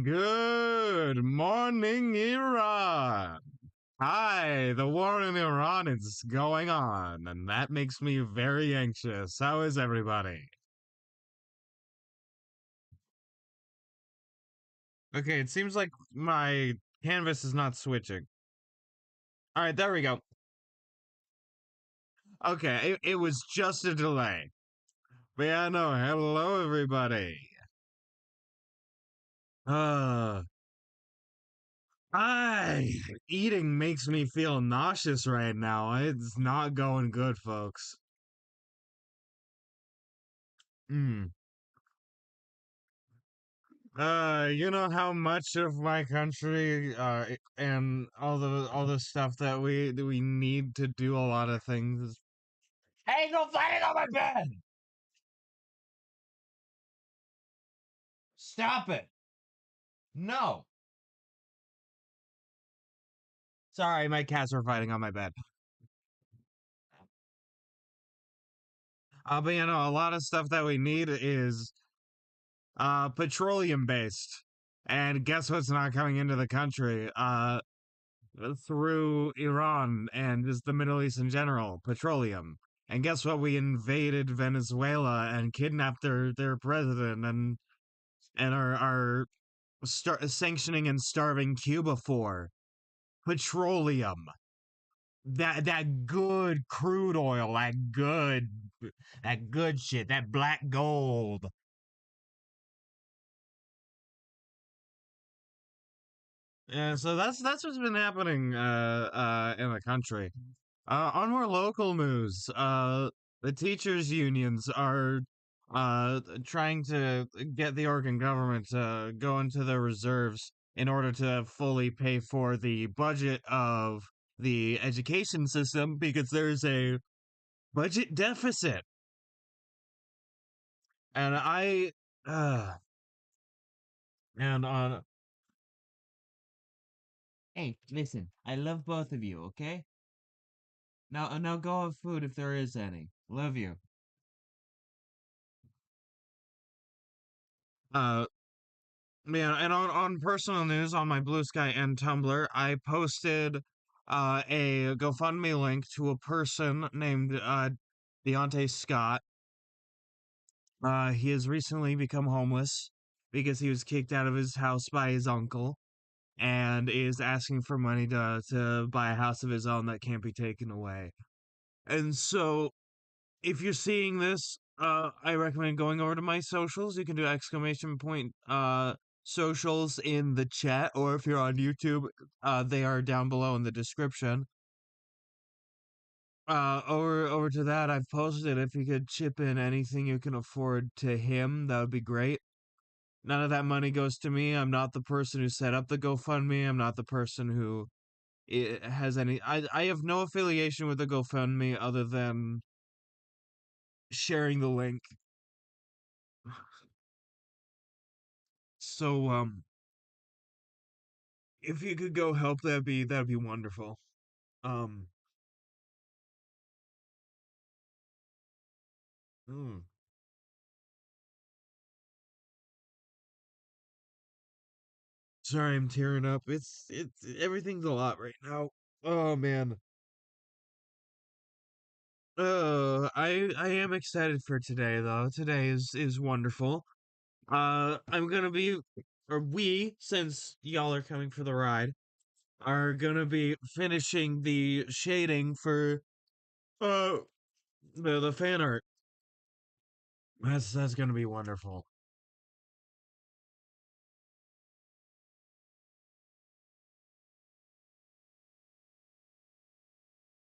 Good morning, Iran. Hi, the war in Iran is going on, and that makes me very anxious. How is everybody? Okay, it seems like my canvas is not switching. All right, there we go. Okay, it was just a delay. But yeah, no, hello, everybody. Uh, I eating makes me feel nauseous right now. It's not going good, folks. Hmm. You know how much of my country, and all the stuff that we need to do a lot of things. Hey, no fighting on my bed! Stop it! No. Sorry, my cats are fighting on my bed. But you know, a lot of stuff that we need is petroleum based. And guess what's not coming into the country? Through Iran and just the Middle East in general, petroleum. And guess what? We invaded Venezuela and kidnapped their president and are sanctioning and starving Cuba for petroleum. That good crude oil, that good shit, that black gold. Yeah, so that's what's been happening in the country. On more local news, the teachers' unions are trying to get the Oregon government to go into their reserves in order to fully pay for the budget of the education system because there's a budget deficit. And uh, and on. Hey, listen, I love both of you, okay? Now go have food if there is any. Love you. Uh, Yeah, and on personal news on my Blue Sky and Tumblr, I posted a GoFundMe link to a person named Deontay Scott, He has recently become homeless because he was kicked out of his house by his uncle and is asking for money to buy a house of his own that can't be taken away. And so if you're seeing this, I recommend going over to my socials. You can do exclamation point socials in the chat, or if you're on YouTube, they are down below in the description. Over to that, I've posted. If you could chip in anything you can afford to him, that would be great. None of that money goes to me. I'm not the person who set up the GoFundMe. I'm not the person who has any. I have no affiliation with the GoFundMe other than sharing the link. So if you could go help, that'd be wonderful. Um, mm, sorry, I'm tearing up. It's everything's a lot right now. Oh man. I am excited for today though. Today is wonderful. I'm gonna be, or we, since y'all are coming for the ride, are gonna be finishing the shading for uh the fan art. That's gonna be wonderful.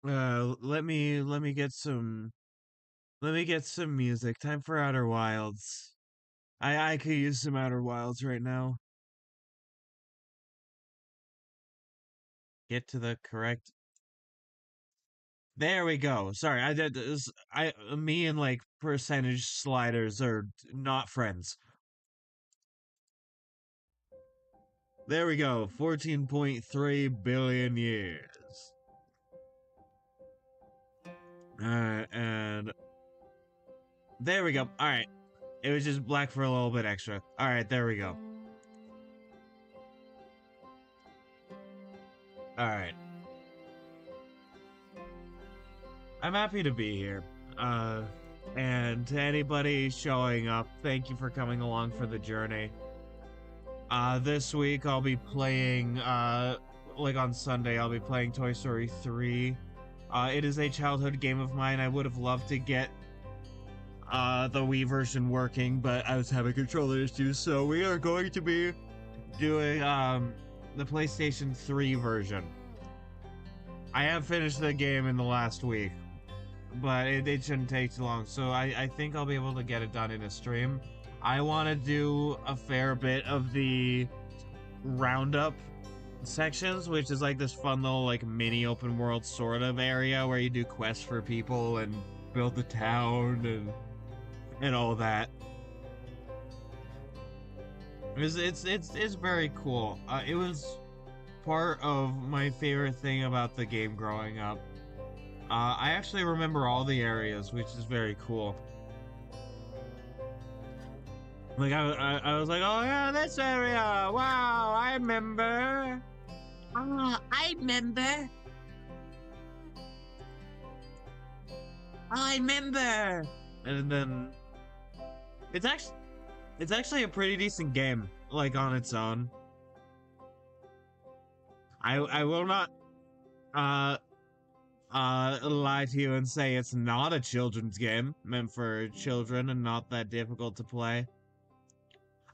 Let me get some music. Time for Outer Wilds. I could use some Outer Wilds right now. Get to the correct. There we go. Sorry, I did this. Me and like percentage sliders are not friends. There we go. 14.3 billion years. And there we go. All right. It was just black for a little bit extra. All right, there we go. All right. I'm happy to be here. Uh, and to anybody showing up, thank you for coming along for the journey. This week I'll be playing, like on Sunday, I'll be playing Toy Story 3. It is a childhood game of mine. I would have loved to get, the Wii version working, but I was having controller issues, so we are going to be doing, the PlayStation 3 version. I have finished the game in the last week, but it shouldn't take too long, so I think I'll be able to get it done in a stream. I want to do a fair bit of the roundup sections, which is like this fun little like mini open world sort of area where you do quests for people and build the town and all that. It's very cool. It was part of my favorite thing about the game growing up. I actually remember all the areas, which is very cool. Like I was like, oh yeah, this area. Wow, I remember. I remember. I remember. And then it's actually a pretty decent game, like on its own. I will not uh lie to you and say it's not a children's game meant for children and not that difficult to play.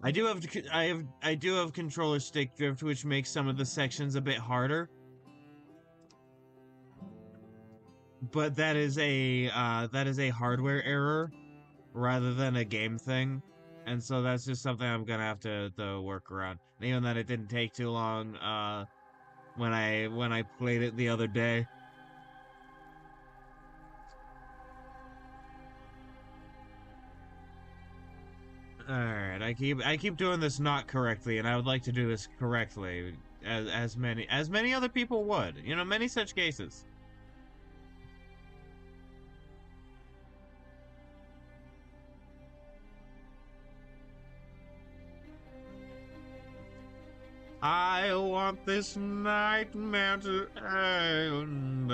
I do have controller stick drift, which makes some of the sections a bit harder. But that is a hardware error rather than a game thing. And so that's just something I'm gonna have to work around. And even that it didn't take too long when I played it the other day. Alright, I keep doing this not correctly, and I would like to do this correctly, as many other people would. You know, many such cases. I want this nightmare to end.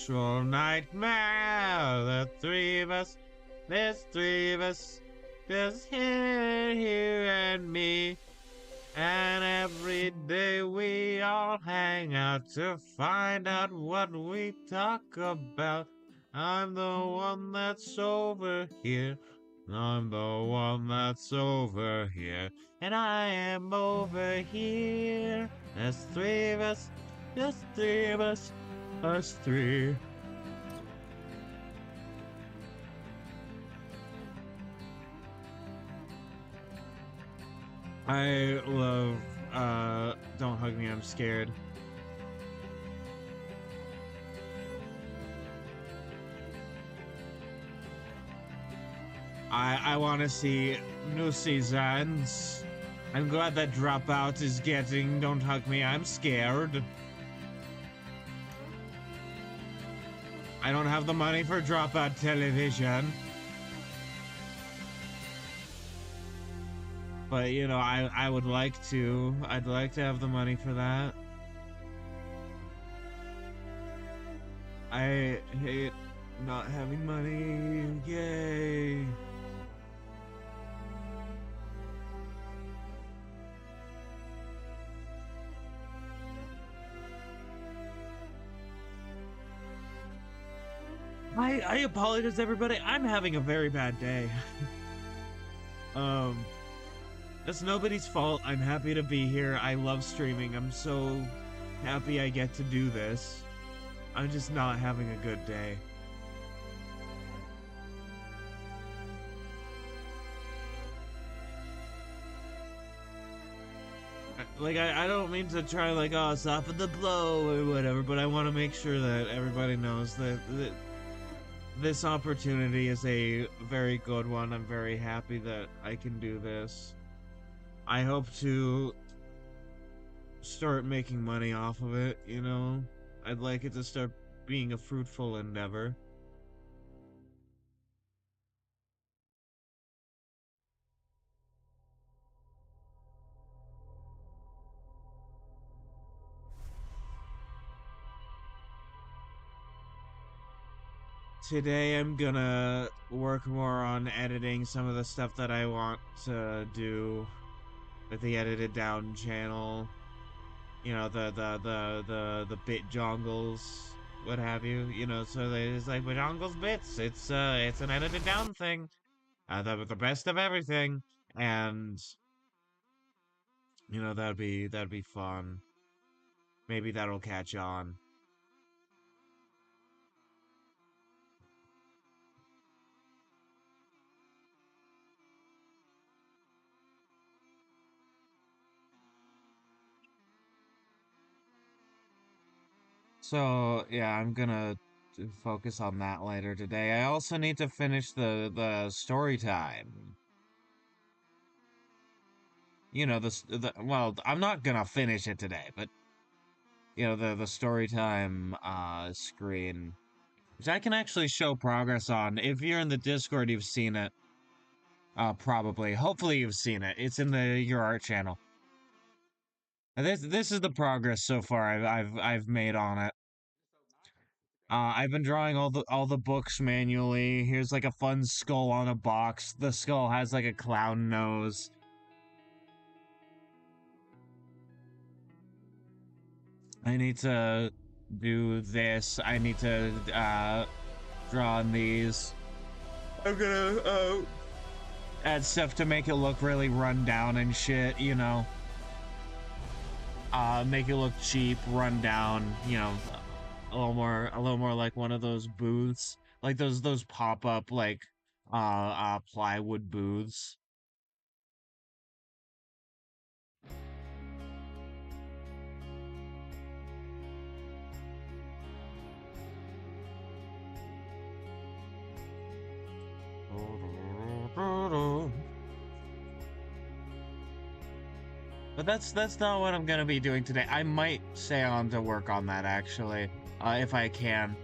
actual nightmare. The three of us, there's three of us, there's here and me. And every day we all hang out to find out what we talk about. I'm the one that's over here. I'm the one that's over here. And I am over here. There's three of us. There's three of us. Us three. I love, Don't Hug Me, I'm Scared. I want to see new seasons. I'm glad that Dropout is getting Don't Hug Me, I'm Scared. I don't have the money for Dropout television. But, you know, I would like to. I'd like to have the money for that. I hate not having money. Yay. I apologize, everybody. I'm having a very bad day. It's nobody's fault. I'm happy to be here. I love streaming. I'm so happy I get to do this. I'm just not having a good day. Like, I don't mean to try, like, oh, soften the blow or whatever, but I want to make sure that everybody knows that this opportunity is a very good one. I'm very happy that I can do this. I hope to start making money off of it, you know? I'd like it to start being a fruitful endeavor. Today I'm gonna work more on editing some of the stuff that I want to do with the edited down channel. You know, the bit jongles, what have you. You know, so it's like jongles bits. It's an edited down thing. The best of everything. And you know, that'd be fun. Maybe that'll catch on. So, yeah, I'm gonna focus on that later today. I also need to finish the story time. You know, well, I'm not gonna finish it today, but you know, the story time screen, which I can actually show progress on. If you're in the Discord, you've seen it. Probably. Hopefully you've seen it. It's in the Your Art channel. And this is the progress so far I've made on it. I've been drawing all the books manually. Here's like a fun skull on a box. The skull has like a clown nose. I need to do this. I need to draw on these. I'm gonna add stuff to make it look really run down and shit, you know. Make it look cheap, run down, you know. A little more like one of those booths, like those pop-up like plywood booths. But that's not what I'm gonna be doing today. I might stay on to work on that actually, if I can.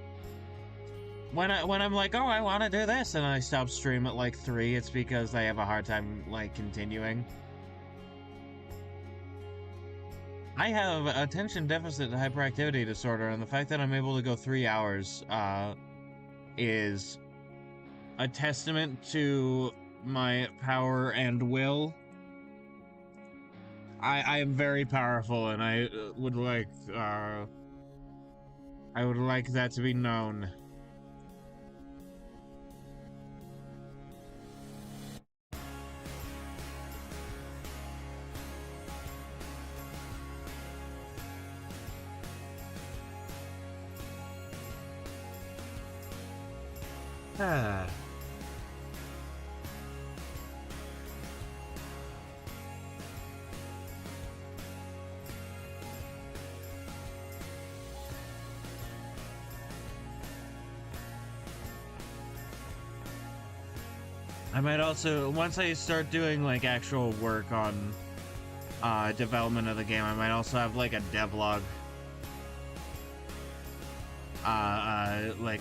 When I'm like, oh, I want to do this, and I stop stream at like 3, it's because I have a hard time like continuing. I have attention deficit hyperactivity disorder, and the fact that I'm able to go 3 hours is a testament to my power and will. I am very powerful, and I would like that to be known. Ah. I might also, once I start doing like actual work on development of the game, I might also have like a devlog like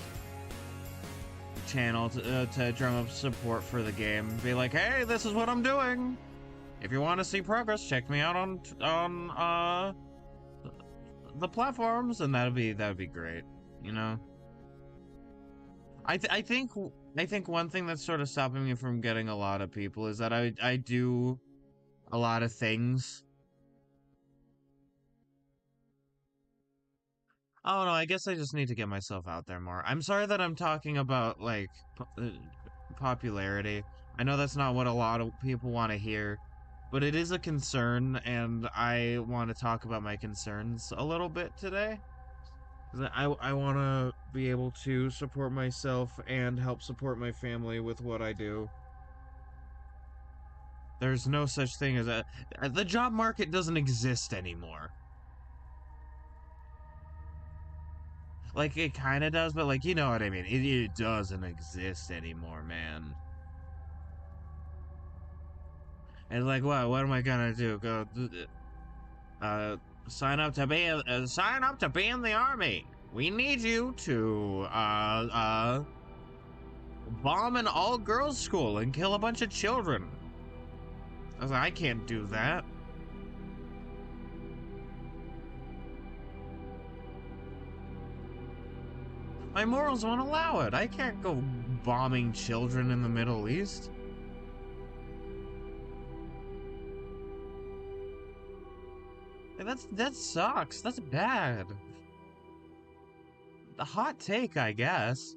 channel to drum up support for the game. Be like, hey, this is what I'm doing. If you want to see progress, check me out on the platforms, and that'd be great. You know, I think one thing that's sort of stopping me from getting a lot of people is that I do a lot of things. Oh no, I guess I just need to get myself out there more. I'm sorry that I'm talking about like popularity. I know that's not what a lot of people want to hear, but it is a concern, and I want to talk about my concerns a little bit today. 'Cause I want to be able to support myself and help support my family with what I do. There's no such thing as the job market doesn't exist anymore. Like it kind of does, but like you know what I mean. It doesn't exist anymore, man. And like what am I gonna do? Go uh sign up to be in the army. We need you to bomb an all girls school and kill a bunch of children. I was like, I can't do that. My morals won't allow it. I can't go bombing children in the Middle East. Like, that sucks. That's bad. A hot take, I guess.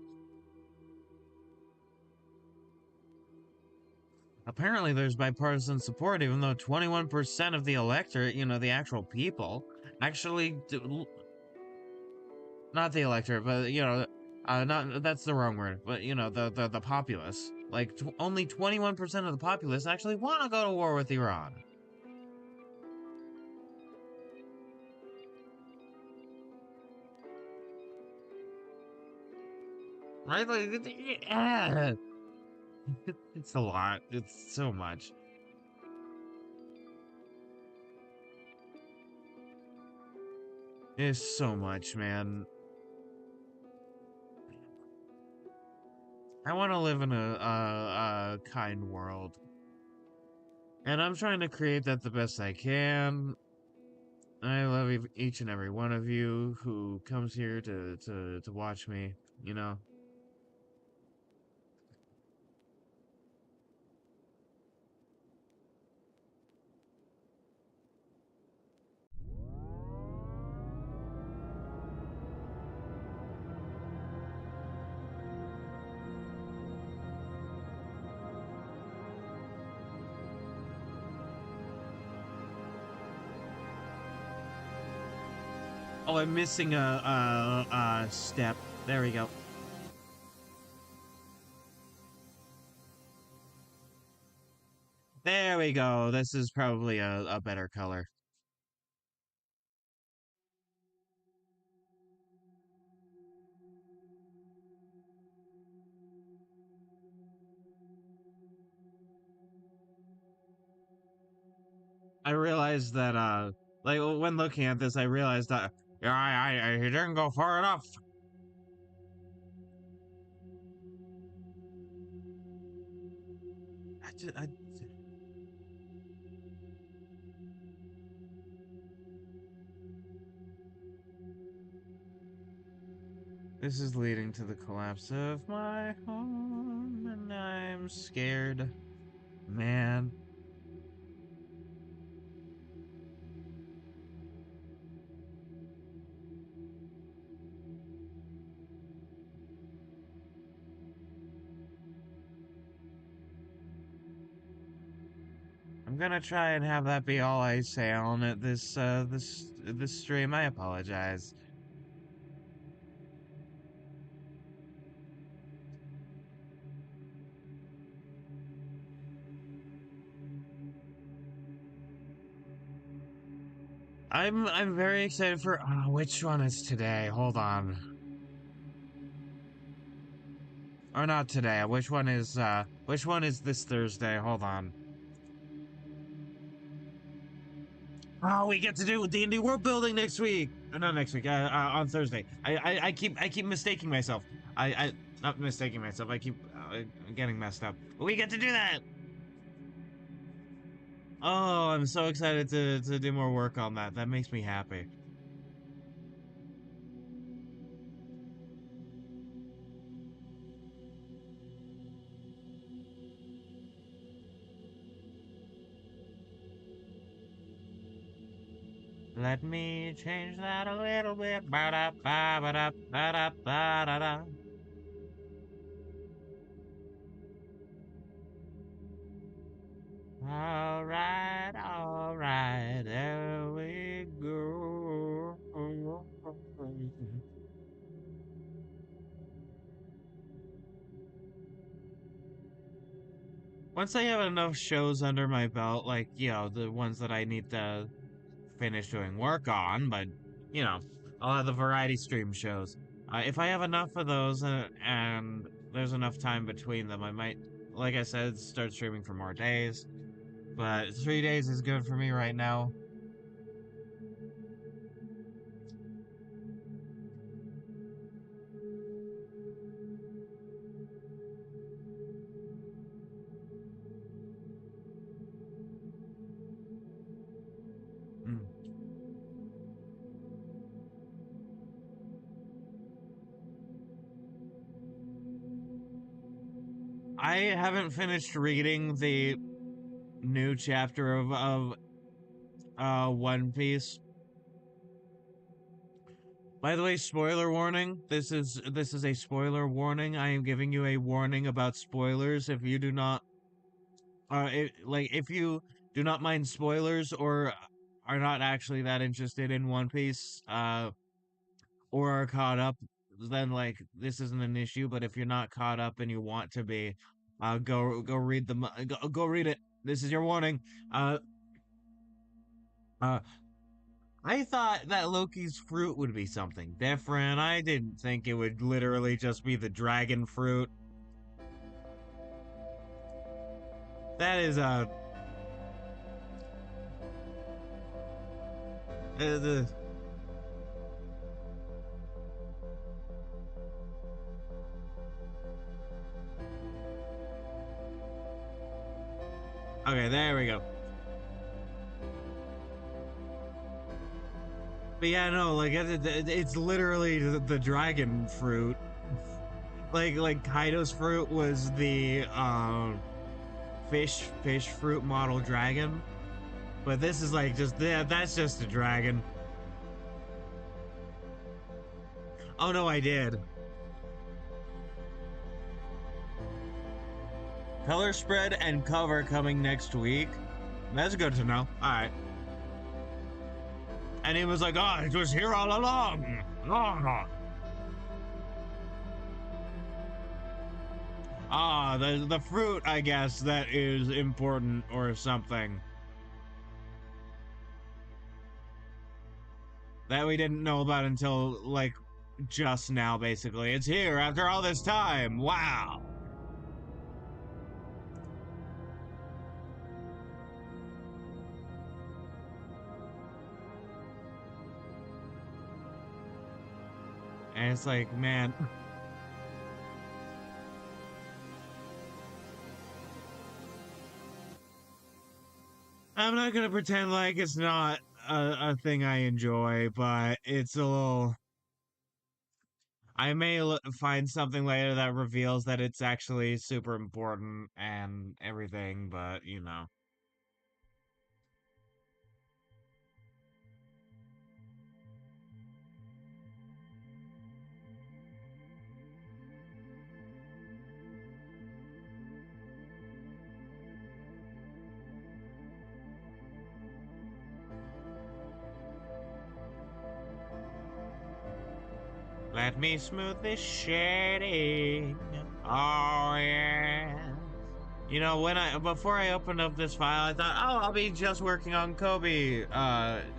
Apparently, there's bipartisan support, even though 21% of the electorate, you know, the actual people, actually not the electorate, but you know, not that's the wrong word, but you know, the populace. Like only 21% of the populace actually want to go to war with Iran. Right? Like, yeah. It's a lot. It's so much. It's so much, man. I want to live in a kind world, and I'm trying to create that the best I can. I love each and every one of you who comes here to watch me. You know. Oh, I'm missing a step. There we go. There we go. This is probably a better color. I realized that like when looking at this, I realized that yeah, I didn't go far enough. I This is leading to the collapse of my home, and I'm scared. Man, I'm gonna try and have that be all I say on it this stream. I apologize. I'm very excited for which one is today? Hold on. Or not today. Which one is this Thursday? Hold on. Oh, we get to do D&D world building next week. Not next week. On Thursday. I keep mistaking myself. I not mistaking myself. I keep getting messed up. But we get to do that. Oh, I'm so excited to do more work on that. That makes me happy. Let me change that a little bit. Ba-da, ba-ba-da, ba-da, ba-da-da. All right, there we go. Once I have enough shows under my belt, like, the ones that I need to finish doing work on, but, you know, I'll have the variety stream shows. If I have enough of those and there's enough time between them, I might, like I said, start streaming for more days. But 3 days is good for me right now. Mm. I haven't finished reading the new chapter of One Piece. By the way, spoiler warning. This is a spoiler warning. I am giving you a warning about spoilers. If you do not if you do not mind spoilers or are not actually that interested in One Piece or are caught up, then this isn't an issue, but if you're not caught up and you want to be, go read go read it. This is your warning. Uh uh I thought that Loki's fruit would be something different. I didn't think it would literally just be the dragon fruit. That is the okay, there we go. But yeah, no, it's literally the dragon fruit. Like Kaido's fruit was the fish fruit model dragon, but this is like just that's just a dragon. Oh no, I did. Color spread and cover coming next week. That's good to know. All right. And he was like, "Oh, it was here all along." Oh. The fruit, I guess, that is important or something. That we didn't know about until, just now, basically. It's here after all this time. Wow. And it's like, man. I'm not gonna pretend like it's not a thing I enjoy, but it's a little. I may find something later that reveals that it's actually super important and everything, but you know. Let me smooth this shading. Oh yeah. You know, before I opened up this file, I thought, oh, I'll be just working on Kobe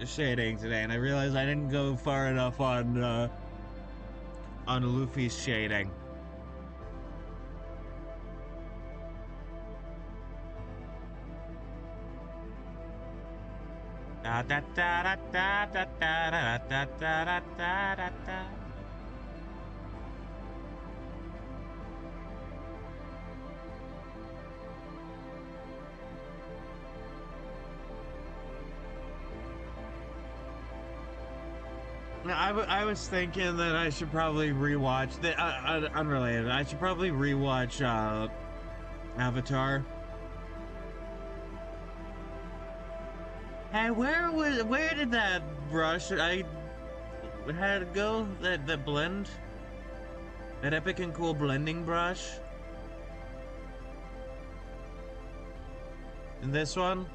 shading today, and I realized I didn't go far enough on Luffy's shading. Da da da da da da da da da da da da da. I was thinking that I should probably rewatch the unrelated. I should probably rewatch Avatar. Hey, where did that brush I had to go? That blend, that epic and cool blending brush. In this one.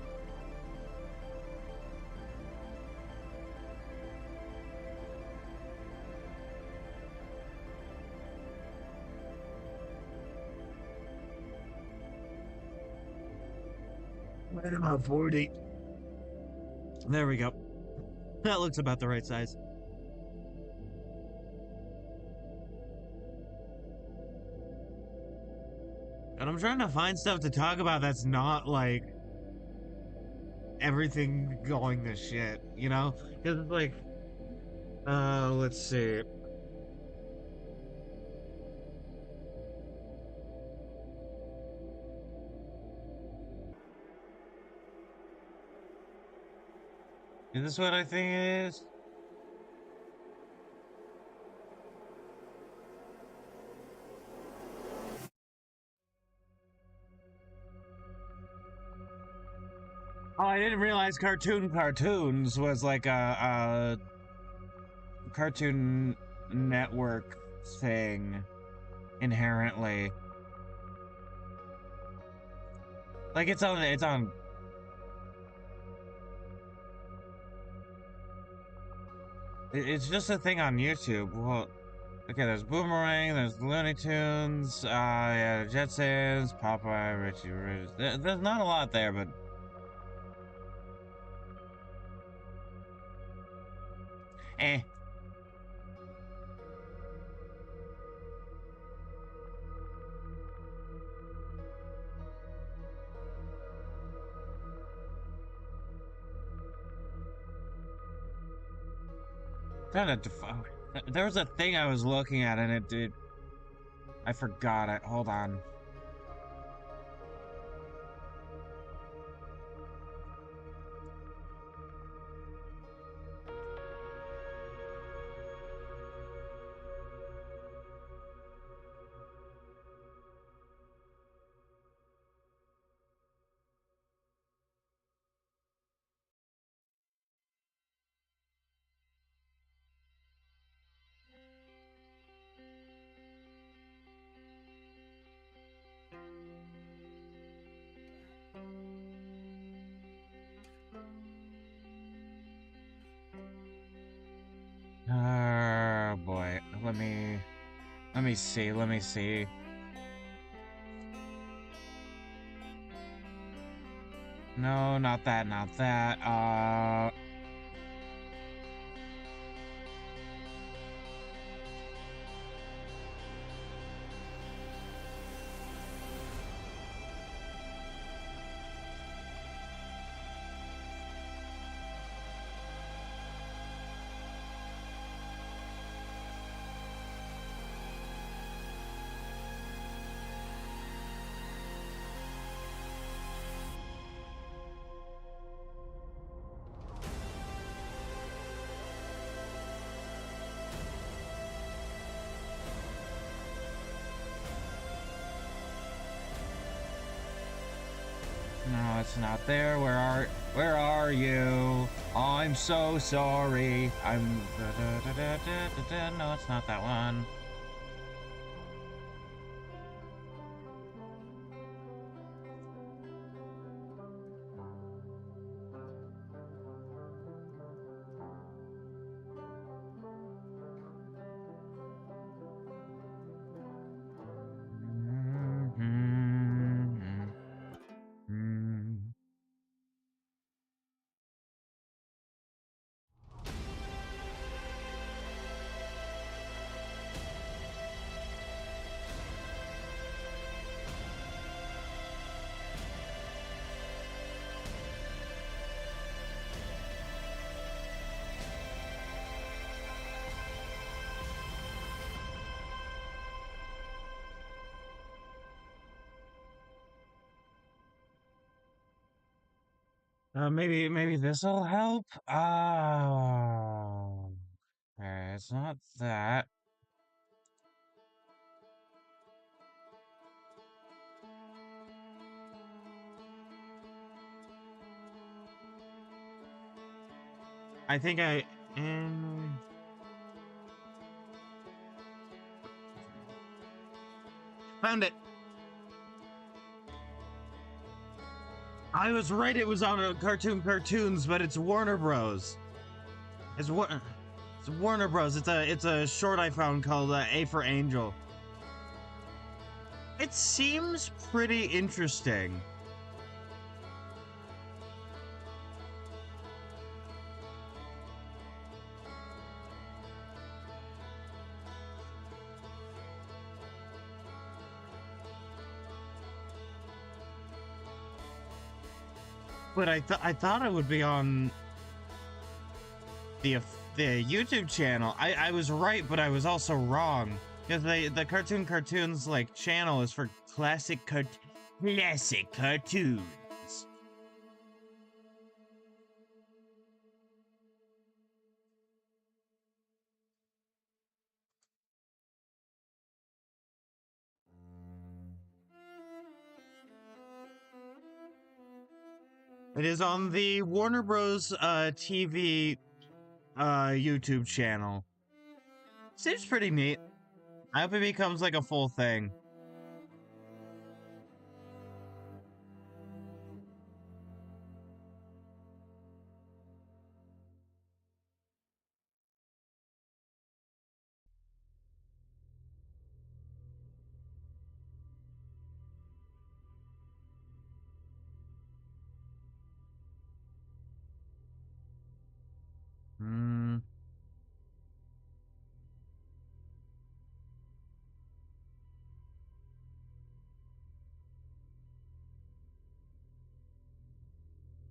Where am I 40? There we go. That looks about the right size. And I'm trying to find stuff to talk about that's not like everything going to shit, you know? Because it's like, let's see. Is this what I think it is? Oh, I didn't realize Cartoons was like a Cartoon Network thing inherently. Like it's just a thing on YouTube. Well, okay, there's Boomerang, there's Looney Tunes, yeah, Jetsons, Popeye, Richie Rich. There's not a lot there, but eh. There was a thing I was looking at and it did. I forgot it. Hold on. Oh boy. Let me see. Let me see. No, not that, not that. it's not there. Where are you? I'm so sorry. No, it's not that one. Maybe this'll help. Oh, okay, it's not that. I think I found it. I was right. It was on a cartoons, but it's Warner Bros. It's It's Warner Bros. It's a short I found called A for Angel. It seems pretty interesting. But I thought it would be on the YouTube channel. I was right, but I was also wrong, because the cartoons like channel is for classic cartoons. It is on the Warner Bros. TV YouTube channel. Seems pretty neat. I hope it becomes like a full thing. Hmm.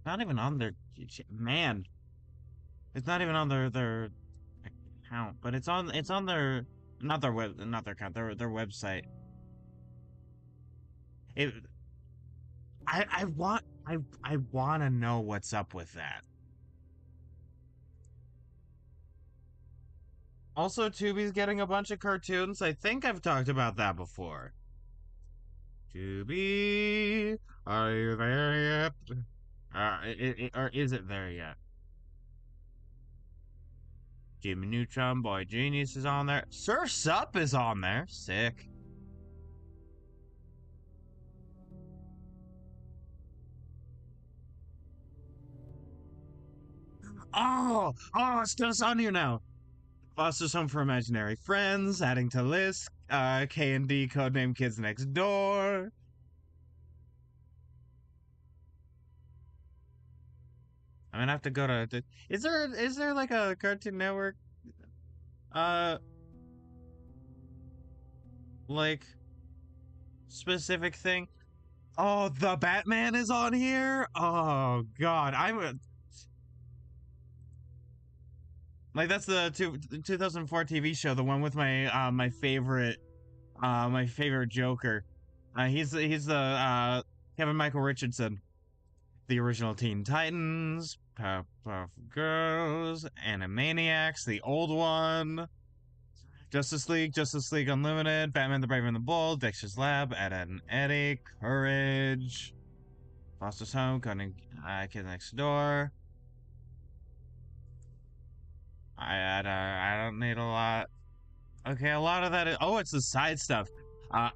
Not even on their man. It's not even on their account, but it's on their not their account, their website. It I want to know what's up with that. Also, Tubi's getting a bunch of cartoons. I think I've talked about that before. Tubi, are you there yet? Or is it there yet? Jimmy Neutron, Boy Genius is on there. Sir Sup is on there. Sick. It's just on here now. Foster's Home for Imaginary Friends, adding to list. K&D codename Kids Next Door. I'm gonna have to go to. Is there like a Cartoon Network? Uh, like specific thing? Oh, the Batman is on here. Oh God, like that's the 2004 TV show, the one with my favorite Joker. He's the Kevin Michael Richardson, the original Teen Titans, Powerpuff Girls, Animaniacs, the old one, Justice League Unlimited, Batman the Brave and the Bold, Dexter's Lab, Ed, Ed and Eddie, Courage, Foster's home, cutting kid next door. I don't need a lot. Okay, a lot of that is, oh, it's the side stuff. Uh,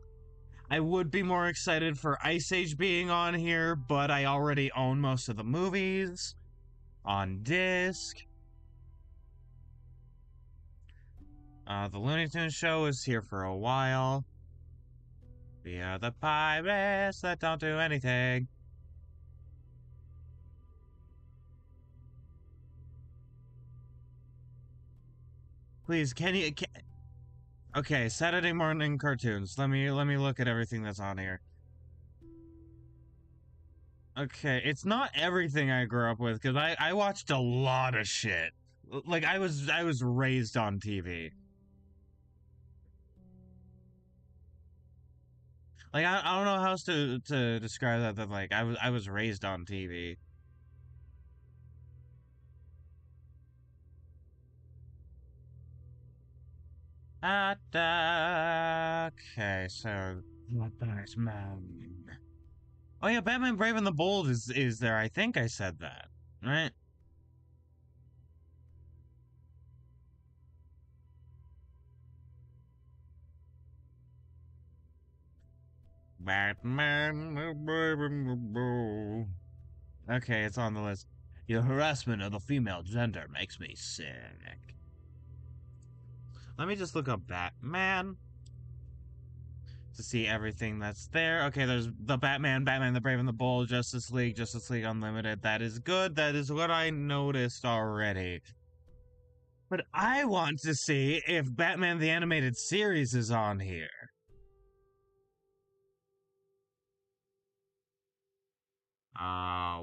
I would be more excited for Ice Age being on here, but I already own most of the movies on disc. The Looney Tunes show is here for a while. We are the pirates that don't do anything. Please, okay, Saturday morning cartoons. Let me look at everything that's on here. Okay, it's not everything I grew up with because I watched a lot of shit. Like I was raised on TV. Like I don't know how else to describe that. That like I was raised on TV. Okay, so Batman. Oh yeah, Batman Brave and the Bold is there. I think I said that, right? Batman Brave and the Bold. Okay, it's on the list. Your harassment of the female gender makes me sick. Let me just look up Batman to see everything that's there. Okay, there's the Batman, Batman the Brave and the Bold, Justice League, Justice League Unlimited. That is good. That is what I noticed already. But I want to see if Batman the Animated Series is on here.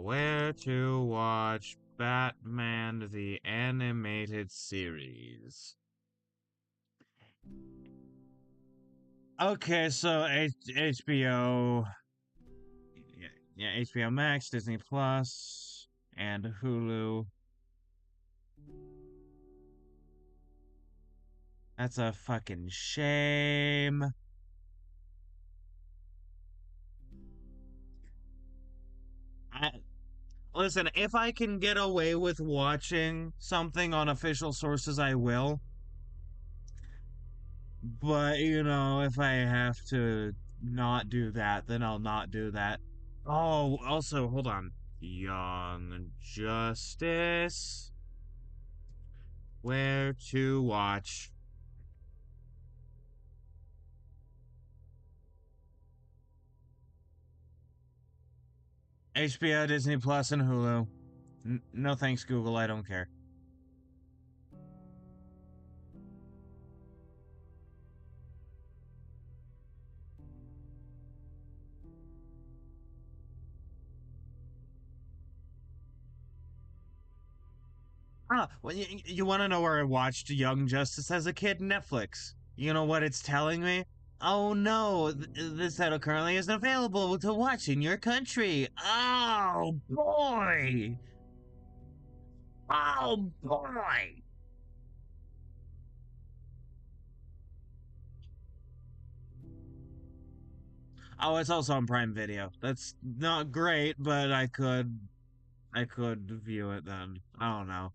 Where to watch Batman the Animated Series? Okay, so HBO, yeah, HBO Max, Disney Plus, and Hulu. That's a fucking shame. Listen, if I can get away with watching something on official sources, I will. But, you know, if I have to not do that, then I'll not do that. Oh, also, hold on. Young Justice. Where to watch? HBO, Disney Plus, and Hulu. No thanks, Google. I don't care. Well, you want to know where I watched Young Justice as a kid? Netflix. You know what it's telling me? Oh no, this title currently isn't available to watch in your country. Oh boy! Oh boy! Oh, it's also on Prime Video. That's not great, but I could view it then. I don't know.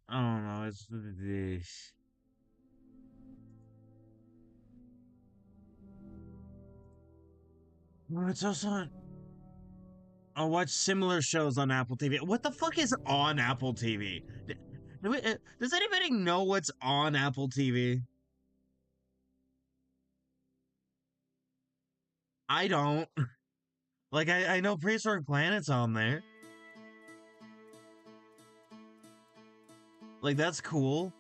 I don't know. It's this. Oh, it's also on. I'll watch similar shows on Apple TV. What the fuck is on Apple TV? Does anybody know what's on Apple TV? I don't. Like, I know Prehistoric Planet's on there. Like, that's cool.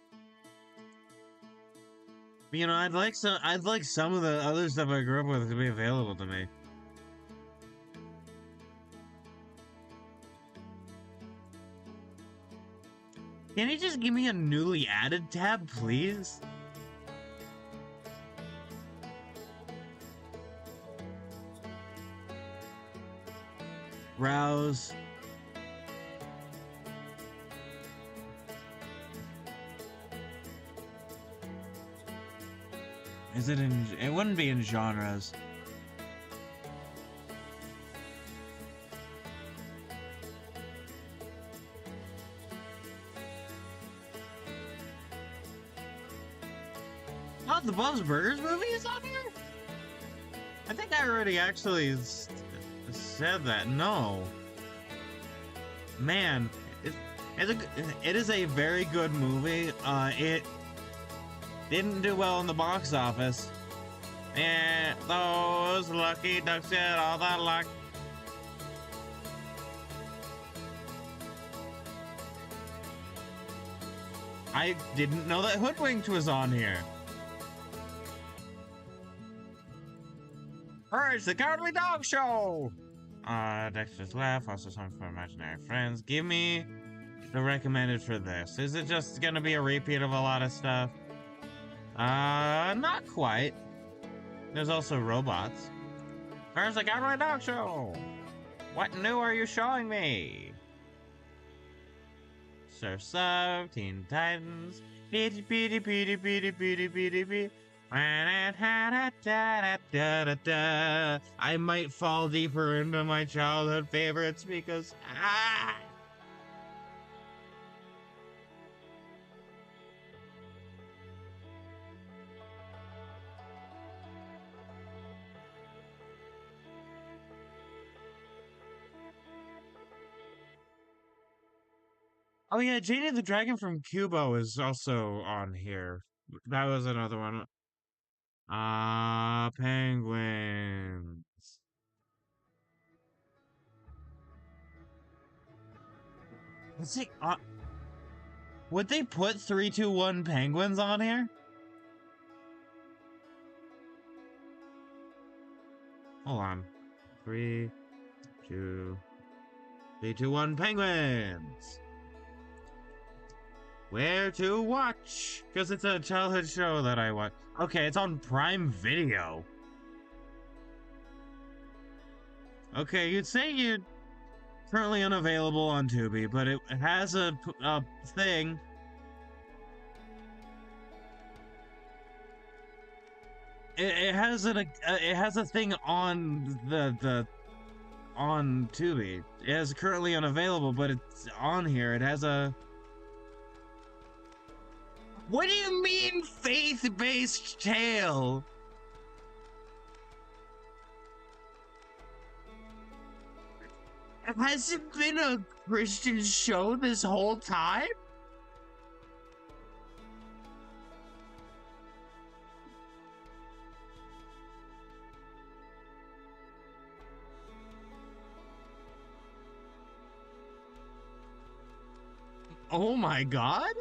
But, you know, I'd like some of the other stuff I grew up with to be available to me. Can you just give me a newly added tab, please? Browse. Is it in... It wouldn't be in genres. Oh, the Bob's Burgers movie is on here? I think I already actually said that. No. Man, it is a very good movie. It didn't do well in the box office. And those lucky ducks get all the luck. I didn't know that Hoodwinked was on here. Courage, the Cowardly Dog Show! Dexter's Laugh, also something for imaginary friends. Give me the recommended for this. Is it just gonna be a repeat of a lot of stuff? Not quite. There's also robots. Courage, the Cowardly Dog Show! What new are you showing me? Surf's Up, Teen Titans, I might fall deeper into my childhood favorites because oh yeah, Janie the Dragon from Kubo is also on here. That was another one. Penguins. Let's see. Would they put 3-2-1 Penguins on here? Hold on. 3, 2, 3, 2, 1 Penguins. Where to watch? Because it's a childhood show that I watch. Okay, it's on Prime Video. Okay, you'd say you're currently unavailable on Tubi, but it has a thing. It has a thing on on Tubi. It is currently unavailable, but it's on here. It has a. What do you mean, faith-based tale? Has it been a Christian show this whole time? Oh my god?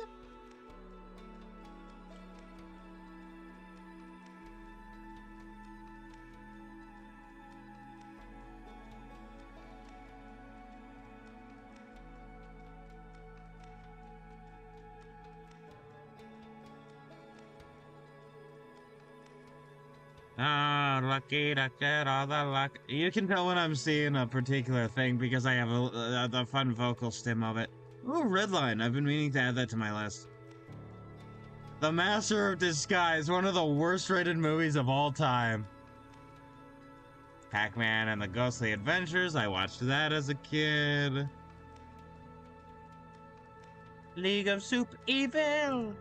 Lucky duck get all the luck. You can tell when I'm seeing a particular thing because I have the fun vocal stim of it. Ooh, Redline. I've been meaning to add that to my list. The Master of Disguise, one of the worst rated movies of all time. Pac-Man and the Ghostly Adventures, I watched that as a kid. League of Super Evil.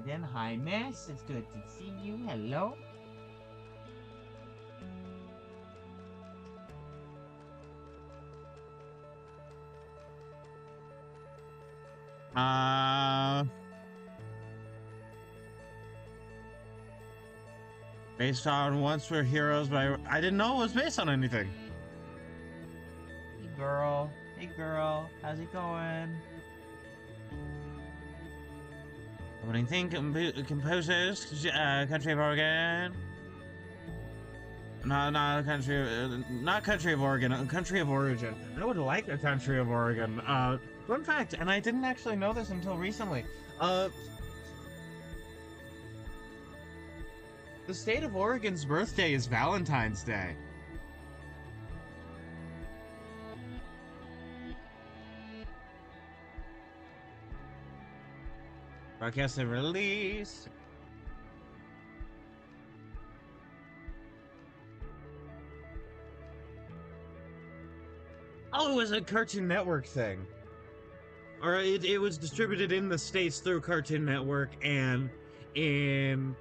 Then hi, Miss. It's good to see you. Hello. Based on Once We're Heroes by I didn't know it was based on anything. Hey girl. Hey girl. How's it going? Opening thing, composers, country of Oregon. No, not country, not country of Oregon, country of origin. I would like a country of Oregon. Fun fact, and I didn't actually know this until recently. The state of Oregon's birthday is Valentine's Day. Broadcast and release. Oh, it was a Cartoon Network thing. Or it was distributed in the States through Cartoon Network and in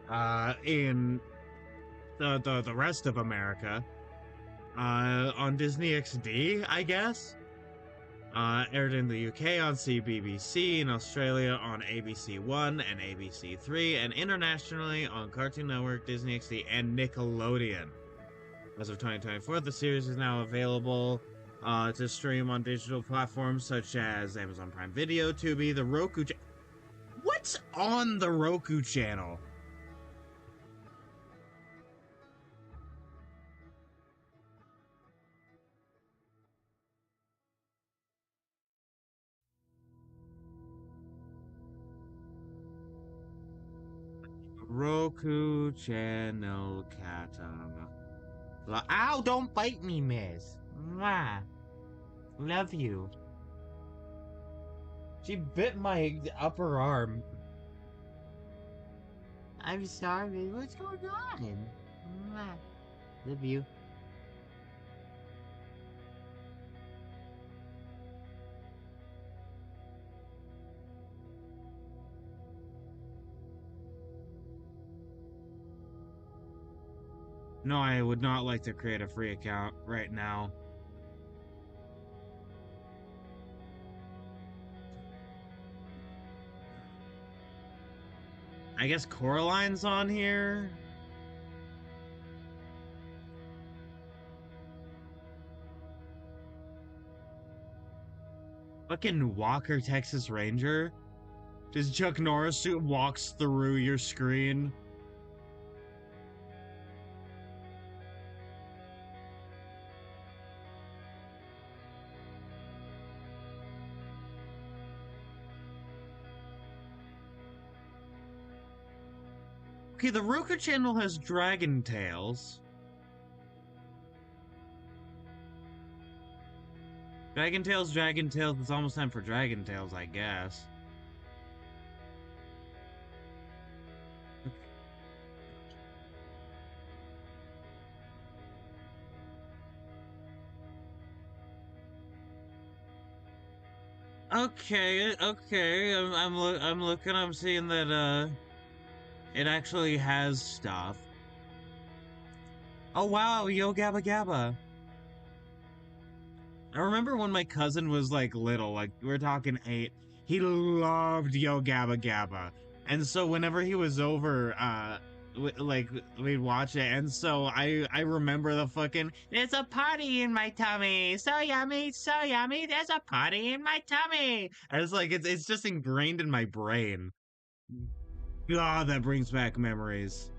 the rest of America on Disney XD, I guess. Aired in the UK on CBBC, in Australia on ABC One and ABC Three, and internationally on Cartoon Network, Disney XD, and Nickelodeon. As of 2024, the series is now available to stream on digital platforms such as Amazon Prime Video, Tubi, the Roku. What's on the Roku channel? Roku channel catalog. Ow, don't bite me, miss. Mwah. Love you. She bit my upper arm. I'm sorry. What's going on? Mwah. Love you. No, I would not like to create a free account right now. I guess Coraline's on here. Fucking Walker, Texas Ranger. Does Chuck Norris suit walks through your screen? Okay, the Roku channel has Dragon Tales. Dragon Tales, Dragon Tales. It's almost time for Dragon Tales, I guess. Okay, okay. I'm looking. I'm seeing that it actually has stuff. Oh wow, Yo Gabba Gabba. I remember when my cousin was like little, like we're talking 8, he loved Yo Gabba Gabba. And so whenever he was over, like we'd watch it, and so I remember the fucking there's a party in my tummy, so yummy, there's a party in my tummy. And it's like it's just ingrained in my brain. God, that brings back memories.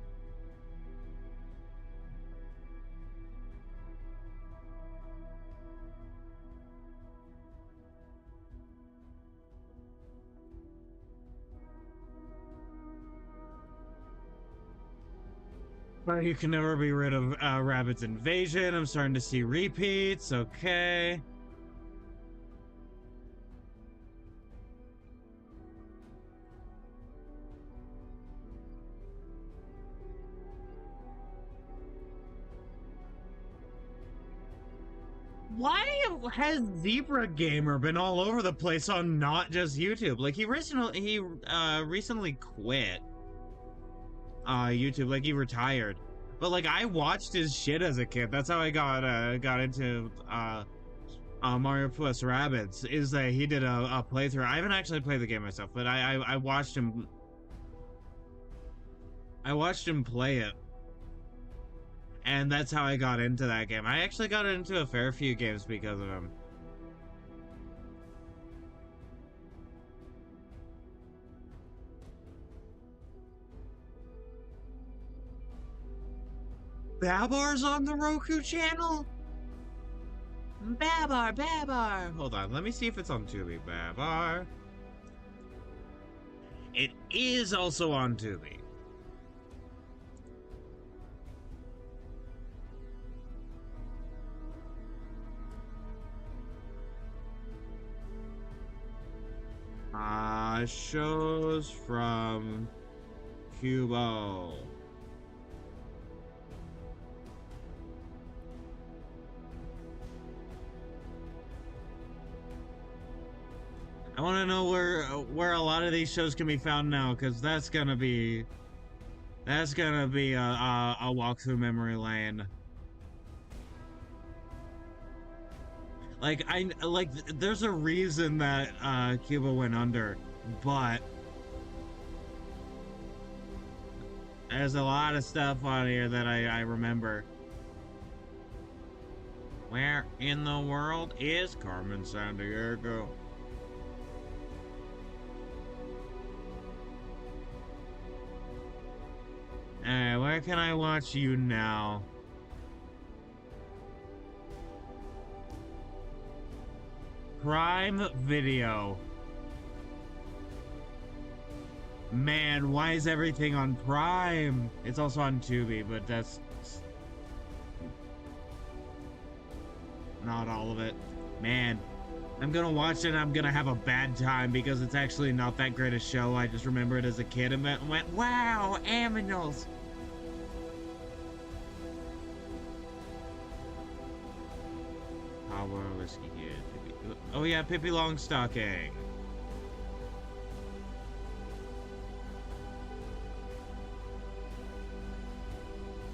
But you can never be rid of Rabbids Invasion. I'm starting to see repeats. Okay. Why has Zebra Gamer been all over the place on not just YouTube? Like he recently quit YouTube, like he retired. But like I watched his shit as a kid. That's how I got into Mario Plus Rabbids. Is that he did a playthrough. I haven't actually played the game myself, but I watched him. I watched him play it. And that's how I got into that game. I actually got into a fair few games because of him. Babar's on the Roku channel? Babar. Hold on, let me see if it's on Tubi. Babar. It is also on Tubi. Shows from Cubo. I want to know where a lot of these shows can be found now, because that's gonna be a walk through memory lane. There's a reason that Cuba went under, but there's a lot of stuff on here that I remember. Where in the world is Carmen Sandiego? Alright, where can I watch you now? Prime Video. Man, why is everything on Prime? It's also on Tubi, but that's not all of it. Man, I'm gonna watch it and I'm gonna have a bad time because it's actually not that great a show. I just remember it as a kid and went, wow, aminals. Power whiskey here. Oh yeah, Pippi Longstocking.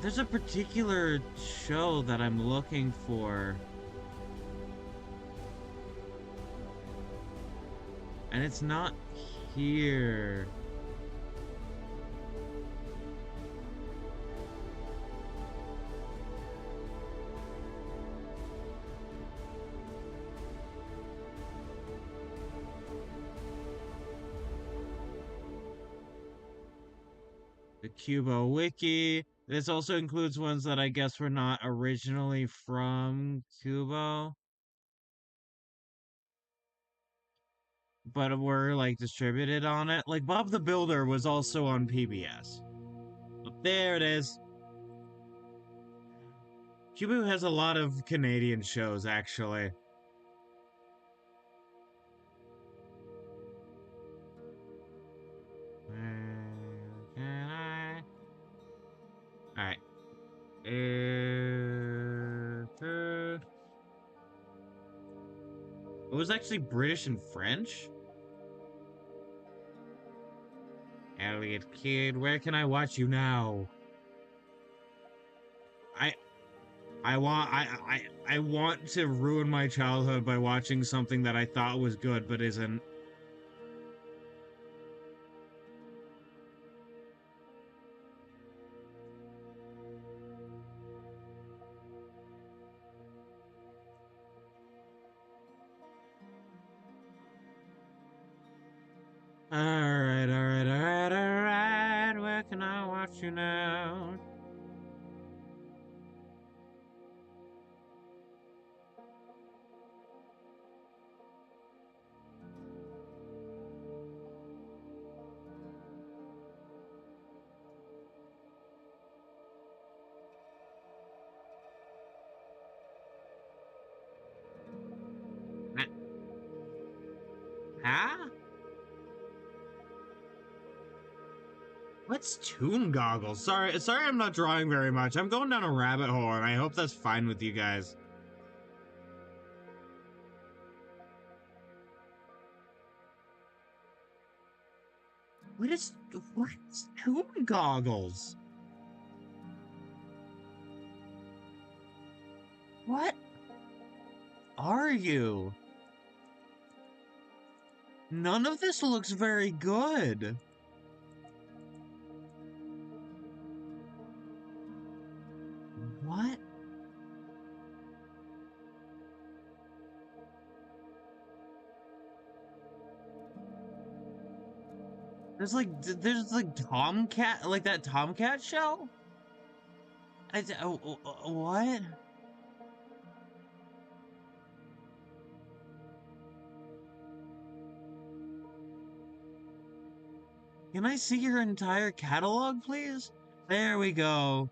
There's a particular show that I'm looking for. And it's not here. The Cubo Wiki. This also includes ones that I guess were not originally from Cuba, but were like distributed on it. Like Bob the Builder was also on PBS. There it is. Cuba has a lot of Canadian shows, actually. Alright. It was actually British and French? Elliot Kid, where can I watch you now? I want to ruin my childhood by watching something that I thought was good but isn't. Alright, where can I watch you now? Huh? What's Toon Goggles? Sorry I'm not drawing very much. I'm going down a rabbit hole and I hope that's fine with you guys. What's Toon Goggles? What are you? None of this looks very good. What? There's like Tomcat, like that Tomcat show? What? Can I see your entire catalog, please? There we go.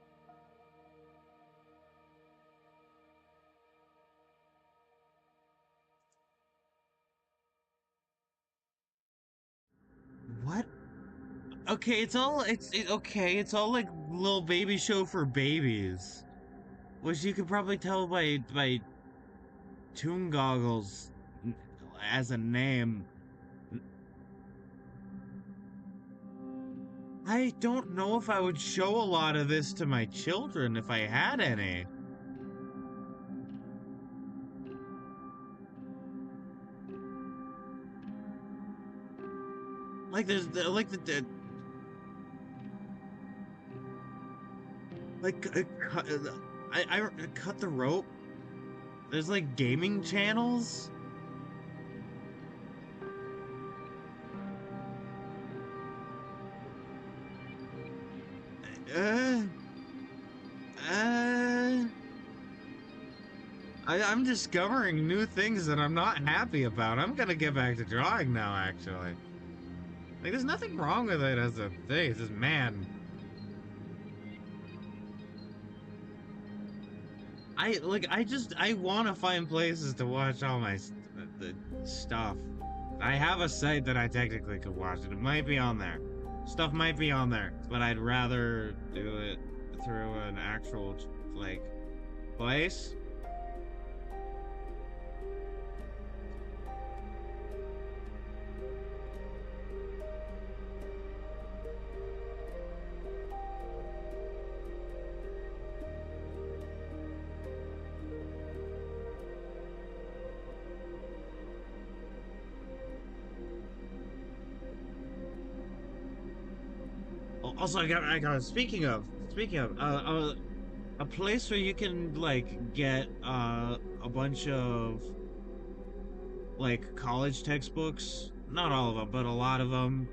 What? Okay, it's all like little baby show for babies. Which you could probably tell by Toon Goggles as a name. I don't know if I would show a lot of this to my children if I had any. Like there's like I cut the rope. There's like gaming channels. Uh, uh, I'm discovering new things that I'm not happy about. I'm gonna get back to drawing now, actually. Like, there's nothing wrong with it as a thing. It's just, man, I want to find places to watch all my the stuff. I have a site that I technically could watch it. It might be on there. Stuff might be on there, but I'd rather do it through an actual, like, place. Also, speaking of, a place where you can like get a bunch of like college textbooks, not all of them, but a lot of them,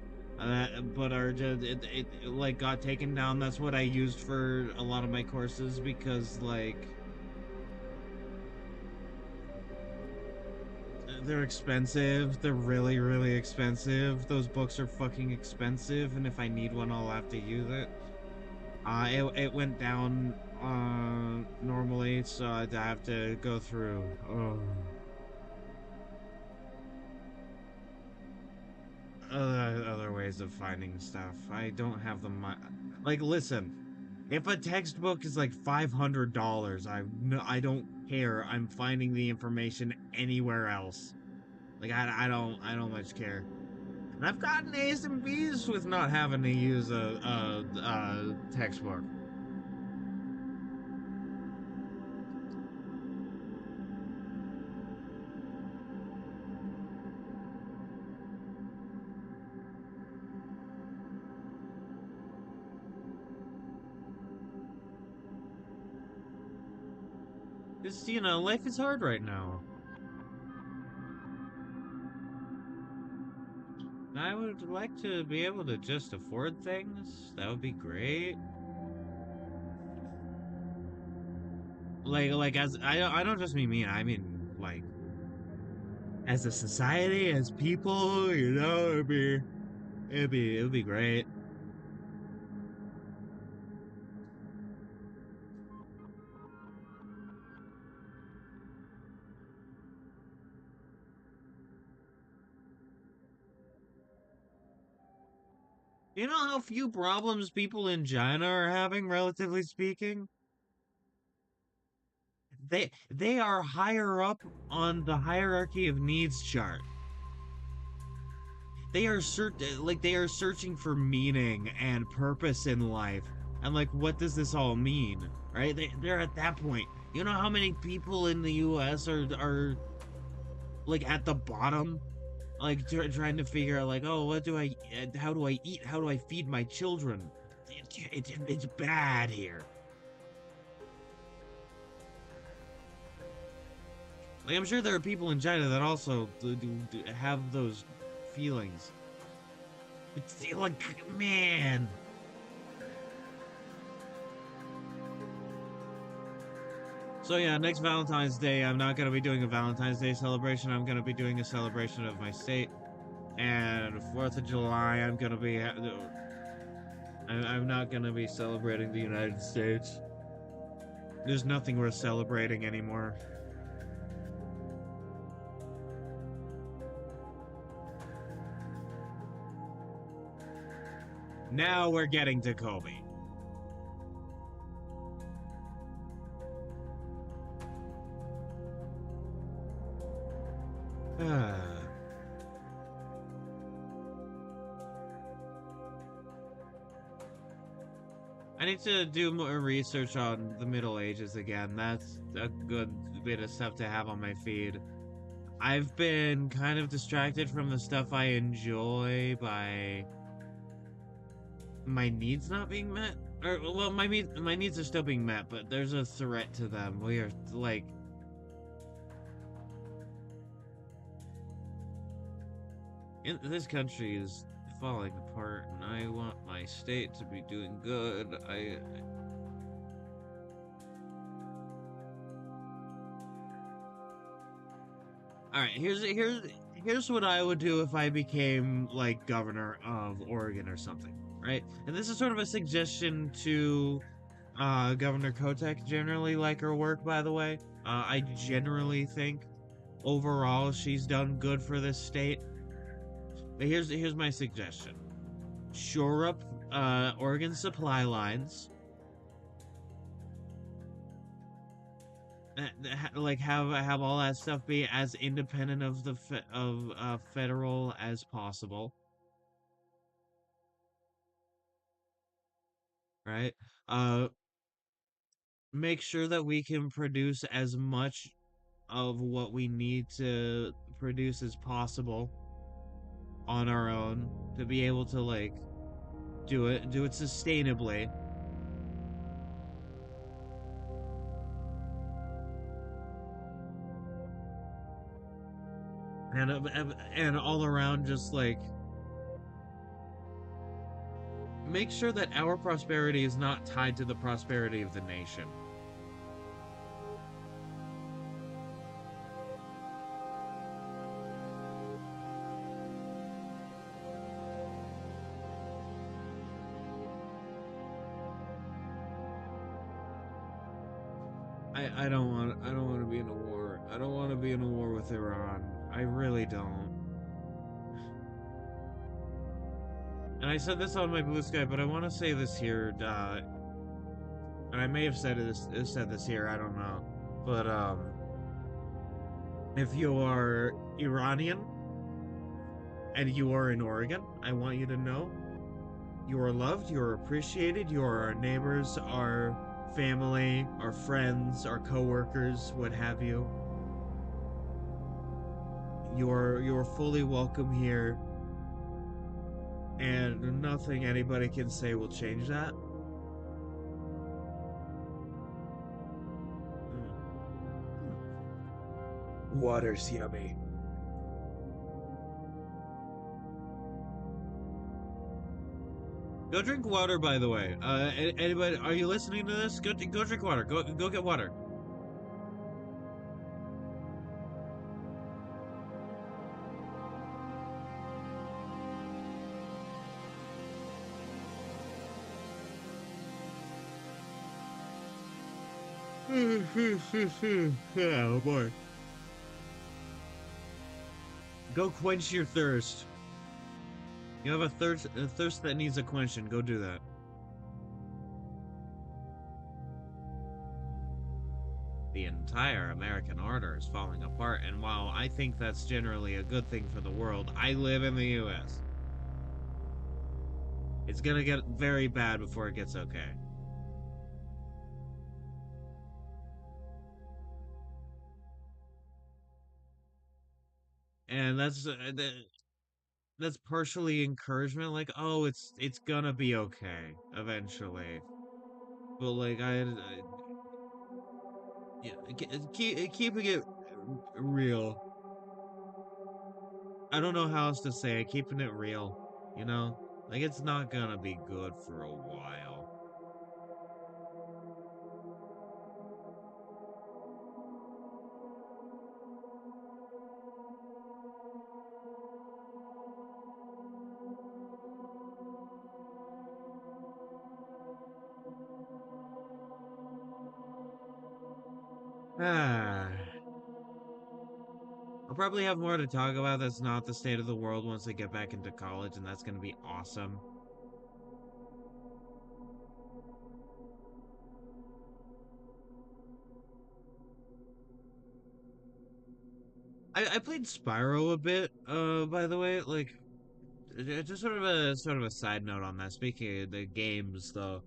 but are just it like got taken down. That's what I used for a lot of my courses because like they're expensive. They're really, really expensive. Those books are fucking expensive, and if I need one, I'll have to use it. It went down normally, so I'd have to go through other ways of finding stuff. I don't have the money. Like, listen, if a textbook is like $500, I don't care. I'm finding the information anywhere else. Like, I don't much care. And I've gotten A's and B's with not having to use a textbook. Just, life is hard right now. I would like to be able to just afford things. That would be great. Like as I don't just mean me. I mean like as a society, as people. It'd be great. You know how few problems people in China are having, relatively speaking? They are higher up on the hierarchy of needs chart. They are searching for meaning and purpose in life. And like what does this all mean? Right? They're at that point. You know how many people in the US are like at the bottom? Like trying to figure out like, oh, how do I eat? How do I feed my children? It's bad here. Like I'm sure there are people in China that also do have those feelings. It's like, man. So yeah, next Valentine's Day, I'm not gonna be doing a Valentine's Day celebration. I'm gonna be doing a celebration of my state. And 4th of July, I'm not gonna be celebrating the United States. There's nothing worth celebrating anymore. Now we're getting to Kobe. I need to do more research on the Middle Ages again. That's a good bit of stuff to have on my feed. I've been kind of distracted from the stuff I enjoy by my needs not being met. Or well, my needs are still being met, but there's a threat to them. We are like this country is falling apart, and I want my state to be doing good. All right, here's what I would do if I became like governor of Oregon or something, right? And this is sort of a suggestion to Governor Kotek. Generally like her work, by the way. I generally think overall she's done good for this state. But here's my suggestion: shore up Oregon supply lines. Like have all that stuff be as independent of the federal as possible, right? Uh, make sure that we can produce as much of what we need to produce as possible on our own to be able to like do it sustainably. And all around just like make sure that our prosperity is not tied to the prosperity of the nation. I don't want to be in a war. I don't want to be in a war with Iran. I really don't. And I said this on my Blue Sky, but I want to say this here. And I may have said this here. I don't know, but if you are Iranian and you are in Oregon, I want you to know you are loved, you are appreciated, you are our neighbors, our family, our friends, our coworkers, what have you. You are fully welcome here, and nothing anybody can say will change that. Water's yummy. Go drink water, by the way. Anybody, are you listening to this? Go drink water. Go get water. Oh boy. Go quench your thirst. You have a thirst that needs a quenching. Go do that. The entire American order is falling apart, and while I think that's generally a good thing for the world, I live in the US. It's gonna get very bad before it gets okay. And that's partially encouragement, like, oh, it's gonna be okay eventually. But like yeah, keeping it real. I don't know how else to say it. Keeping it real, you know, like it's not gonna be good for a while. Ah, I'll probably have more to talk about that's not the state of the world once I get back into college, and that's gonna be awesome. I played Spyro a bit, by the way, like just sort of a side note on that. Speaking of the games, though,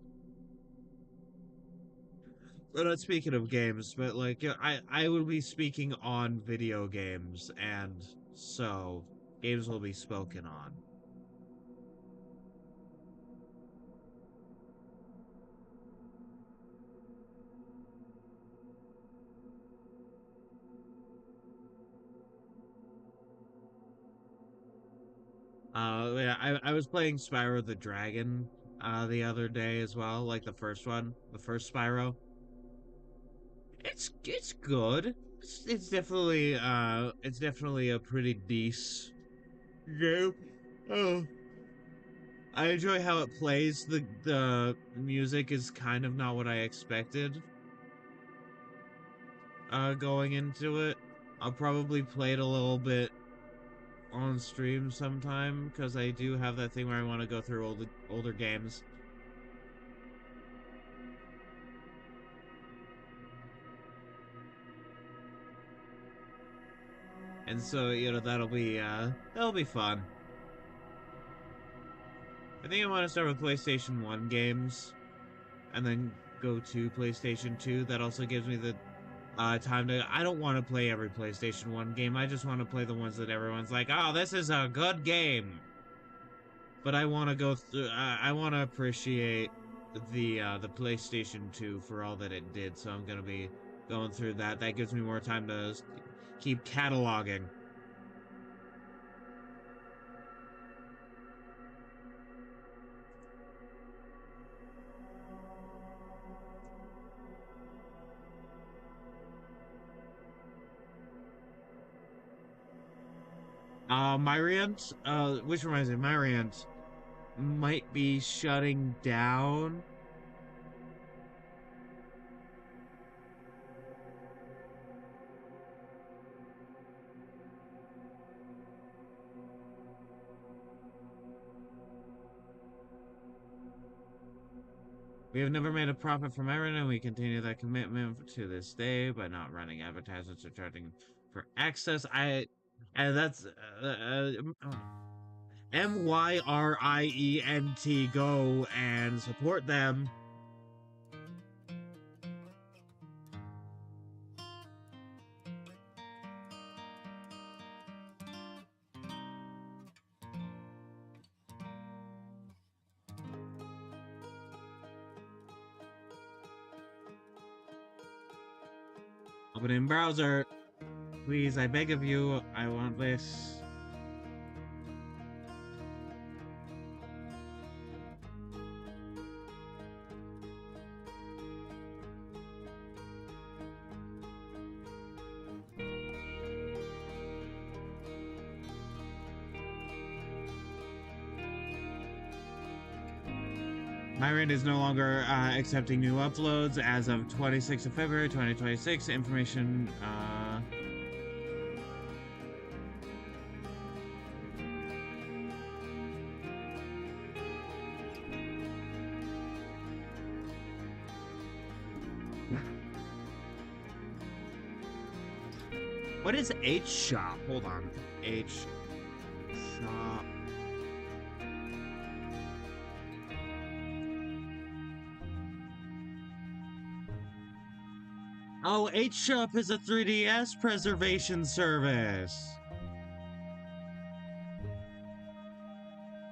we're not speaking of games, but like I will be speaking on video games, and so games will be spoken on. Yeah, I was playing Spyro the Dragon the other day as well, like the first one, the first Spyro. It's good. It's definitely a pretty decent game. Oh, I enjoy how it plays. The music is kind of not what I expected going into it. I'll probably play it a little bit on stream sometime because I do have that thing where I want to go through older games. And so, that'll be fun. I think I want to start with PlayStation 1 games and then go to PlayStation 2. That also gives me the time to. I don't want to play every PlayStation 1 game. I just want to play the ones that everyone's like, oh, this is a good game. But I want to go through. I want to appreciate the PlayStation 2 for all that it did. So I'm gonna be going through that. That gives me more time to keep cataloging. My rant, which reminds me, my rant might be shutting down. We have never made a profit from Aaron, and we continue that commitment to this day by not running advertisements or charging for access. And that's MYRIENT. Go and support them. Open in browser. Please, I beg of you, I want this. Myriad is no longer accepting new uploads as of 26th of February 2026. Information What is H shop? Hold on. H shop. Oh, H shop is a 3DS preservation service.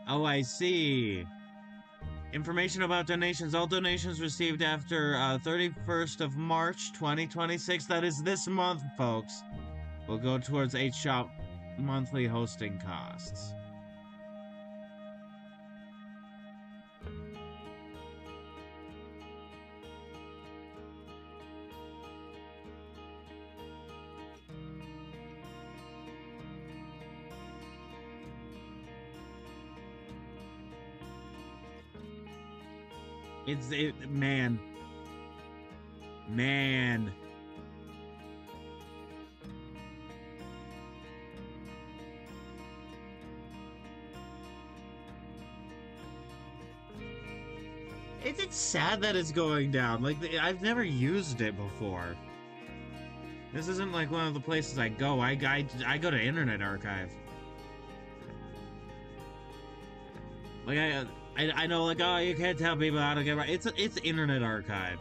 Oh, I see. Information about donations. All donations received after 31st of March 2026. That is this month, folks. Will go towards H shop monthly hosting costs. Man. It's sad that it's going down. Like, I've never used it before. This isn't like one of the places I go. I go to Internet Archive. Like, I know, like, oh, you can't tell people how to get right. It's Internet Archive.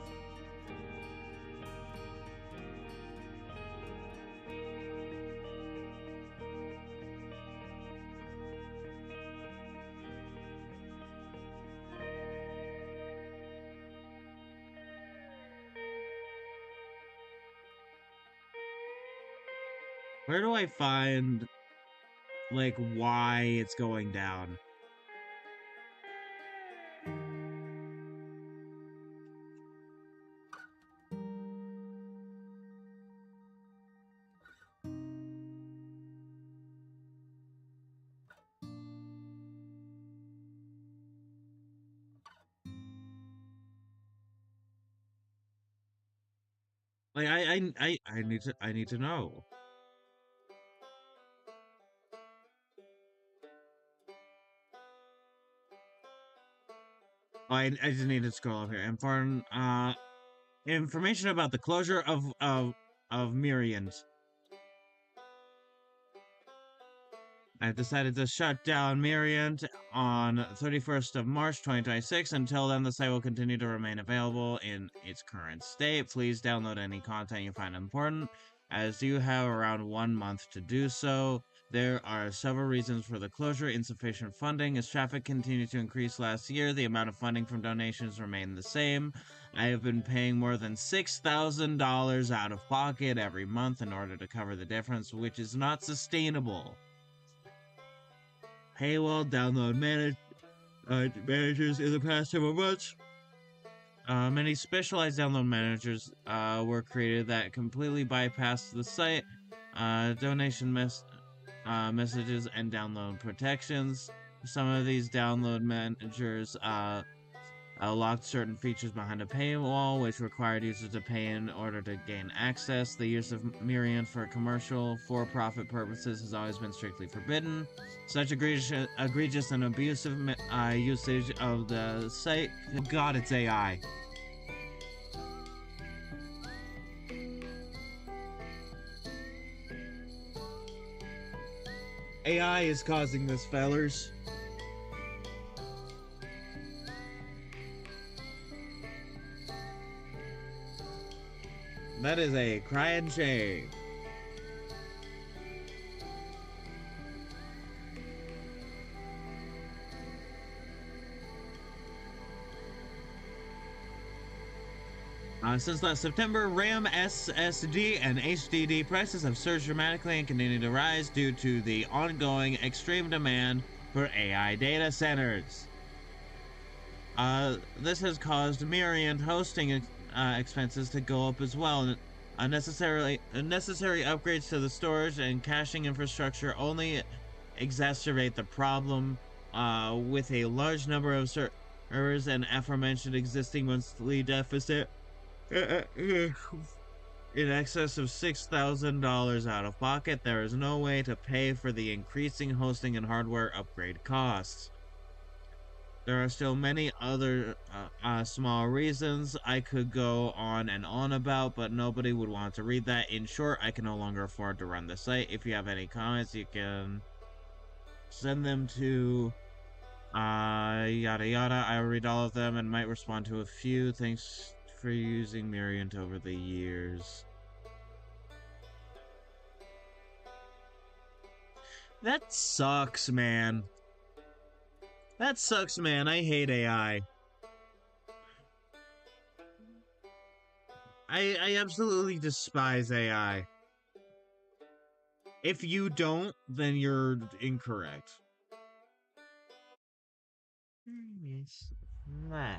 Where do I find, like, why it's going down? Like, I need to know. I just need to scroll up here. Important, information about the closure of Miriant. I've decided to shut down Miriant on 31st of March 2026. Until then, the site will continue to remain available in its current state. Please download any content you find important, as you have around 1 month to do so. There are several reasons for the closure. Insufficient funding. As traffic continued to increase last year, the amount of funding from donations remained the same. I have been paying more than $6,000 out of pocket every month in order to cover the difference, which is not sustainable. Paywall download managers in the past several months. Many specialized download managers were created that completely bypass the site, donation messages, and download protections. Some of these download managers locked certain features behind a paywall, which required users to pay in order to gain access. The use of Miriam for commercial, for-profit purposes has always been strictly forbidden. Such egregious and abusive usage of the site. Oh God, it's AI. AI is causing this, fellers. That is a crying shame. Since last September, RAM, SSD, and HDD prices have surged dramatically and continue to rise due to the ongoing extreme demand for AI data centers. This has caused myriad hosting expenses to go up as well. Unnecessary upgrades to the storage and caching infrastructure only exacerbate the problem. With a large number of servers and aforementioned existing monthly deficit in excess of $6,000 out of pocket, there is no way to pay for the increasing hosting and hardware upgrade costs. There are still many other small reasons I could go on and on about, but nobody would want to read that. In short, I can no longer afford to run the site. If you have any comments, you can send them to yada yada. I will read all of them and might respond to a few. Thanks for using Miriant over the years. That sucks, man. That sucks, man. I hate AI. I absolutely despise AI. If you don't, then you're incorrect. Yes. Nah.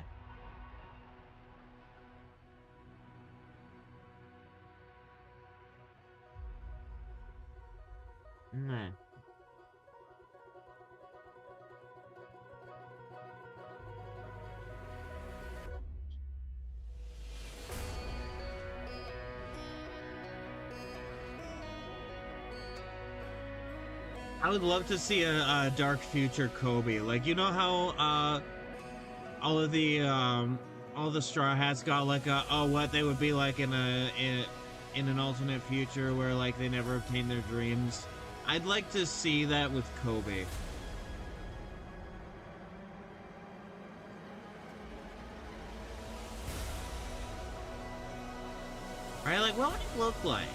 Nah. I would love to see a dark future Kobe. Like, you know how all of the all the Straw Hats got like a, oh, what they would be like in an alternate future where like they never obtained their dreams. I'd like to see that with Kobe. Right? Like, what would it look like?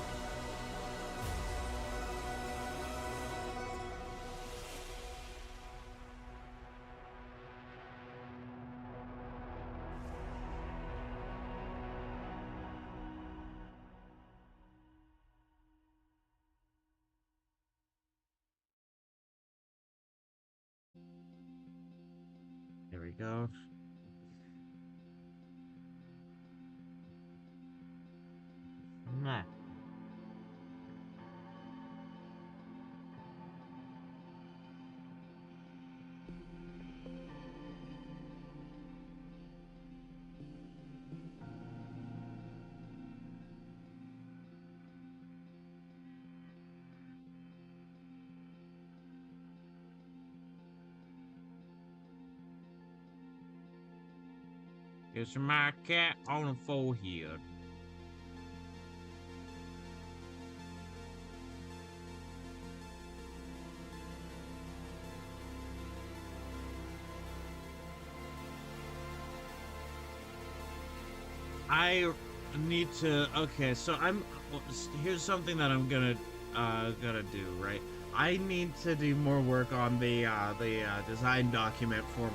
we go. Nah. It's my cat on the forehead. I need to. Okay, so here's something that I'm gonna do, right? I need to do more work on the design document for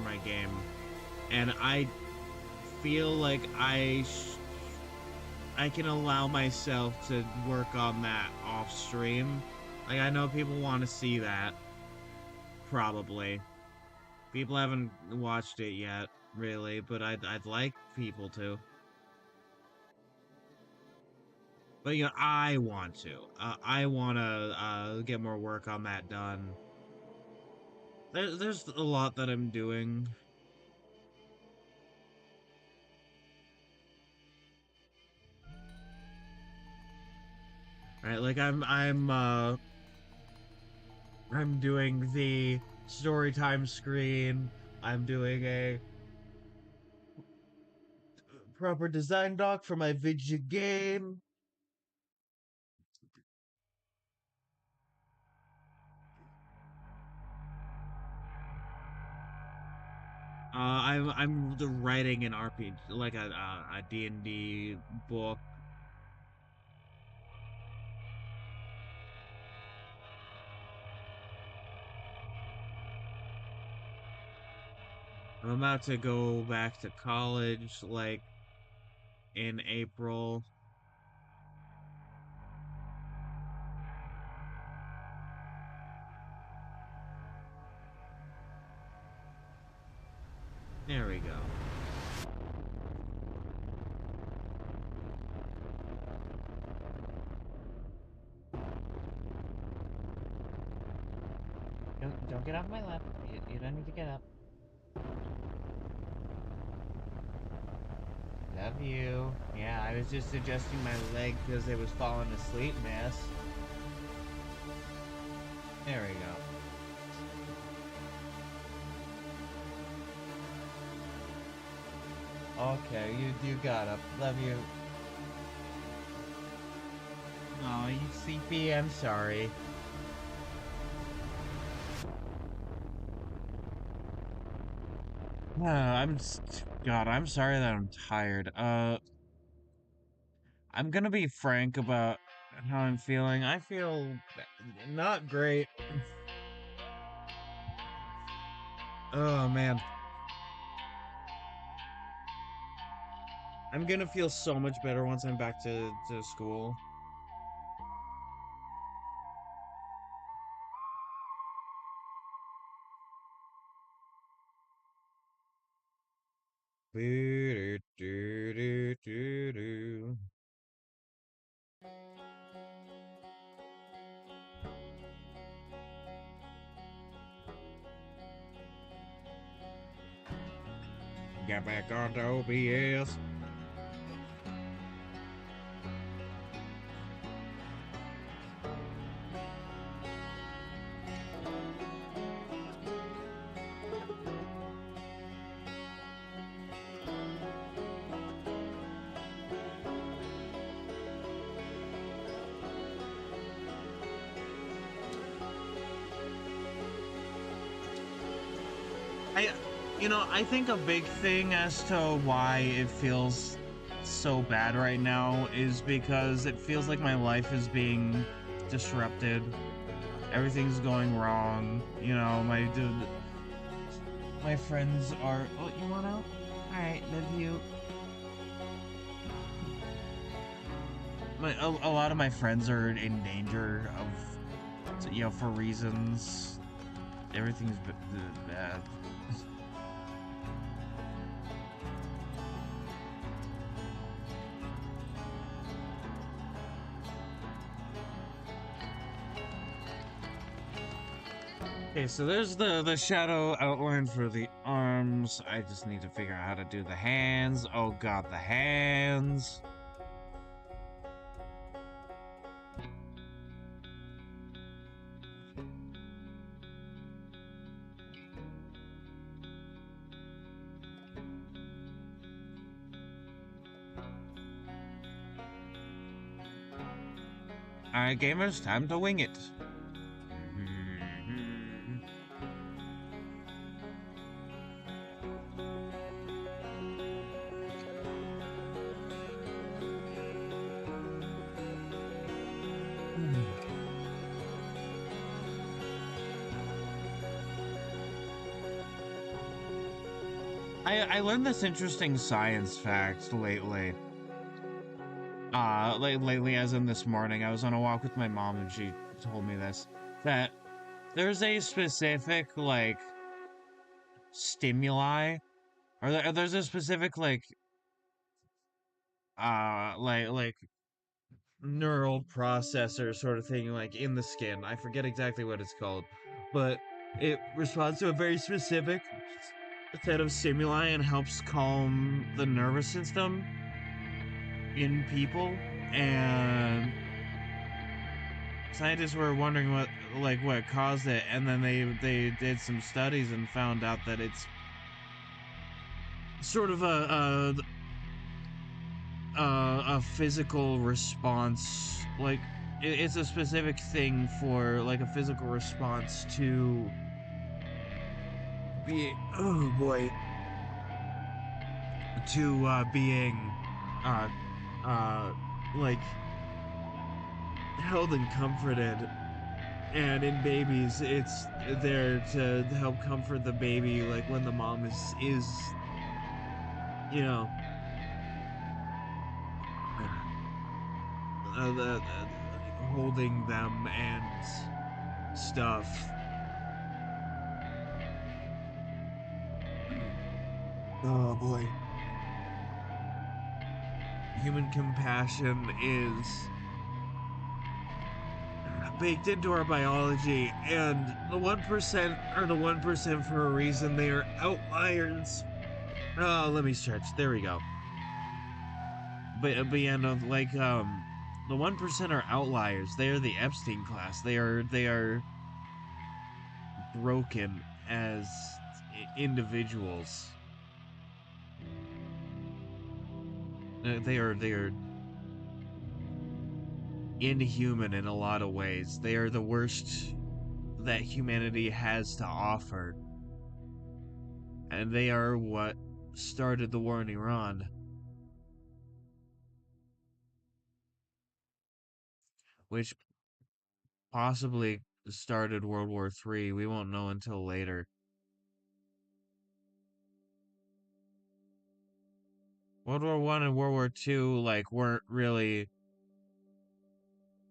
my game, and I feel like I can allow myself to work on that off stream. Like, I know people want to see that, probably. People haven't watched it yet, really, but I'd like people to. But you know, I want to. I want to get more work on that done. There's a lot that I'm doing. Right, like I'm doing the story time screen. I'm doing a proper design doc for my video game. I'm writing an RPG, like a D&D book. I'm about to go back to college, like in April. There we go. Don't get off my lap. You don't need to get up. Love you. Yeah, I was just adjusting my leg because it was falling asleep, miss. There we go. Okay, you got up. Love you. Oh, you sleepy? I'm sorry. God, I'm sorry that I'm tired. I'm gonna be frank about how I'm feeling. I feel not great. Oh man. I'm gonna feel so much better once I'm back to school. Get back onto OBS. I, I think a big thing as to why it feels so bad right now is because it feels like my life is being disrupted. Everything's going wrong. My friends are. Oh, you want out? All right, love you. A lot of my friends are in danger of, for reasons. Everything's bad. Okay, so there's the shadow outline for the arms. I just need to figure out how to do the hands. Oh god, the hands. Alright, gamers, time to wing it. I learned this interesting science fact lately. Lately, as in this morning, I was on a walk with my mom and she told me this, that there's a specific, like, stimuli, or there's a specific, like, neural processor sort of thing, like, in the skin. I forget exactly what it's called, but it responds to a very specific set of stimuli and helps calm the nervous system in people, and scientists were wondering what caused it, and then they did some studies and found out that it's sort of a physical response, like it's a specific thing for like a physical response to be oh boy to being uh uh like held and comforted. And in babies, it's there to help comfort the baby, like when the mom is you know holding them and stuff. Oh boy, human compassion is baked into our biology, and the 1% are the 1% for a reason. They are outliers. Oh, let me stretch. There we go. But yeah, no, like the 1% are outliers. They are the Epstein class. They are broken as individuals. They are inhuman in a lot of ways. They are the worst that humanity has to offer, and they are what started the war in Iran, which possibly started World War III. We won't know until later. World War One and World War Two like weren't really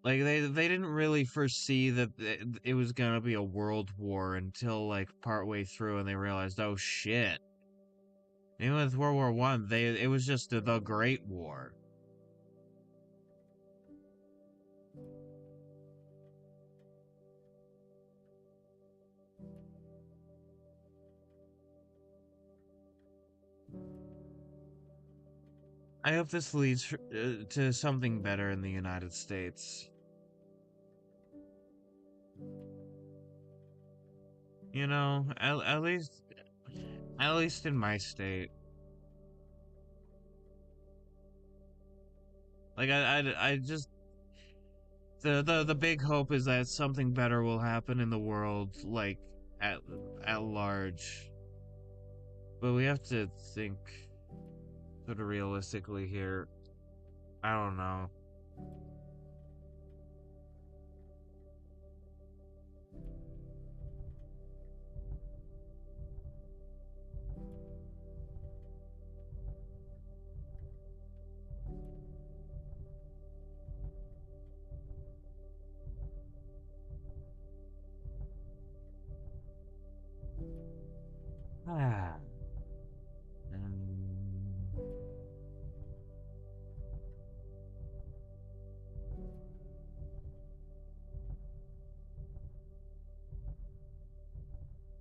like they didn't really foresee that it was gonna be a world war until like partway through, and they realized, oh shit. Even with World War One, it was just the Great War. I hope this leads to something better in the United States. You know, at least in my state. Like I just the big hope is that something better will happen in the world, like at at large. But we have to think sort of realistically here. I don't know. Ah. Um,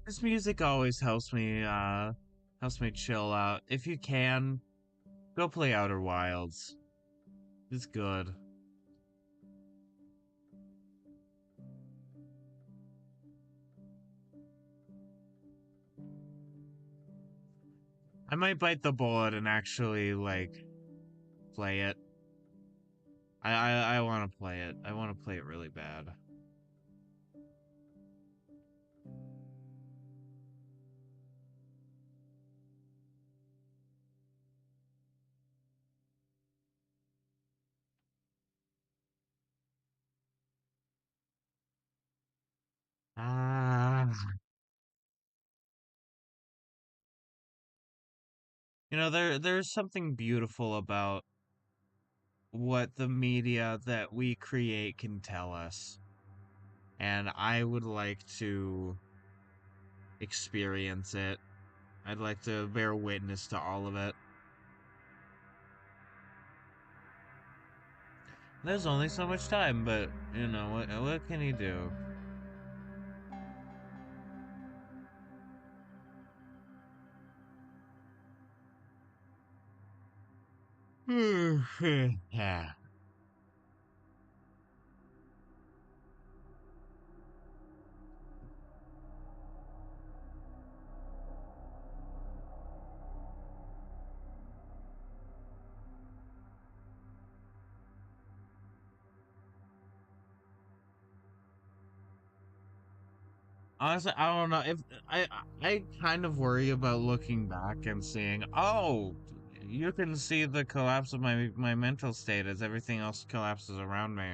This music always helps me chill out. If you can, go play Outer Wilds. It's good. I might bite the bullet and actually like play it. I want to play it. I want to play it really bad. Ah, you know there's something beautiful about what the media that we create can tell us, and I would like to experience it. I'd like to bear witness to all of it. There's only so much time, but you know what can you do? Yeah. Honestly, I don't know if I kind of worry about looking back and seeing, oh, you can see the collapse of my mental state as everything else collapses around me.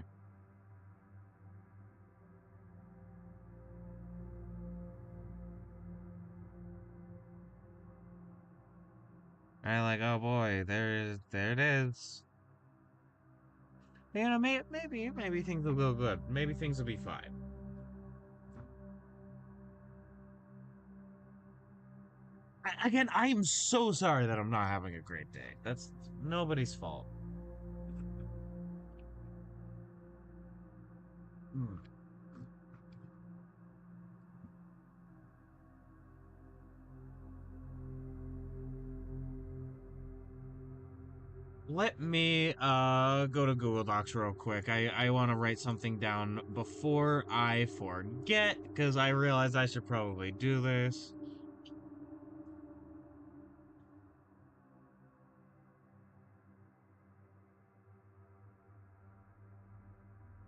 And I'm like, oh boy, there it is. You know, maybe things will go good. Maybe things will be fine. Again, I am so sorry that I'm not having a great day. That's nobody's fault. Hmm. Let me go to Google Docs real quick. I want to write something down before I forget because I realize I should probably do this.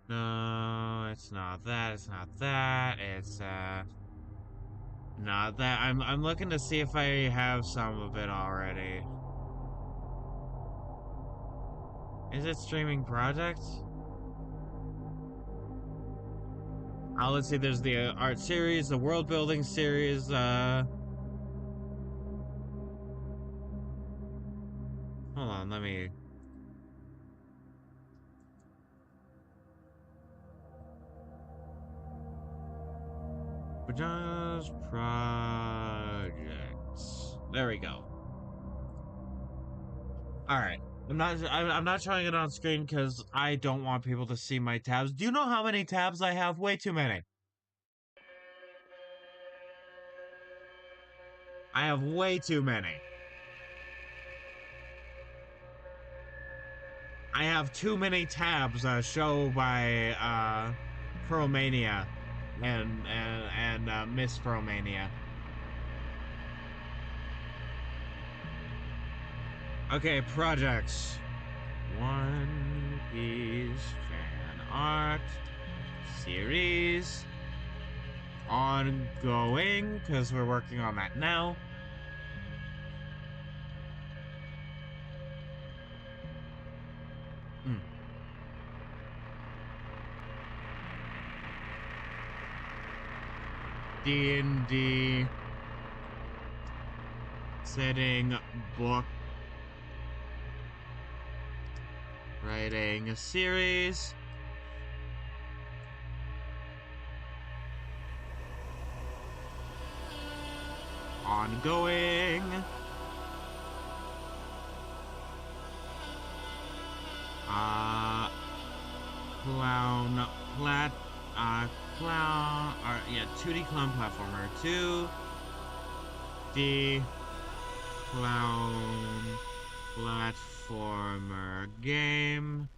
No, it's not that. It's not that. It's not that. I'm looking to see if I have some of it already. Is it streaming projects? Let's see. There's the art series, the world building series. Hold on. Let me. Pajamas projects. There we go. All right. I'm not showing it on screen because I don't want people to see my tabs. Do you know how many tabs I have? Way too many. I have way too many. I have too many tabs. Show by Promania and Miss Promania. Okay, projects. One Piece fan art series ongoing because we're working on that now. Mm. D&D setting book writing a series ongoing. Clown plat clown, or yeah, 2D clown platformer, 2D clown platformer game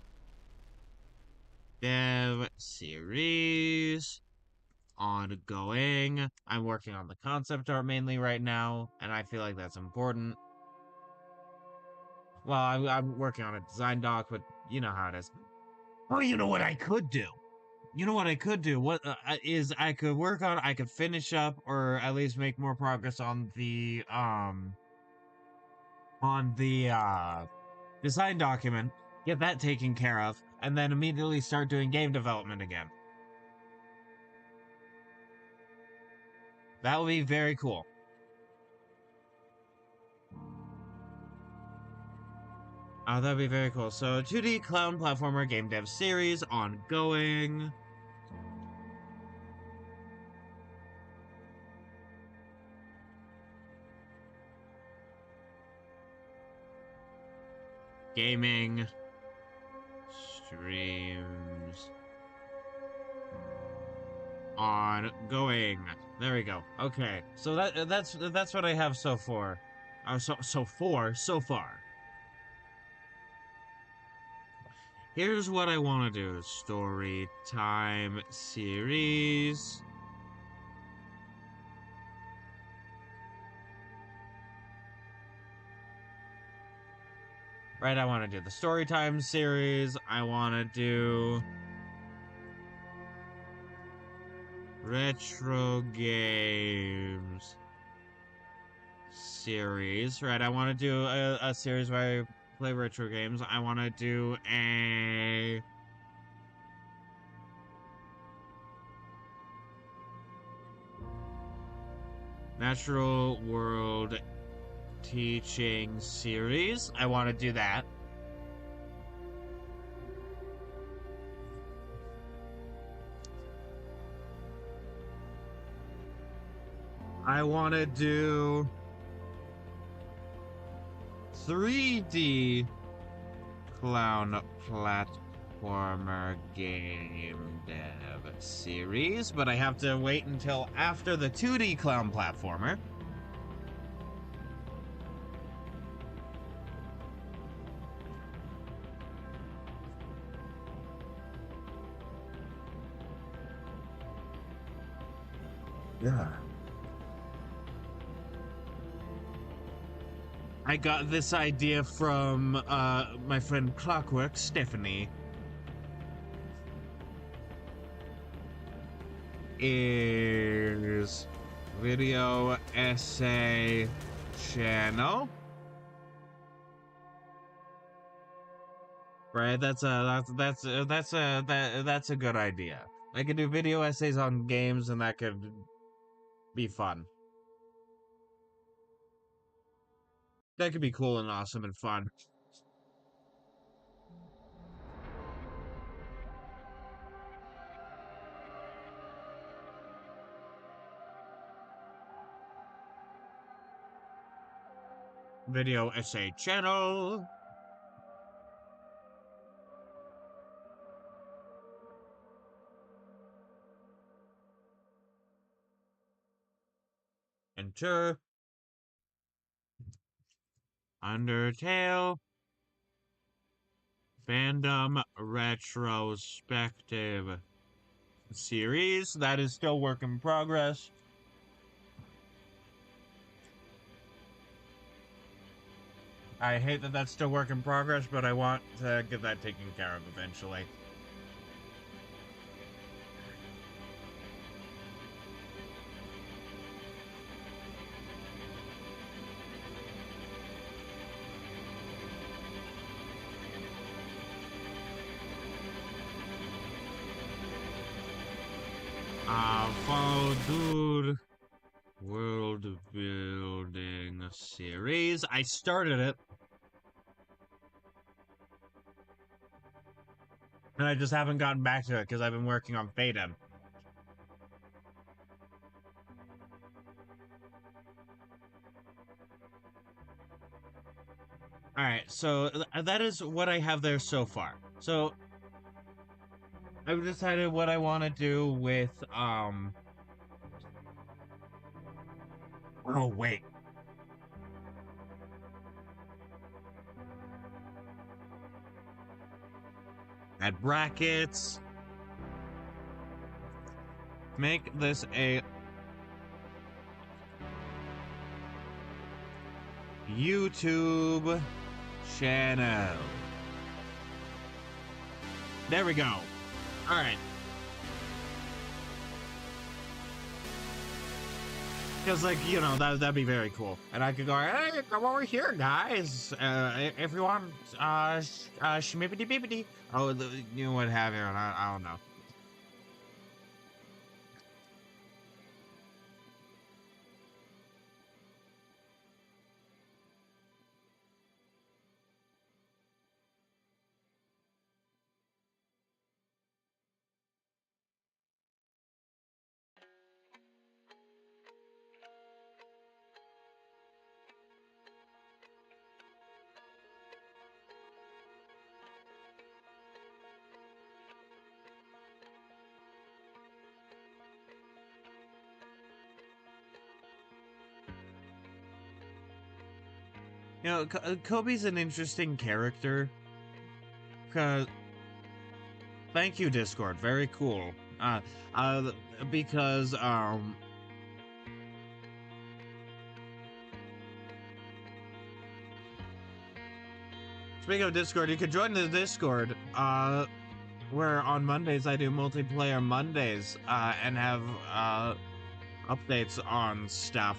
dev series ongoing. I'm working on the concept art mainly right now, and I feel like that's important. Well, I'm working on a design doc, but you know how it is. Oh, you know what I could do? You know what I could do? What is I could work on? I could finish up, or at least make more progress on the design document. Get that taken care of, and then immediately start doing game development again. That would be very cool. That'd be very cool. So, 2D clown platformer game dev series ongoing. Gaming streams ongoing. There we go. Okay, so that's what I have so far. So far. Here's what I want to do: story time series. Right, I want to do the story time series. I want to do retro games series. Right, I want to do a series where I play retro games. I want to do a natural world teaching series. I want to do that. I want to do 3D clown platformer game dev series, but I have to wait until after the 2D clown platformer. Yeah. I got this idea from my friend Clockwork, Stephanie. Is video essay channel. Right, that's a good idea. I could do video essays on games, and that could be fun. That could be cool and awesome and fun. Video essay channel. Enter. Undertale. Fandom retrospective series. That is still work in progress. I hate that that's still work in progress, but I want to get that taken care of eventually. Follow Dude World Building Series. I started it. And I just haven't gotten back to it because I've been working on Fadem. Alright, so that is what I have there so far. So, I've decided what I want to do with oh wait. Add brackets. Make this a YouTube channel. There we go. All right. Because, like, you know, that'd be very cool. And I could go, hey, come over here, guys. If you want, schmippity bippity. Oh, you know what have you, I don't know. You know, Kobe's an interesting character. Cause, thank you, Discord. Very cool. Uh, because, speaking of Discord, you can join the Discord, where on Mondays I do multiplayer Mondays, and have, updates on stuff.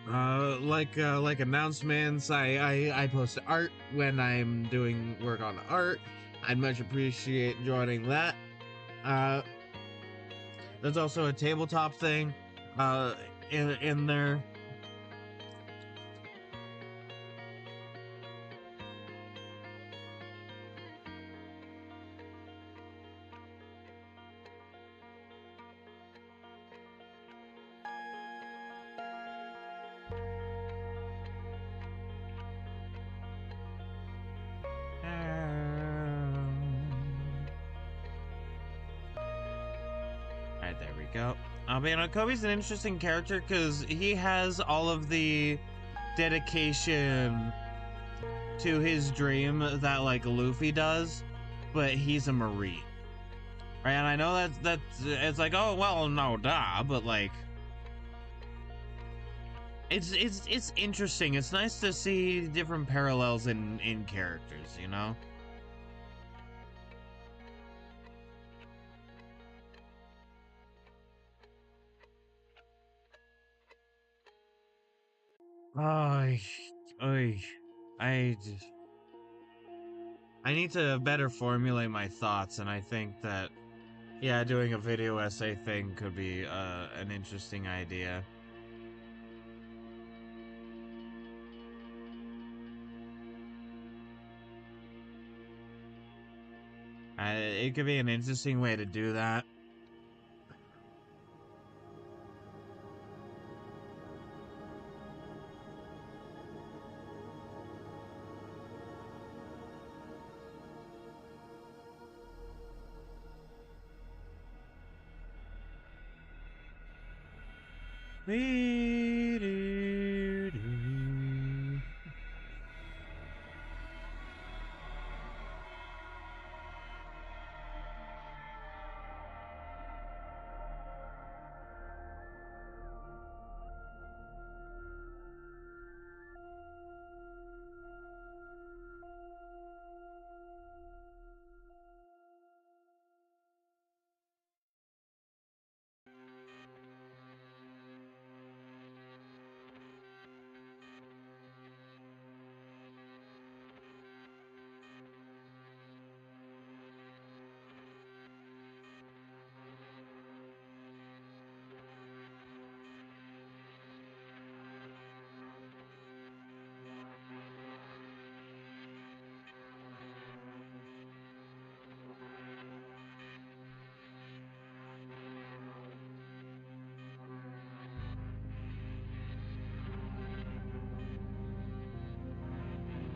Like announcements. I post art when I'm doing work on art. I'd much appreciate joining that. Uh, there's also a tabletop thing, in there. Alright, there we go. But you know, Kobe's an interesting character because he has all of the dedication to his dream that like Luffy does, but he's a Marine. Right? And I know that's it's like, oh well, no, duh, but like it's interesting. It's nice to see different parallels in characters, you know? I, I, I just, I need to better formulate my thoughts, and I think that, yeah, doing a video essay thing could be an interesting idea. It could be an interesting way to do that.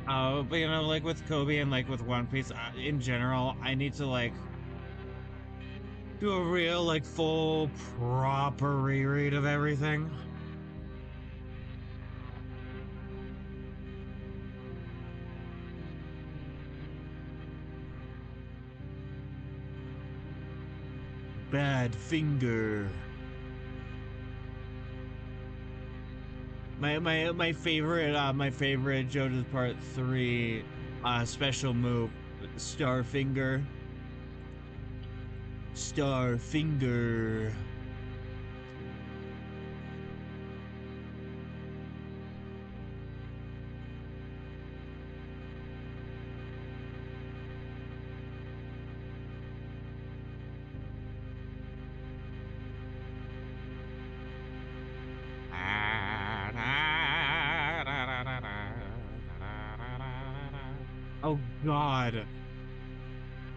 But like with Kobe and like with One Piece in general, I need to like do a real like full proper reread of everything. Bad finger. My favorite JoJo's Part 3 special move, Starfinger. Starfinger. Oh God.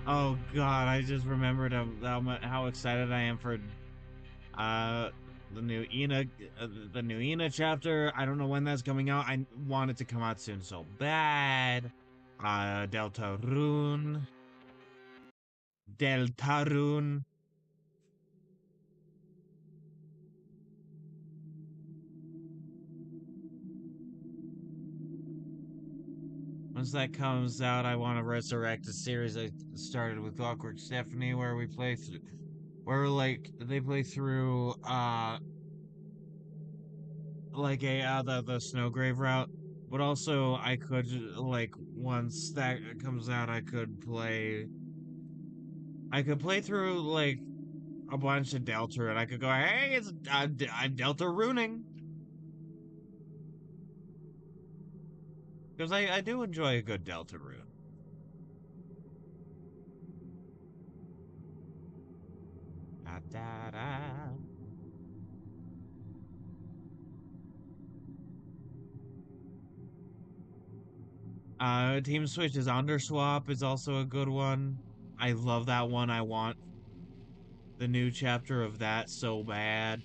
Oh God, I just remembered how excited I am for uh the new Ina the new Ina chapter. I don't know when that's coming out. I want it to come out soon so bad. Deltarune. Deltarune. Once that comes out, I want to resurrect a series I started with Awkward Stephanie where we play through where like they play through like a the Snowgrave route, but also I could like once that comes out, I could play through like a bunch of Delta, and I could go, hey, I'm Delta runing because I do enjoy a good Delta rune. Da, da, da. Team Switch's Underswap is also a good one. I love that one. I want the new chapter of that so bad.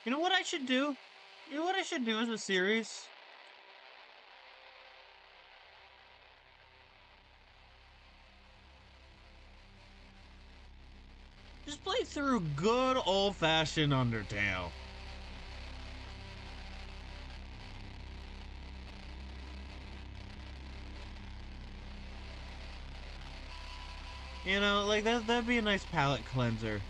You know what I should do? You know what I should do as a series? Just play through good old fashioned Undertale. You know, like that'd be a nice palate cleanser.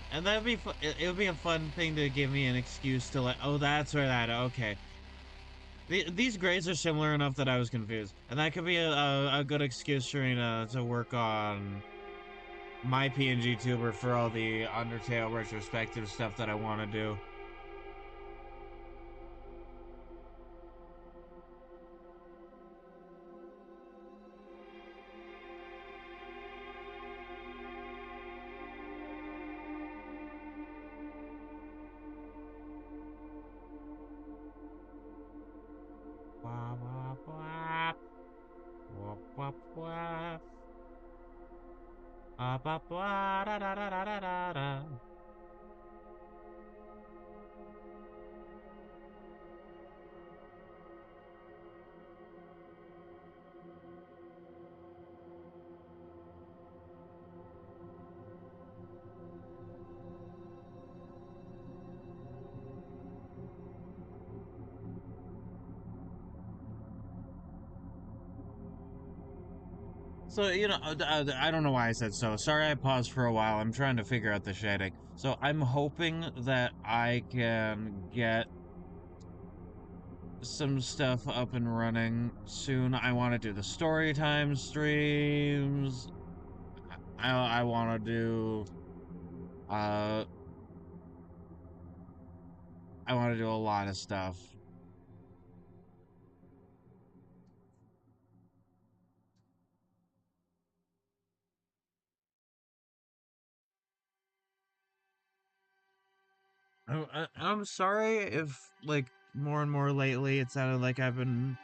And that'd be it would be a fun thing to give me an excuse to like, oh, that's where that, okay. These grades are similar enough that I was confused. And that could be a good excuse for me to work on my PNG tuber for all the Undertale retrospective stuff that I want to do. Wah, wah, wah. Wah, wah, wah. Ah, bah, blah, da, da, da, da, da, da, da. So, I don't know why I said so. Sorry I paused for a while. I'm trying to figure out the shading. So, I'm hoping that I can get some stuff up and running soon. I want to do the story time streams. I want to do uh I want to do a lot of stuff. I'm sorry if, like, more and more lately it sounded like I've been,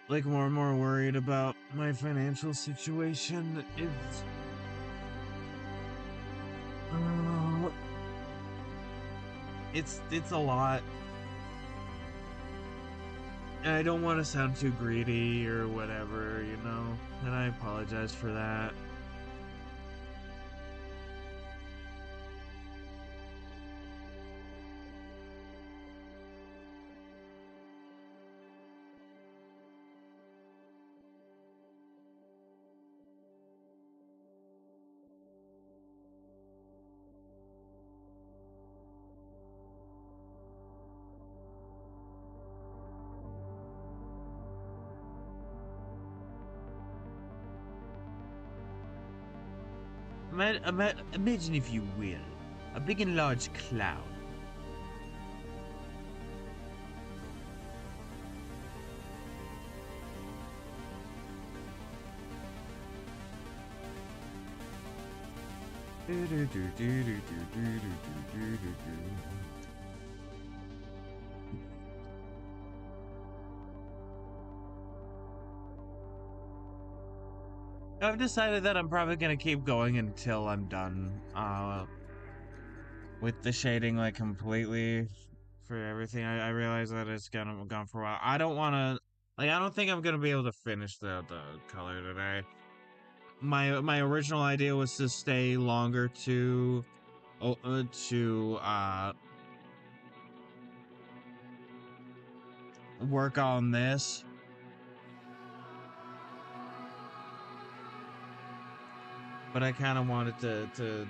like, more and more worried about my financial situation. Uh, it's a lot, and I don't want to sound too greedy or whatever, you know, and I apologize for that. Imagine, if you will, a big and large cloud. I've decided that I'm probably gonna keep going until I'm done with the shading, like, completely for everything. I realize that it's gonna gone for a while. I don't want to, like, I don't think I'm gonna be able to finish the color today. My original idea was to stay longer to work on this, but I kind of wanted to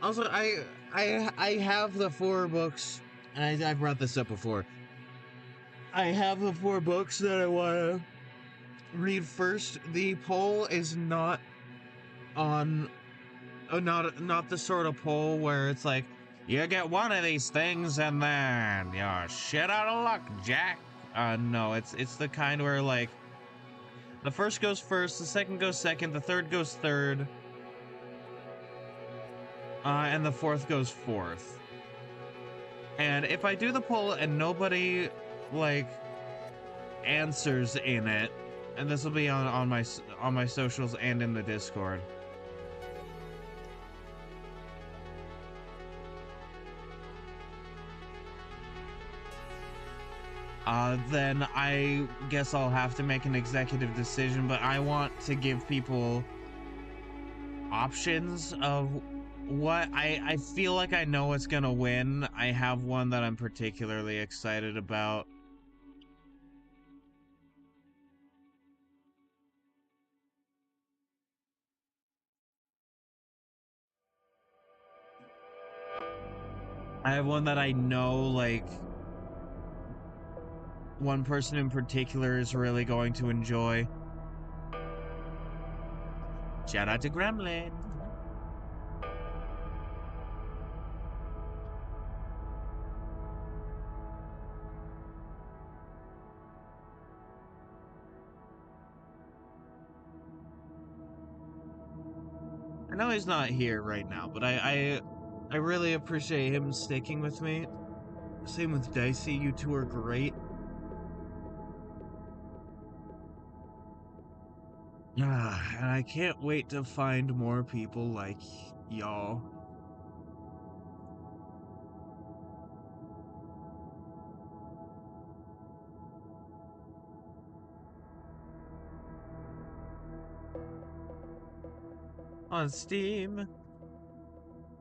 also, I have the 4 books, and I brought this up before. I have the 4 books that I want to read first. The poll is not on, not the sort of poll where it's like, you get one of these things and then you're shit out of luck, Jack. No, it's the kind where, like, the first goes first, the second goes second, the third goes third, and the fourth goes fourth. And if I do the poll and nobody, like, answers in it, and this will be on my socials and in the Discord, then I guess I'll have to make an executive decision. But I want to give people options of what I feel like I know what's gonna win. I have one that I'm particularly excited about. I have one that I know, like, one person in particular is really going to enjoy. Shout out to Gremlin. I know he's not here right now, but I really appreciate him sticking with me. Same with Dicey, you two are great. And I can't wait to find more people like y'all. On Steam.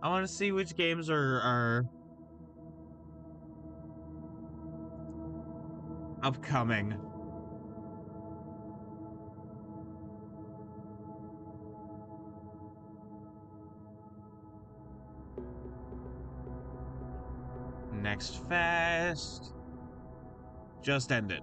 I want to see which games are upcoming. Next Fest just ended.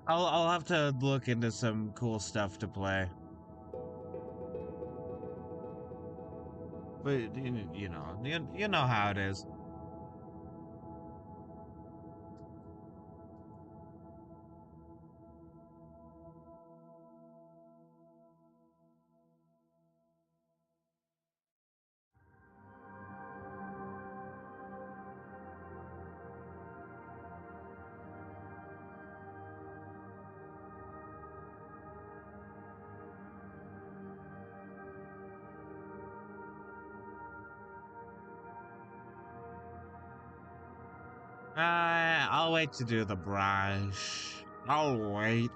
I'll have to look into some cool stuff to play. But you know how it is. I'll wait to do the brush. I'll wait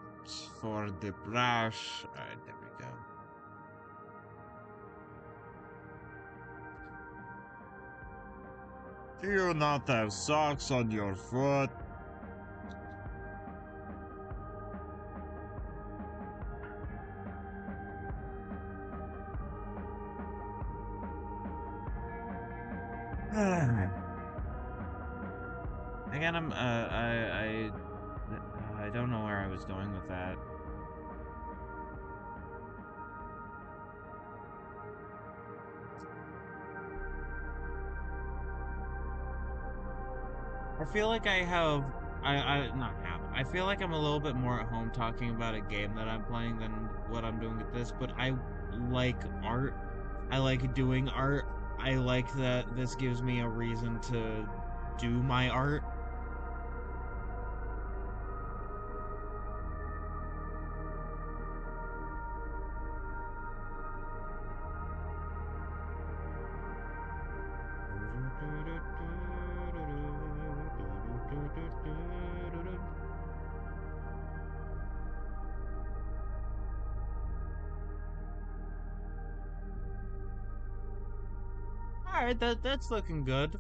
for the brush. Alright, there we go. Do you not have socks on your foot? Again, I don't know where I was going with that. I feel like not have. I feel like I'm a little bit more at home talking about a game that I'm playing than what I'm doing with this, but I like art. I like doing art. I like that this gives me a reason to do my art. All right, that's looking good.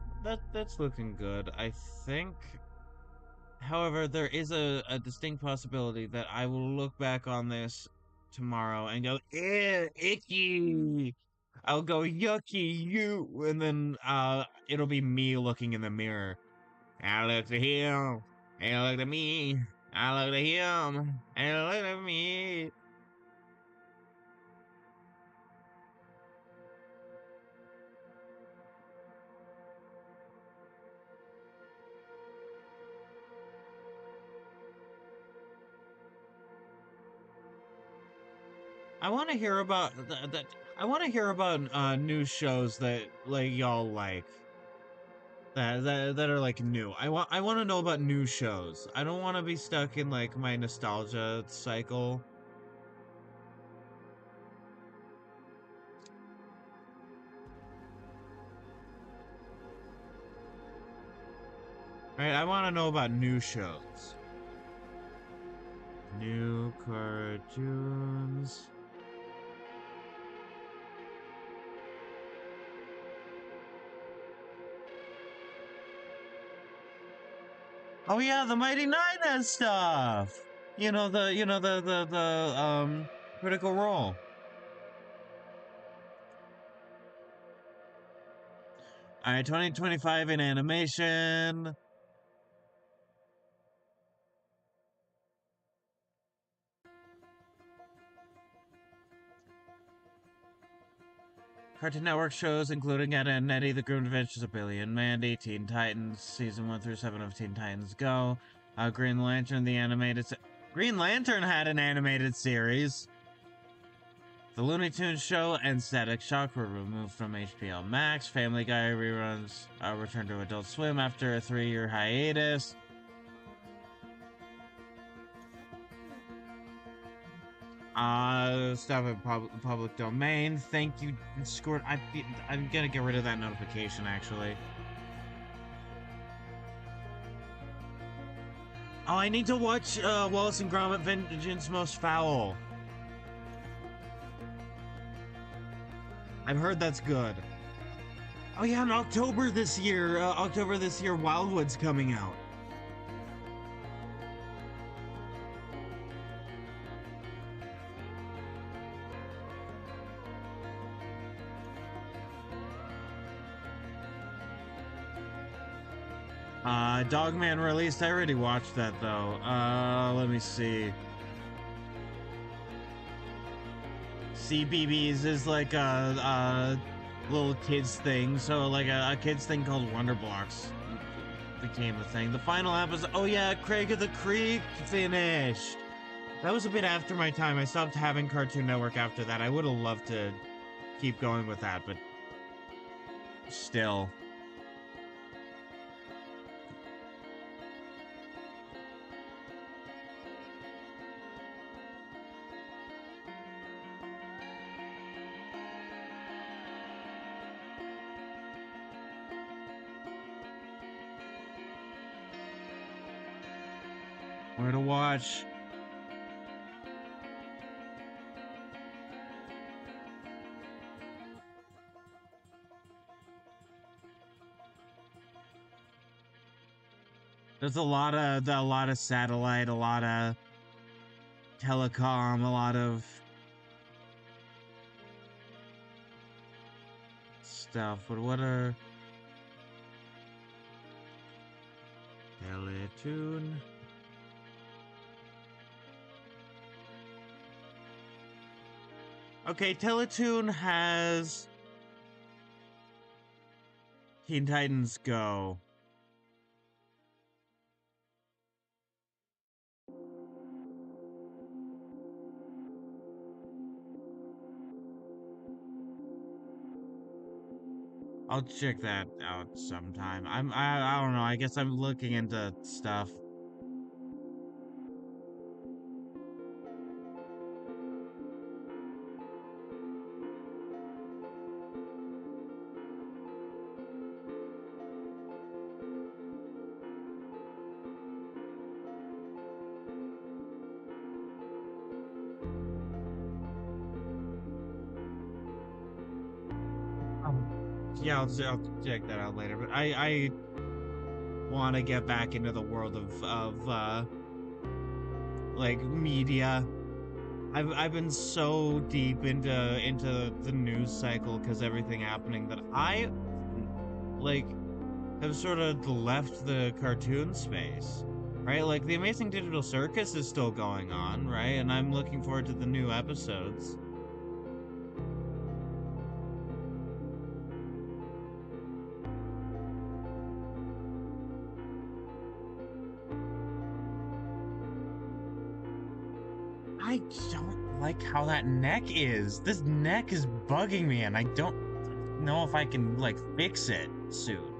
That's looking good. I think. However, there is a distinct possibility that I will look back on this tomorrow and go, ew, icky. I'll go yucky you, and then it'll be me looking in the mirror. I looked at him, and he looked at me. I looked at him, and he looked at me. I want to hear about that. I want to hear about new shows that like y'all like that are like new. I want to know about new shows. I don't want to be stuck in like my nostalgia cycle. Right? I want to know about new shows. New cartoons. Oh yeah, the Mighty Nine has stuff. The Critical Role. All right, 2025 in animation. Cartoon Network shows including Ed, Edd n Eddy, The Grim Adventures of Billy and Mandy, Teen Titans, Season 1 through 7 of Teen Titans Go, Green Lantern, the animated... Green Lantern had an animated series! The Looney Tunes show and Static Shock were removed from HBO Max. Family Guy reruns returned to Adult Swim after a 3-year hiatus. Stuff in public domain. Thank you, Discord. I'm gonna get rid of that notification, actually. Oh, I need to watch Wallace and Gromit: Vengeance Most Foul. I've heard that's good. Oh yeah, in October this year, Wildwood's coming out. Dogman released. I already watched that though. Let me see. CBBS is like a little kids thing. So like a kids thing called Wonder Blocks became a thing. The final episode. Oh yeah, Craig of the Creek finished. That was a bit after my time. I stopped having Cartoon Network after that. I would have loved to keep going with that, but still. Where to watch? There's a lot of satellite, a lot of telecom, a lot of stuff. But what are Teletoon? Okay, Teletoon has Teen Titans Go. I'll check that out sometime. I don't know. I guess I'm looking into stuff. Yeah, I'll check that out later. But I want to get back into the world of like media. I've been so deep into the news cycle because everything happening that I like have sort of left the cartoon space. Right? Like the Amazing Digital Circus is still going on, right? And I'm looking forward to the new episodes. I don't like how that neck is. This neck is bugging me, and I don't know if I can like fix it soon.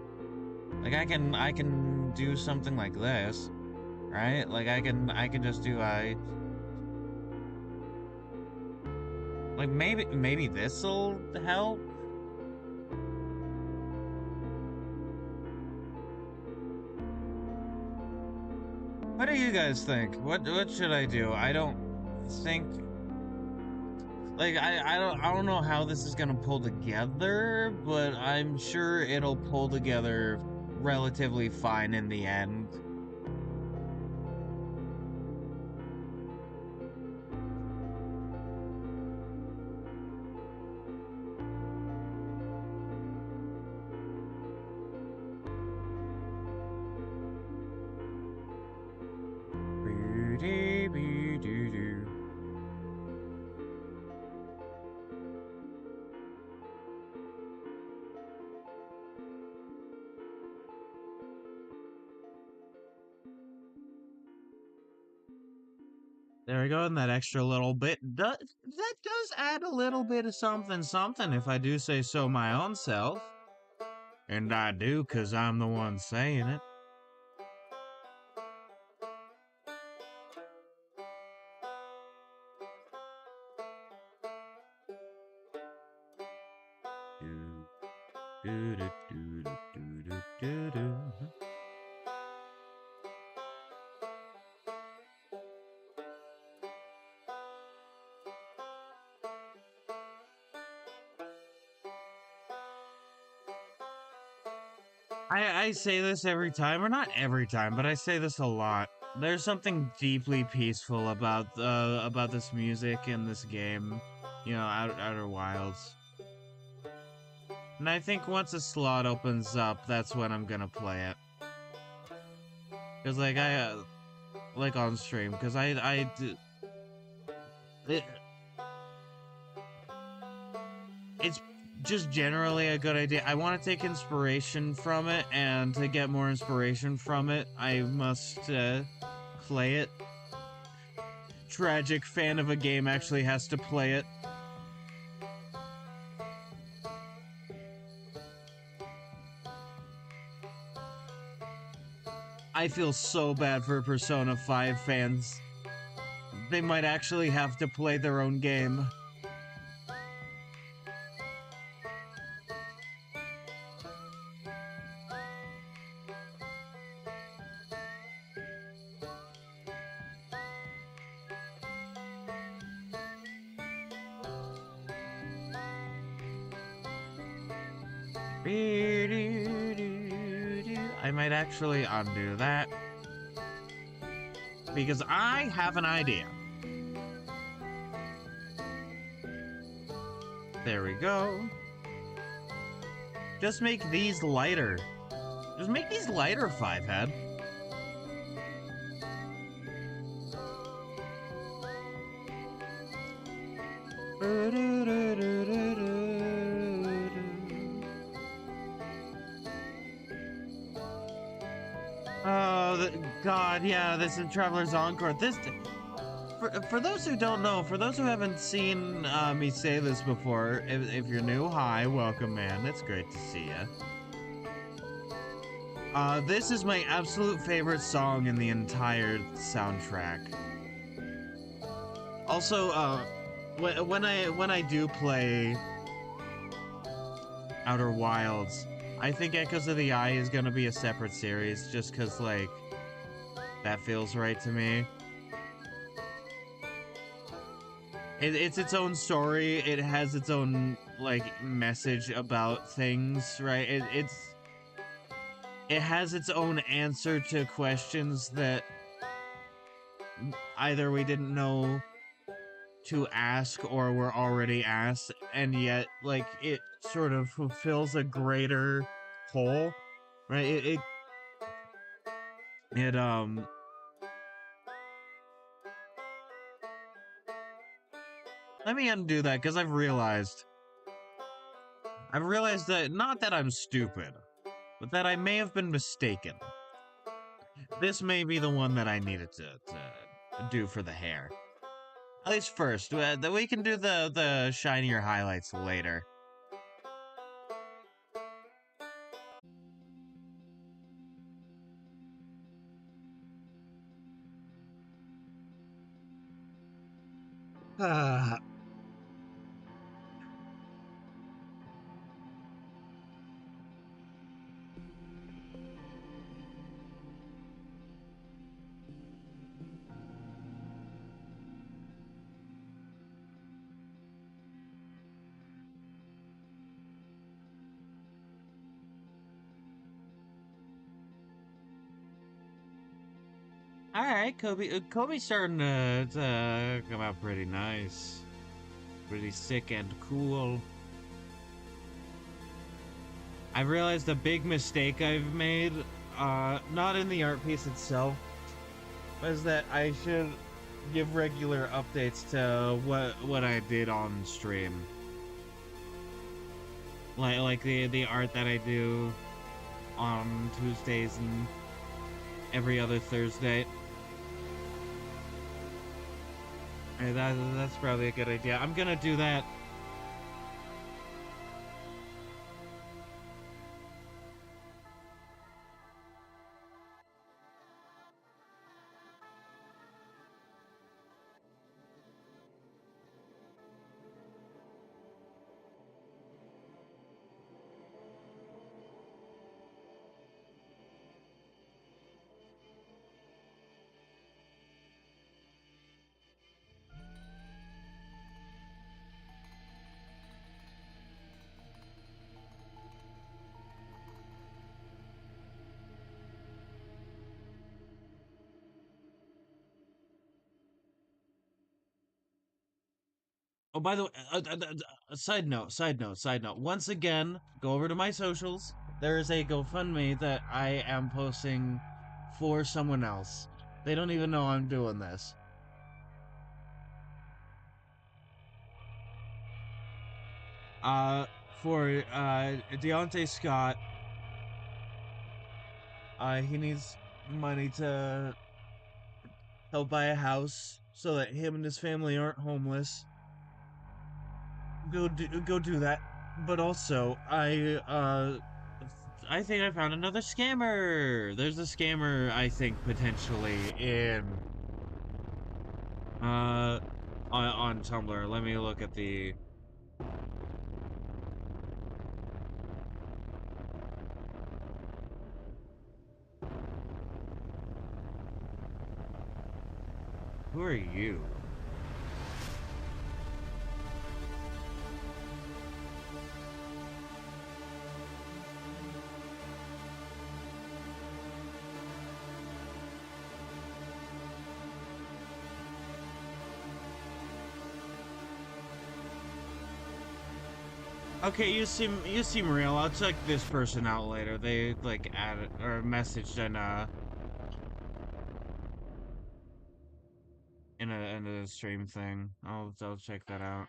Like I can do something like this, right? Like I can just do like maybe this'll help. What do you guys think? What should I do? I don't think like I don't know how this is gonna pull together, but I'm sure it'll pull together relatively fine in the end. There we go, and that extra little bit that does add a little bit of something something if I do say so my own self. And I do, 'cause I'm the one saying it. Do, do, do, do, do, do, do, do. I say this every time, or not every time, but I say this a lot. There's something deeply peaceful about this music in this game, you know, Outer Wilds. And I think once a slot opens up, that's when I'm gonna play it. Because like like on stream, because it, it's just generally a good idea. I want to take inspiration from it, and to get more inspiration from it, I must play it. Tragic fan of a game actually has to play it. I feel so bad for Persona 5 fans. They might actually have to play their own game. I might actually undo that, because I have an idea. There we go. Just make these lighter. Just make these lighter, Fivehead. Oh, God, yeah, this is Traveler's Encore. For those who don't know, for those who haven't seen me say this before, if you're new, hi, welcome, man. It's great to see you. This is my absolute favorite song in the entire soundtrack. Also, when I do play Outer Wilds, I think Echoes of the Eye is gonna be a separate series, just cause, like, that feels right to me. It's its own story, it has its own, like, message about things, right? It has its own answer to questions that either we didn't know to ask or were already asked, and yet, like, it sort of fulfills a greater whole, right? Let me undo that, because I've realized that, not that I'm stupid, but that I may have been mistaken. This may be the one that I needed to do for the hair. At least first. We can do the shinier highlights later. Alright, Kobe's starting to come out pretty nice. Pretty sick and cool. I realized a big mistake I've made, not in the art piece itself, was that I should give regular updates to what I did on stream. Like the art that I do on Tuesdays and every other Thursday. Hey, that's probably a good idea. I'm gonna do that. Oh, by the way, side note. Once again, go over to my socials. There is a GoFundMe that I am posting for someone else. They don't even know I'm doing this. Uh, for Deontay Scott, he needs money to help buy a house so that him and his family aren't homeless. Go do that. But also, I think I found another scammer. There's a scammer I think potentially in uh on Tumblr. Let me look at the Who are you? Okay, you seem real. I'll check this person out later. They like added or messaged in a stream thing. I'll check that out.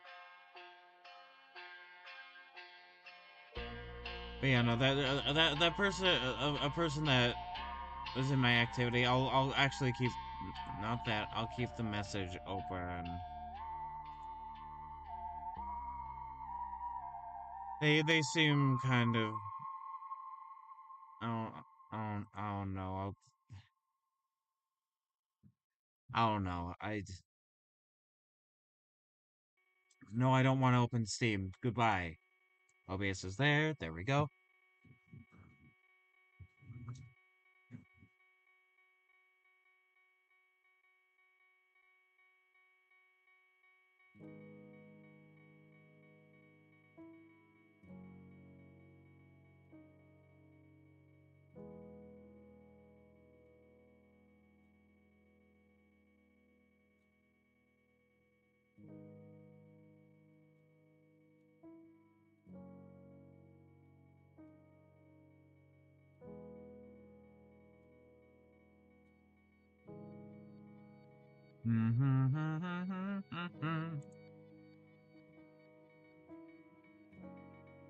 But yeah, no, that person, a person that was in my activity. I'll actually keep, not that. I'll keep the message open. They seem kind of. I don't I don't know. I don't know. No, I don't want to open Steam. Goodbye. OBS is there. There we go.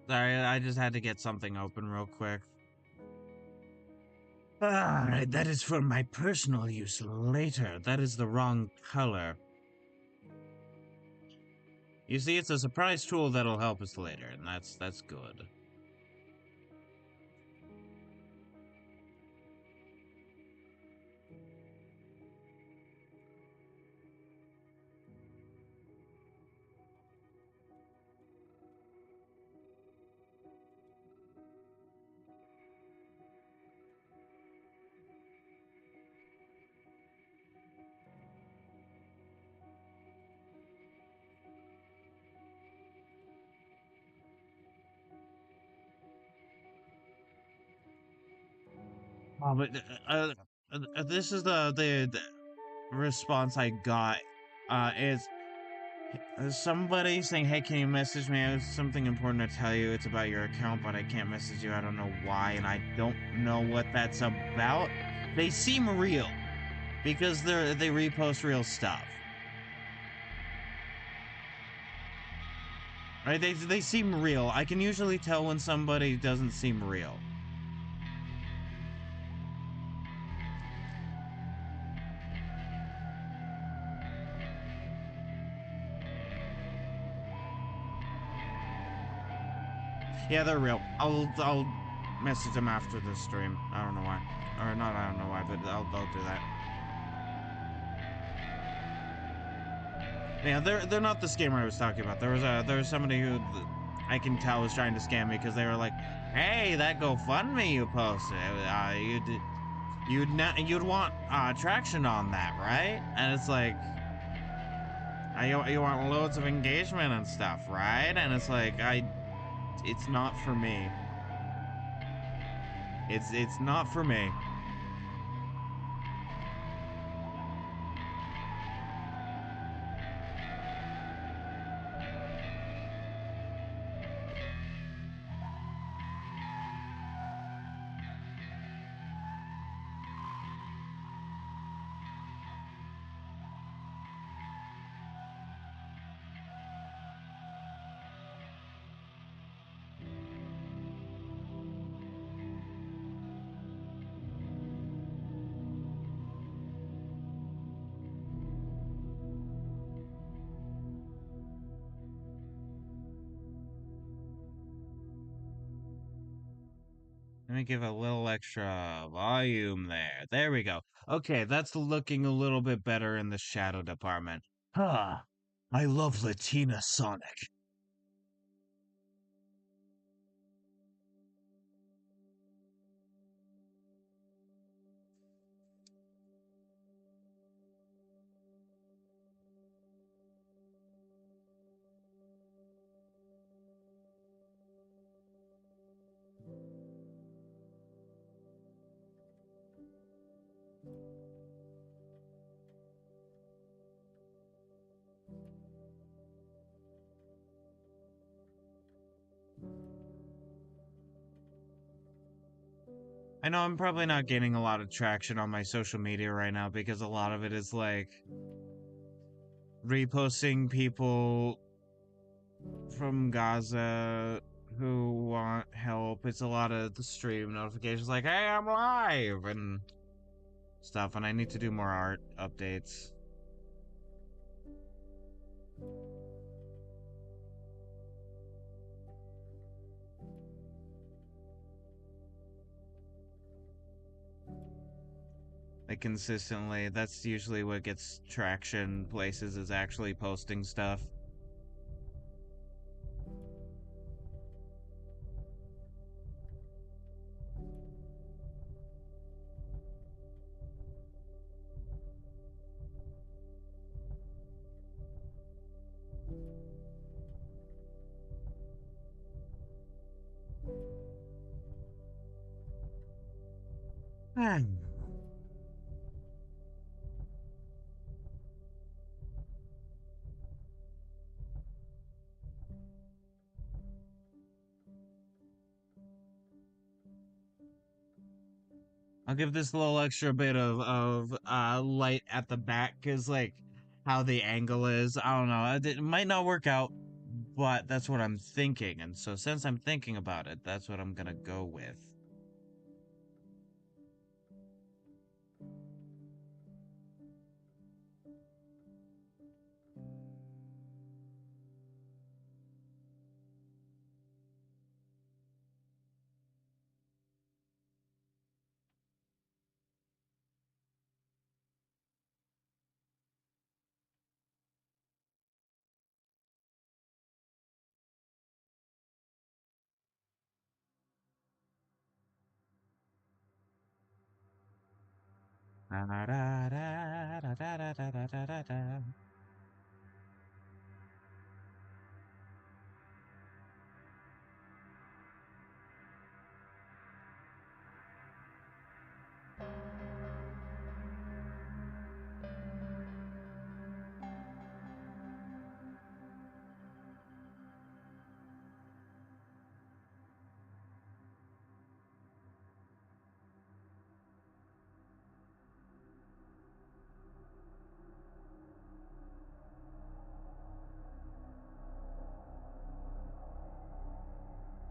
Sorry, I just had to get something open real quick. Ah, that is for my personal use later. That is the wrong color. You see, it's a surprise tool that'll help us later, and that's good. Oh, but this is the response I got. Is somebody saying, "Hey, can you message me? I have something important to tell you. It's about your account, but I can't message you. I don't know why, and I don't know what that's about." They seem real because they repost real stuff. Right? They seem real. I can usually tell when somebody doesn't seem real. Yeah, they're real. I'll message them after this stream. I don't know why, or not. I don't know why, but I'll do that. Yeah, they're not the scammer I was talking about. There was somebody who I can tell was trying to scam me because they were like, "Hey, that GoFundMe you posted, you'd want traction on that, right?" And it's like, you want loads of engagement and stuff, right? And it's like, it's not for me. It's not for me. Let me give a little extra volume there. There we go. Okay, that's looking a little bit better in the shadow department. Huh. I love Latina Sonic. I know I'm probably not gaining a lot of traction on my social media right now because a lot of it is like reposting people from Gaza who want help. It's a lot of the stream notifications like, hey, I'm live and stuff, and I need to do more art updates. Like consistently, that's usually what gets traction places is actually posting stuff. I'll give this a little extra bit of light at the back because like how the angle is. I don't know. It might not work out, but that's what I'm thinking. And so since I'm thinking about it, that's what I'm gonna go with.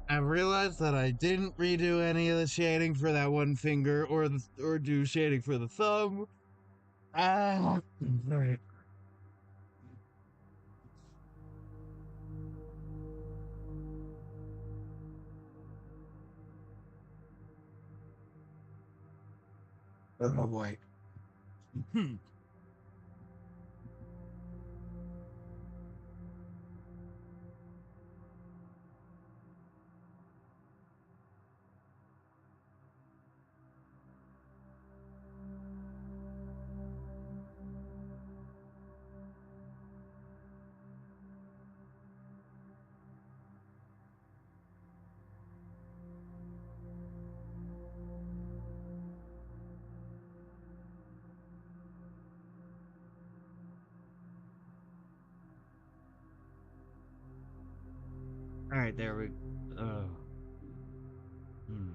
I realized that I didn't redo any of the shading for that one finger or do shading for the thumb. Ah, sorry. Oh boy. All right, there we. Oh. Hmm.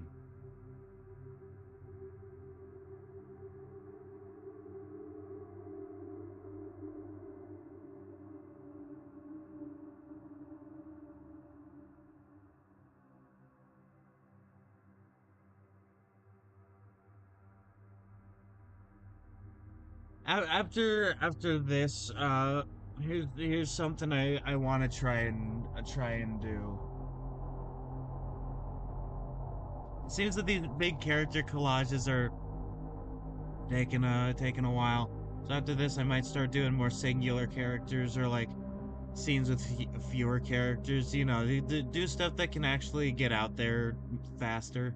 After this, here's something I want to try and do. seems that these big character collages are taking a while. So after this, I might start doing more singular characters or like scenes with fewer characters. You know, do stuff that can actually get out there faster.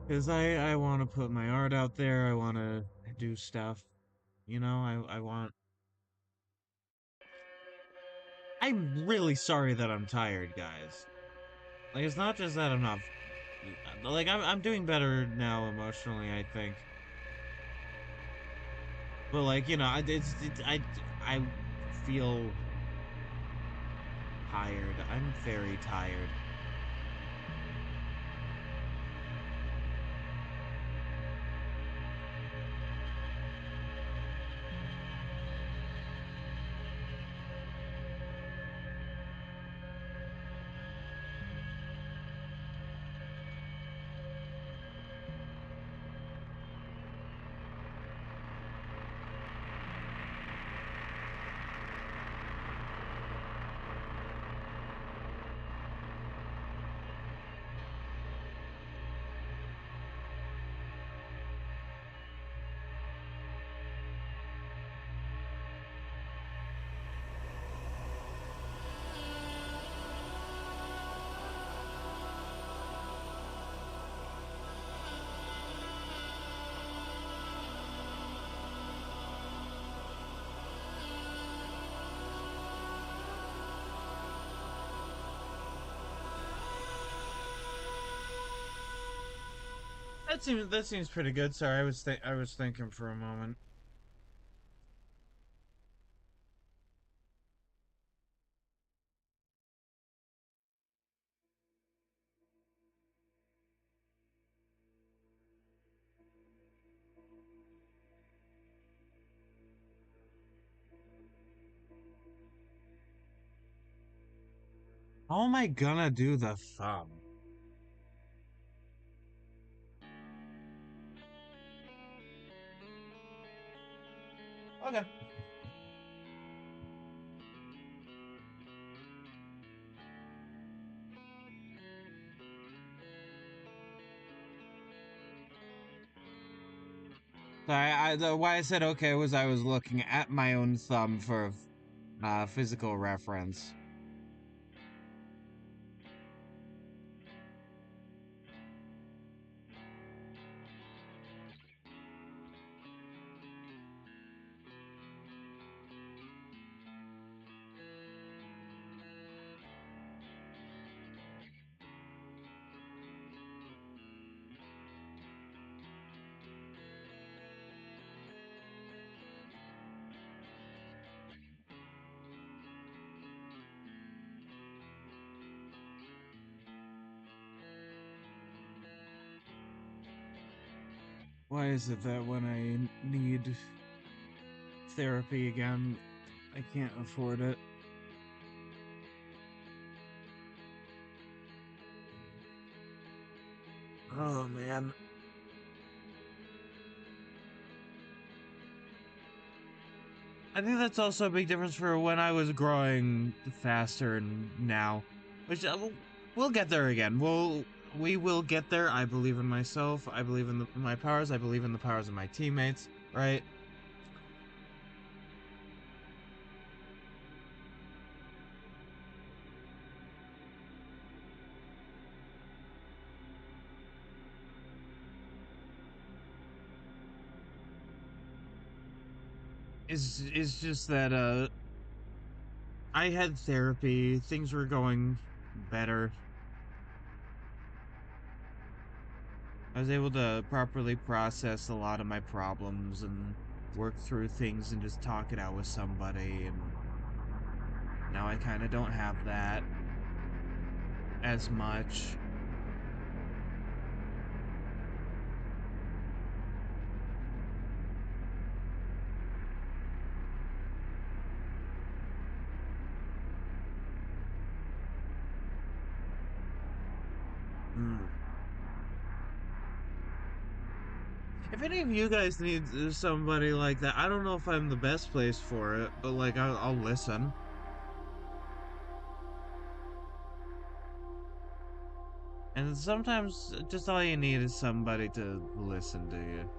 Because I want to put my art out there. I want to do stuff. You know, I want. I'm really sorry that I'm tired, guys. Like, it's not just that I'm not. Like, I'm doing better now emotionally, I think. But like, you know, I feel tired. I'm very tired. That seems pretty good. Sorry, I was thinking for a moment. How am I gonna do the thumb? Okay. Sorry, why I said okay was I was looking at my own thumb for physical reference. Why is it that when I need therapy again, I can't afford it? Oh man. I think that's also a big difference for when I was growing faster and now, which we'll get there again. We will get there. I believe in myself. I believe in my powers. I believe in the powers of my teammates. Right? Is just that I had therapy. Things were going better. I was able to properly process a lot of my problems and work through things and just talk it out with somebody. And now I kind of don't have that as much. Mm. If any of you guys need somebody like that, I don't know if I'm the best place for it, but like I'll listen. And sometimes just all you need is somebody to listen to you.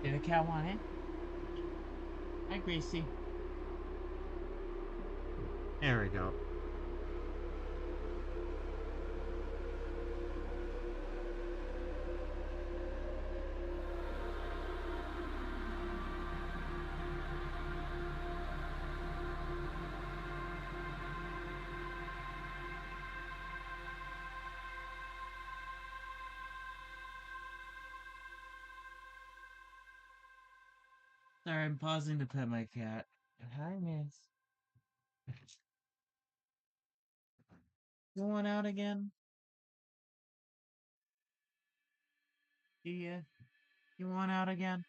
Did a cow want it? Hi, Gracie. There we go. Sorry, I'm pausing to pet my cat. Hi, miss. You want out again? Do you? You want out again?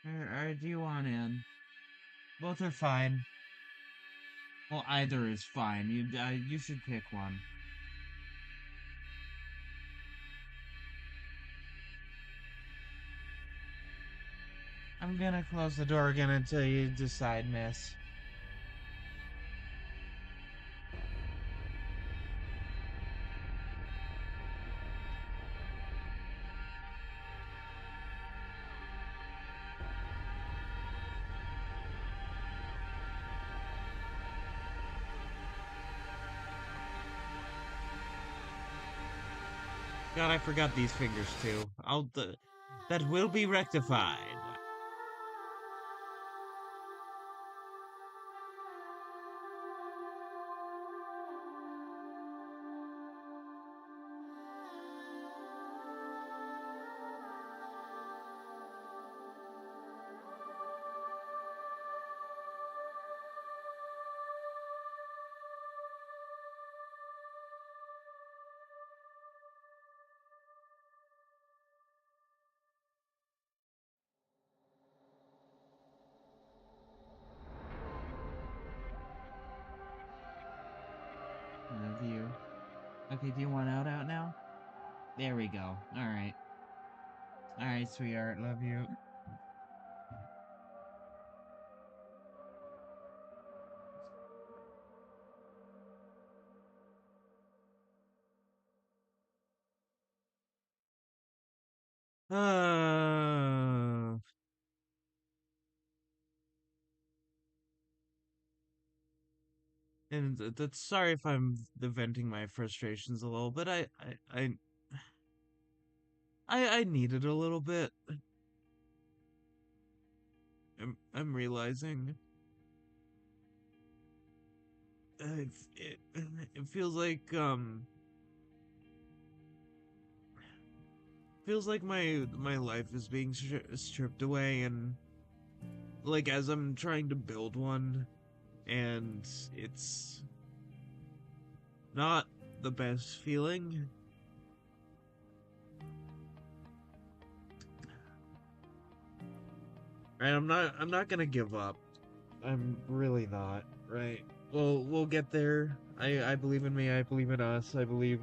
Or do you want in? Both are fine. Well, either is fine. You should pick one. I'm gonna close the door again until you decide, miss. God, I forgot these fingers too. That will be rectified. Love you. Okay, do you want out now? There we go. Alright. Alright, sweetheart. Love you. Uh, and that's sorry if I'm venting my frustrations a little bit. I need it a little bit. I'm realizing it feels like my life is being stripped away, and like as I'm trying to build one, and it's not the best feeling. Right, I'm not gonna give up. I'm really not, right? We'll get there. I believe in me, I believe in us, I believe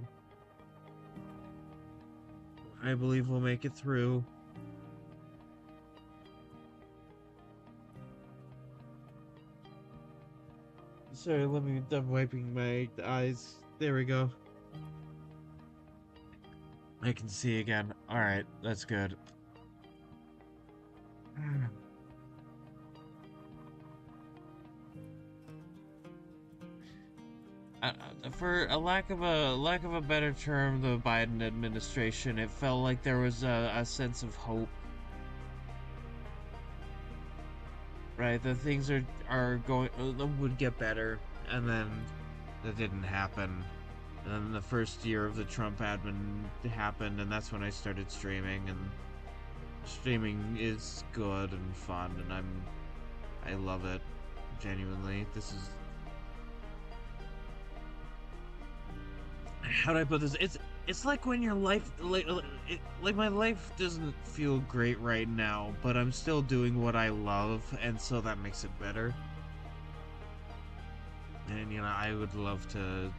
we'll make it through. Sorry, I'm wiping my eyes. There we go. I can see again. Alright, that's good. For a lack of a better term, the Biden administration, it felt like there was a sense of hope, right? That things are going would get better, and then that didn't happen. And then the first year of the Trump admin happened, and that's when I started streaming. And streaming is good and fun, and I love it genuinely. This is how do I put this? It's like when your life like my life doesn't feel great right now, but I'm still doing what I love, and so that makes it better. And I would love to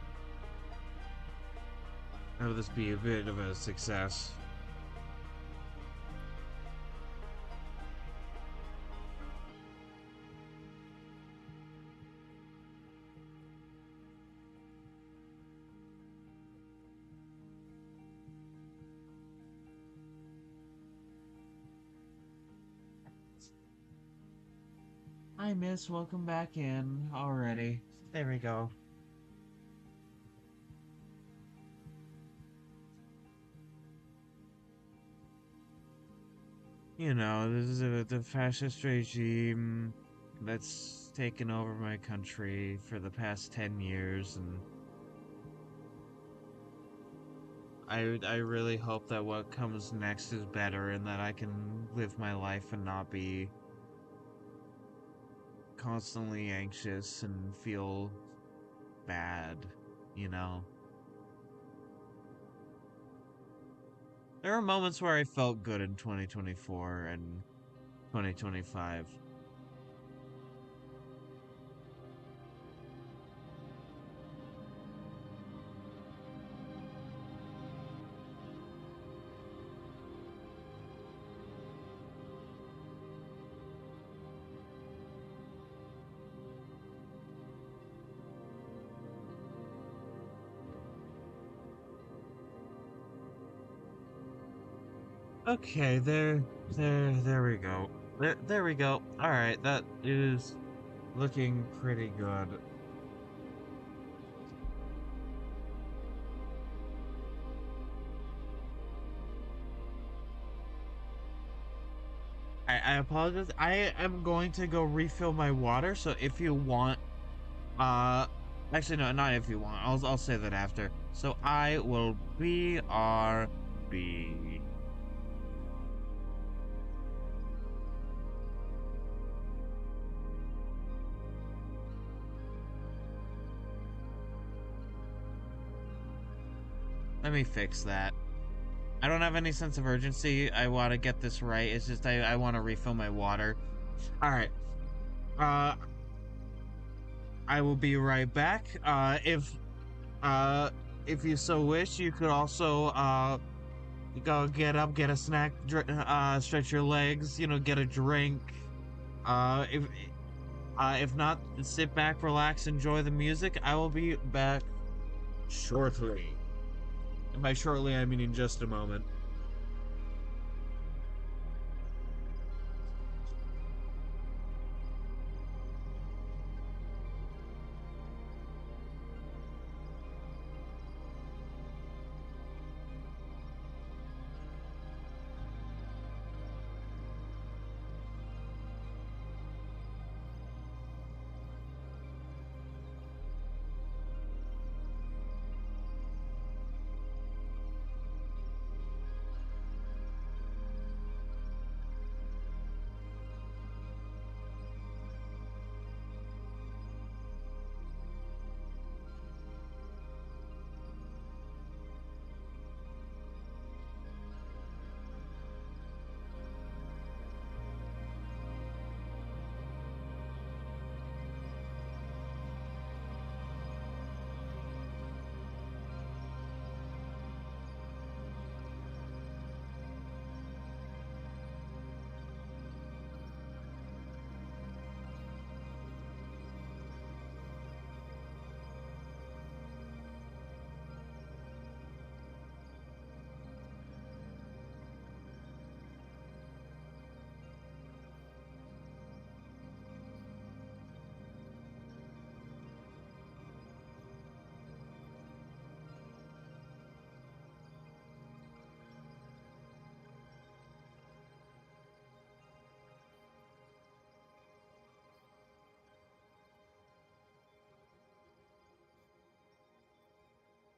have this be a bit of a success. Hi, Miss. Welcome back in already. There we go. This is the fascist regime that's taken over my country for the past 10 years, and I really hope that what comes next is better and that I can live my life and not be constantly anxious and feel bad, you know? There are moments where I felt good in 2024 and 2025. Okay, there we go. There we go. All right, that is looking pretty good. I apologize. I am going to go refill my water, so if you want, uh, actually no, not if you want. I'll say that after. So I will BRB. Let me fix that. I don't have any sense of urgency. I want to get this right. It's just I want to refill my water. All right. Uh, I will be right back. Uh, if you so wish, you could also go get up, get a snack, stretch your legs. Get a drink. If not, sit back, relax, enjoy the music. I will be back shortly. And by shortly, I mean in just a moment.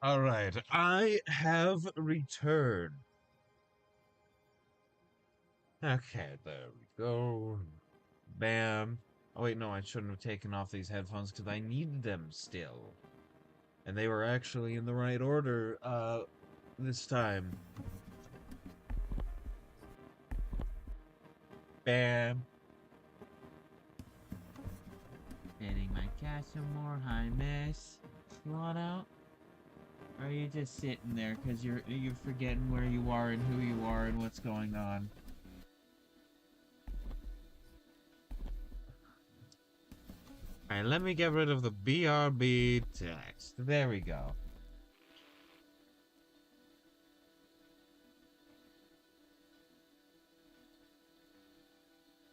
All right, I have returned. Okay, there we go. Bam. Oh wait, no, I shouldn't have taken off these headphones because I needed them still. And they were actually in the right order, this time. Bam. Getting my cash some more. Hi, miss. You want out? Or are you just sitting there because you're forgetting where you are and who you are and what's going on? Alright, let me get rid of the BRB text. There we go.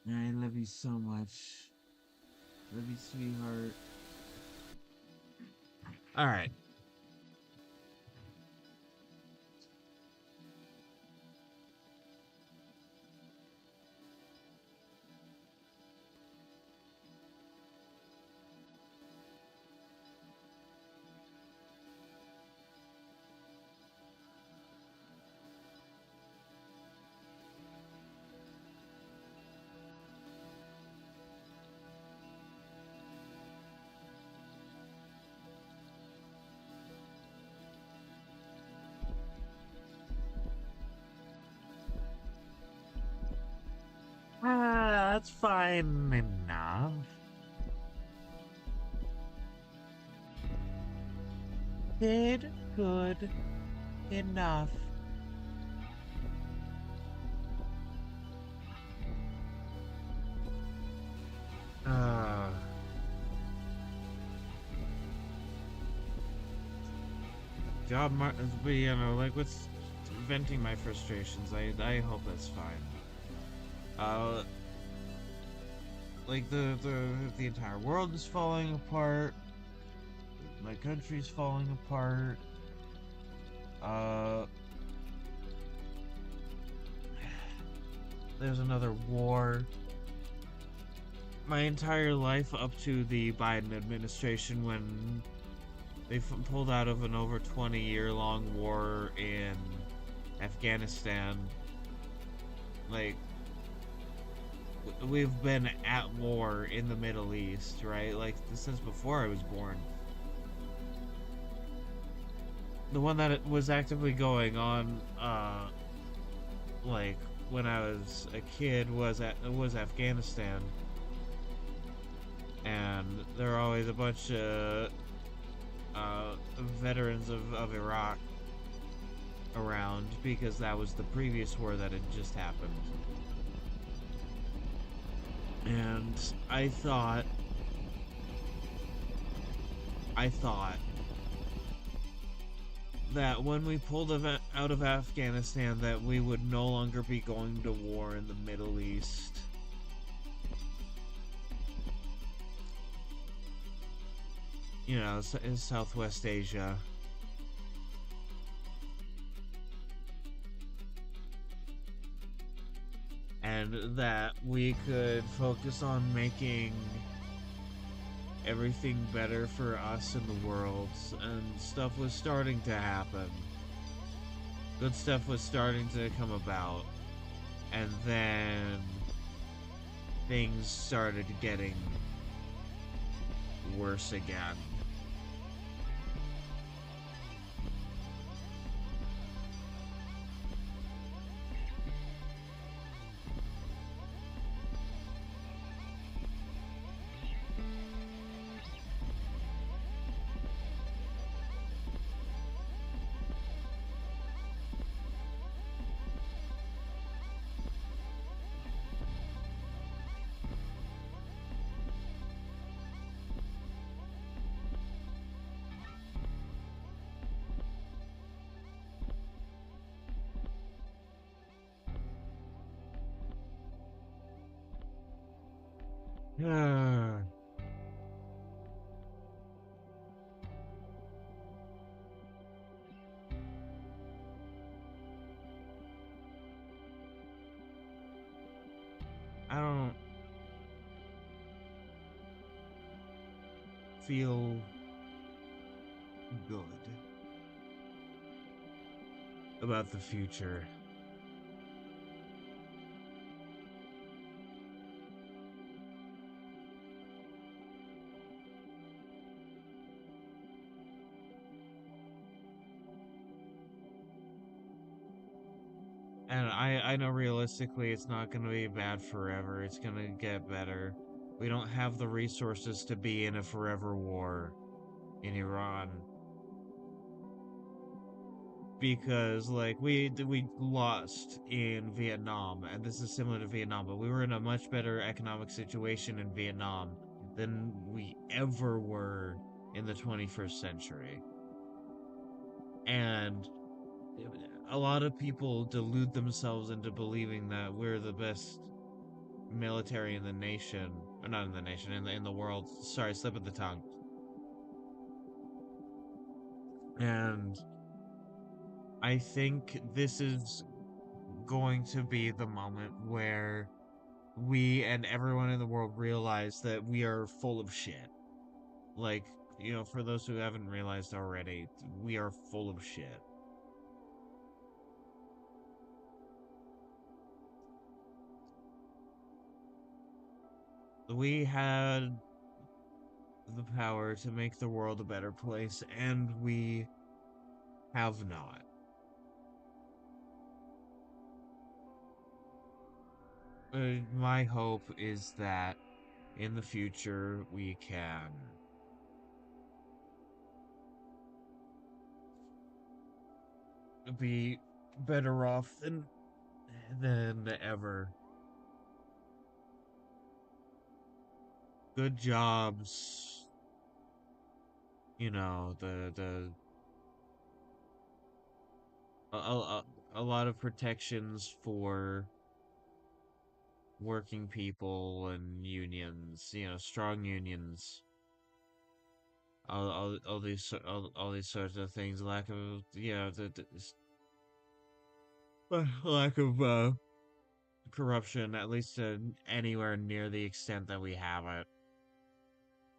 I love you so much. Love you, sweetheart. Alright. That's fine enough. Good enough. Uh, job market, but you know, like what's venting my frustrations. I hope that's fine. Uh, like the entire world is falling apart. My country's falling apart. Uh, there's another war. My entire life up to the Biden administration, when they pulled out of an over 20-year-long war in Afghanistan, like we've been at war in the Middle East, right? Like since before I was born. The one that was actively going on, like when I was a kid, was Afghanistan, and there are always a bunch of veterans of Iraq around because that was the previous war that had just happened. And I thought that when we pulled out of Afghanistan that we would no longer be going to war in the Middle East. You know, in Southwest Asia. And that we could focus on making everything better for us in the world, and stuff was starting to happen. Good stuff was starting to come about, and then things started getting worse again. I don't feel good. about the future. And I know realistically it's not going to be bad forever. It's going to get better. We don't have the resources to be in a forever war in Iran because like we lost in Vietnam, and this is similar to Vietnam, but we were in a much better economic situation in Vietnam than we ever were in the 21st century. And a lot of people delude themselves into believing that we're the best military in the nation, or not in the nation, in the world. Sorry, slip of the tongue. And I think this is going to be the moment where we and everyone in the world realize that we are full of shit. Like, for those who haven't realized already, we are full of shit. We had the power to make the world a better place, and we have not. My hope is that in the future we can be better off than ever. Good jobs, the a lot of protections for working people and unions, strong unions. All these sorts of things. Lack of, lack of corruption, at least anywhere near the extent that we have it.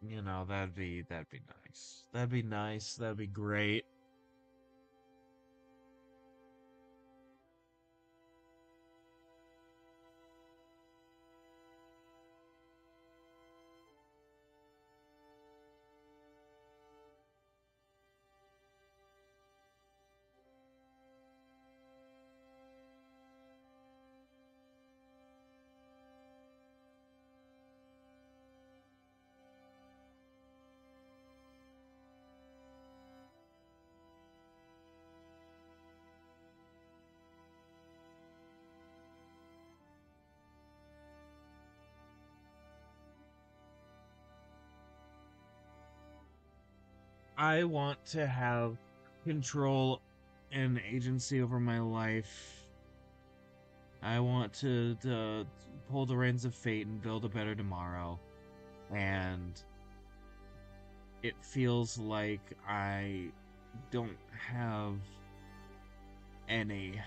That'd be nice. That'd be nice. That'd be great. I want to have control and agency over my life. I want to pull the reins of fate and build a better tomorrow. And it feels like I don't have any.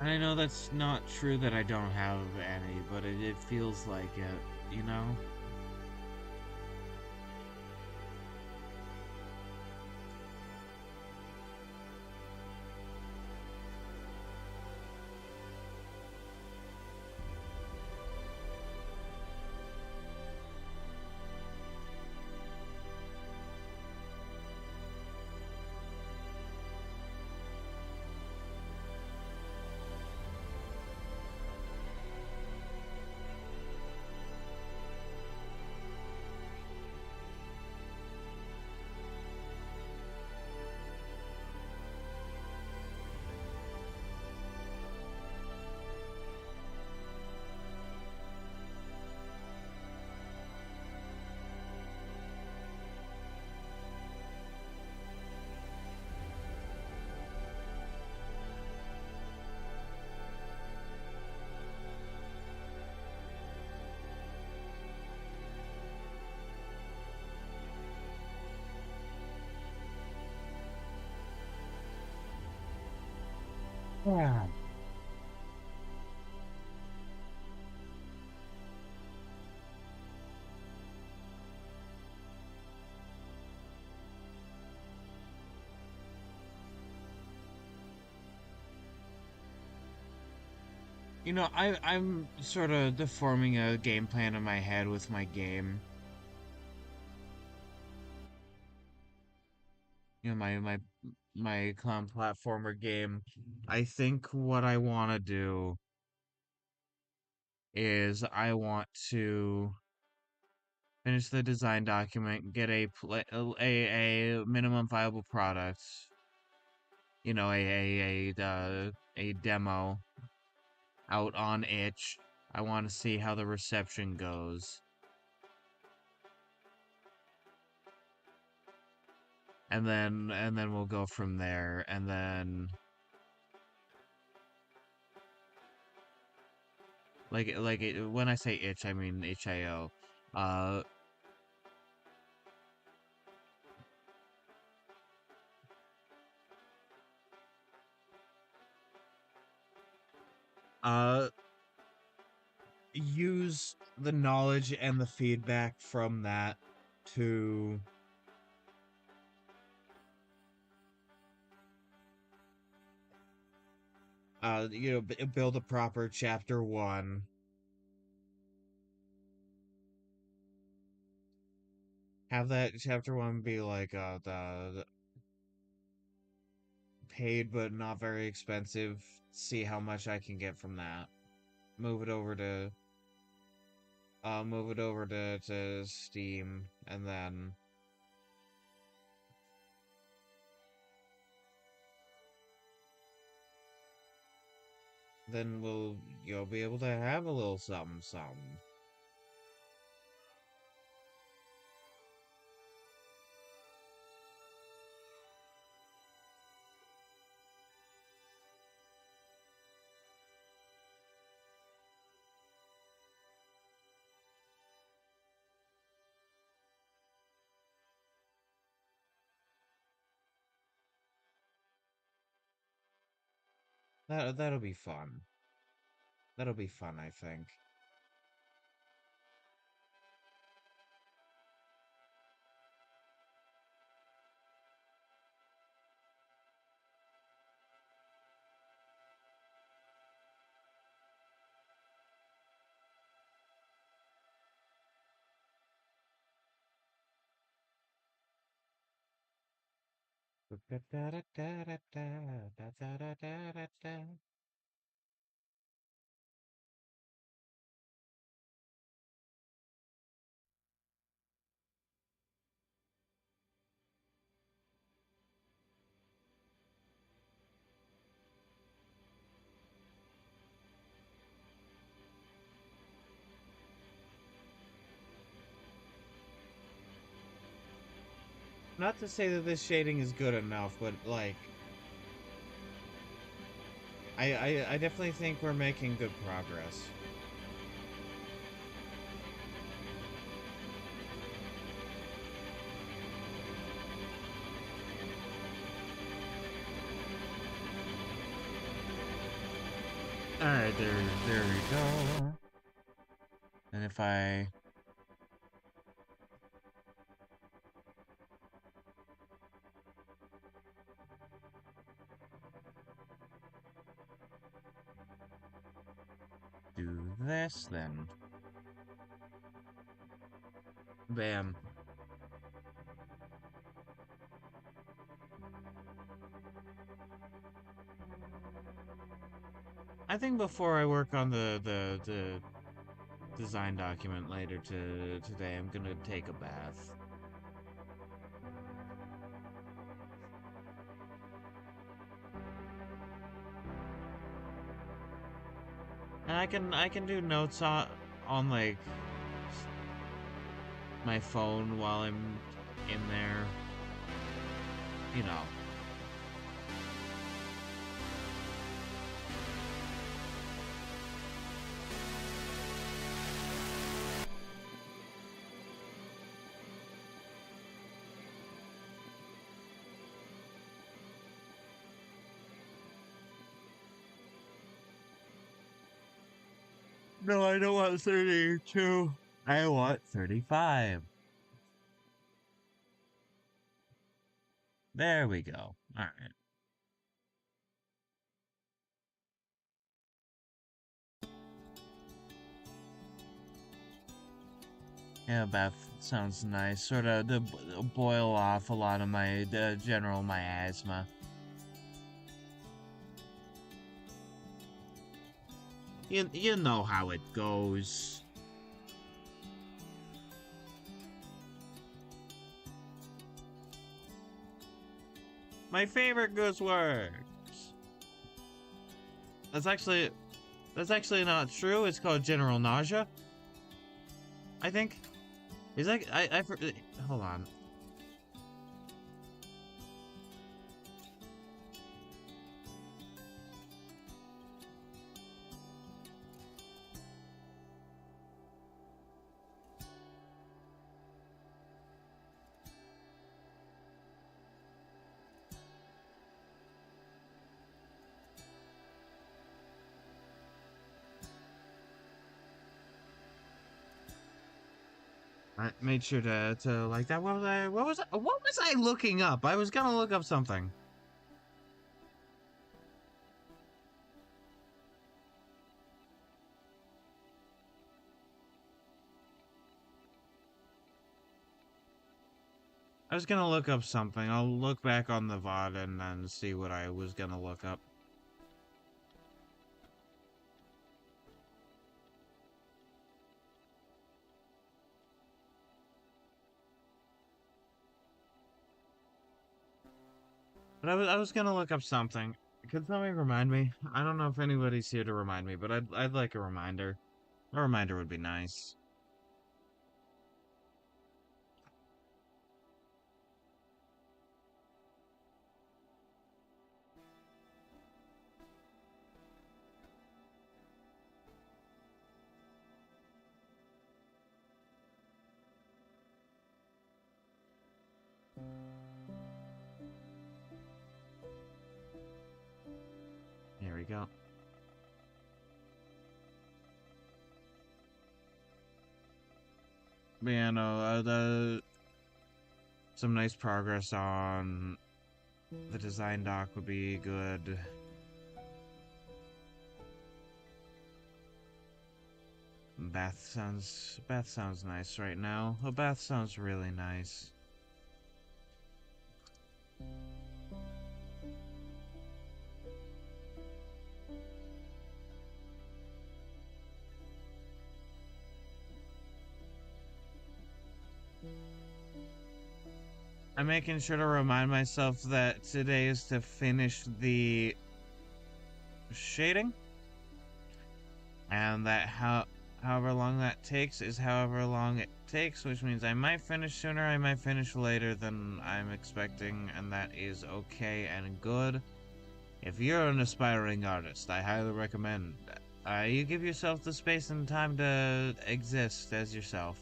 And I know that's not true that I don't have any, but it feels like it, you know? Yeah. I'm sort of deforming a game plan in my head with my game. My clown platformer game. I think what I want to do is I want to finish the design document, get a minimum viable product, a demo out on itch. I want to see how the reception goes. And then we'll go from there. And then when I say itch, I mean HIO. Uh uh use the knowledge and the feedback from that to build a proper chapter 1. Have that chapter 1 be like the paid but not very expensive. See how much I can get from that. Move it over to to Steam, and then we'll you'll be able to have a little something something. That'll be fun. That'll be fun, I think. Not to say that this shading is good enough, but like I definitely think we're making good progress. Alright, there we go. And if I do this, then bam. I think before I work on the design document later today, I'm gonna take a bath. And I can do notes on like my phone while I'm in there. You know. No, I don't want 32. I want 35. There we go. All right. Yeah, bath sounds nice. Sort of to boil off a lot of my general miasma. You know how it goes. My favorite goose works. That's actually that's actually not true. It's called general nausea. I think. Is that hold on. I made sure to like that. What was I looking up? I was gonna look up something. I was gonna look up something. I'll look back on the VOD and then see what I was gonna look up. But I was gonna look up something. Could somebody remind me? I don't know if anybody's here to remind me, but I'd like a reminder. A reminder would be nice. Here we go. But yeah, no, some nice progress on the design doc would be good. Bath sounds nice right now. A bath sounds really nice. I'm making sure to remind myself that today is to finish the shading, and that however long that takes is however long it takes, which means I might finish sooner, I might finish later than I'm expecting, and that is okay and good. If you're an aspiring artist, I highly recommend you give yourself the space and time to exist as yourself.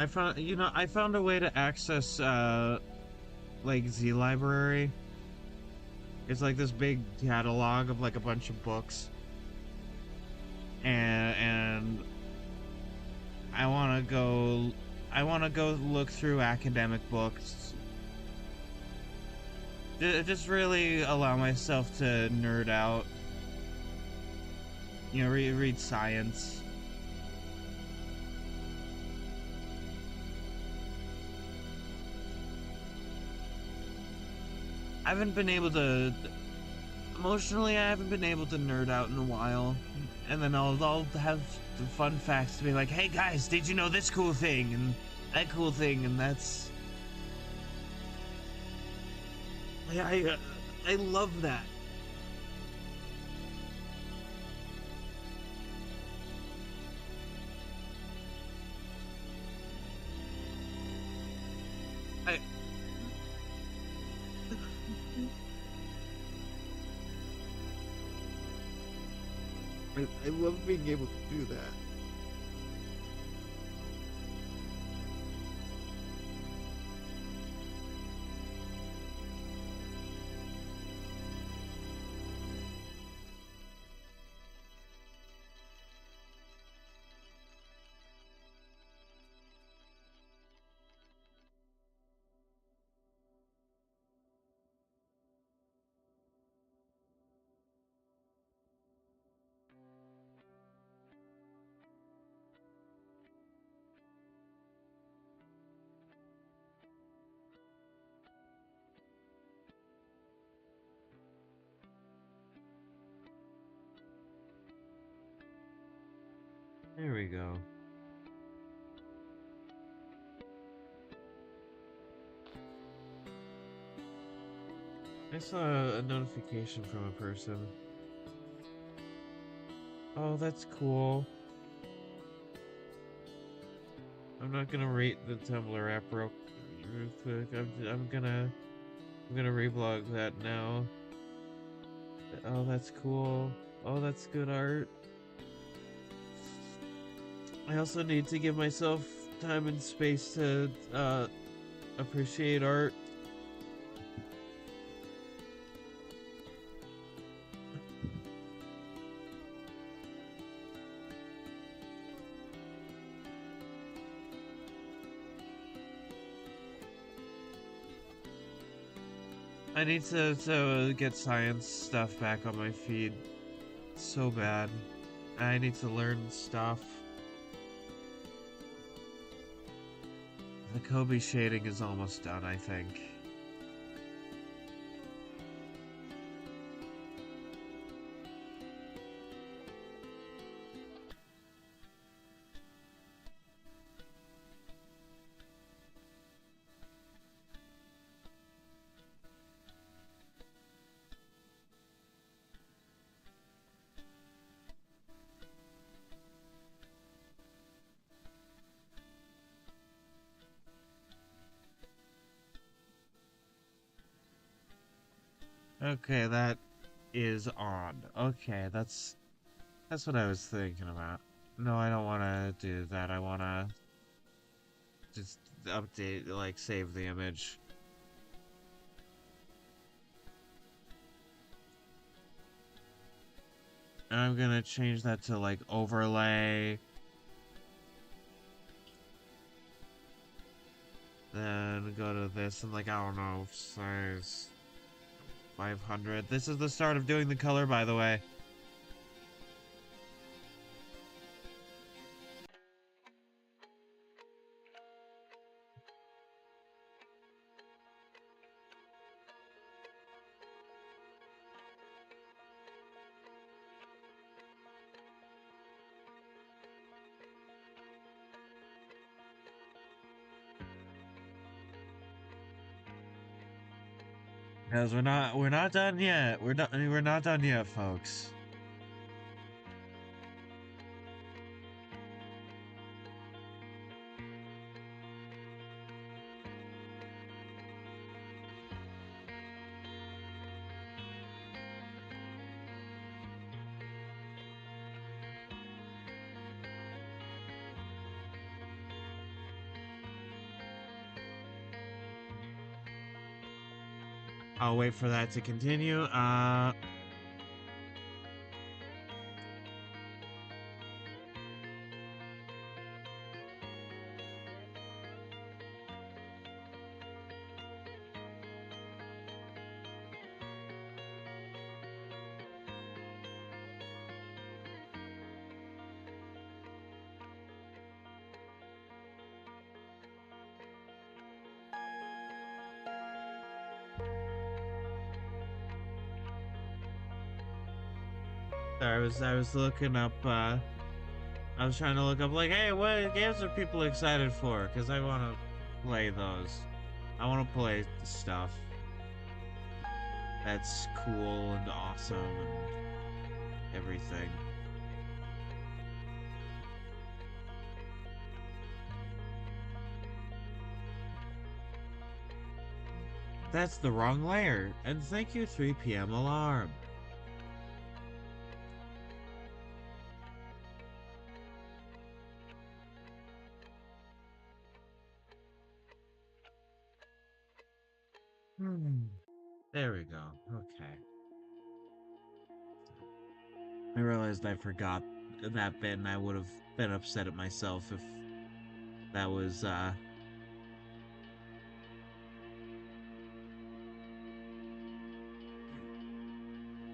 I found a way to access like Z Library. It's like this big catalog of like a bunch of books, and I want to go look through academic books. Just really allow myself to nerd out. Read science. I haven't been able to emotionally. I haven't been able to nerd out in a while, and then I'll have the fun facts to be like, "Hey guys, did you know this cool thing and that cool thing?" And that's I love that. I I love being able to do that. There we go. I saw a notification from a person. Oh, that's cool. I'm not gonna rate the Tumblr app real quick. I'm gonna reblog that now. Oh, that's cool. Oh, that's good art. I also need to give myself time and space to appreciate art. I need to get science stuff back on my feed so bad. I need to learn stuff. The Kobe shading is almost done, I think. Okay, that is on. Okay, that's what I was thinking about. No, I don't want to do that. I want to just update, like, save the image. And I'm gonna change that to, like, overlay. Then go to this and, like, I don't know, size 500. This is the start of doing the color, by the way. Because we're not done yet. We're not done yet, folks. I'll wait for that to continue. I was looking up, I was trying to look up, like, hey, what games are people excited for? Because I want to play those. I want to play stuff that's cool and awesome and everything. That's the wrong layer. And thank you, 3 p.m. alarm. There we go. Okay. I realized I forgot that bit and I would have been upset at myself if that was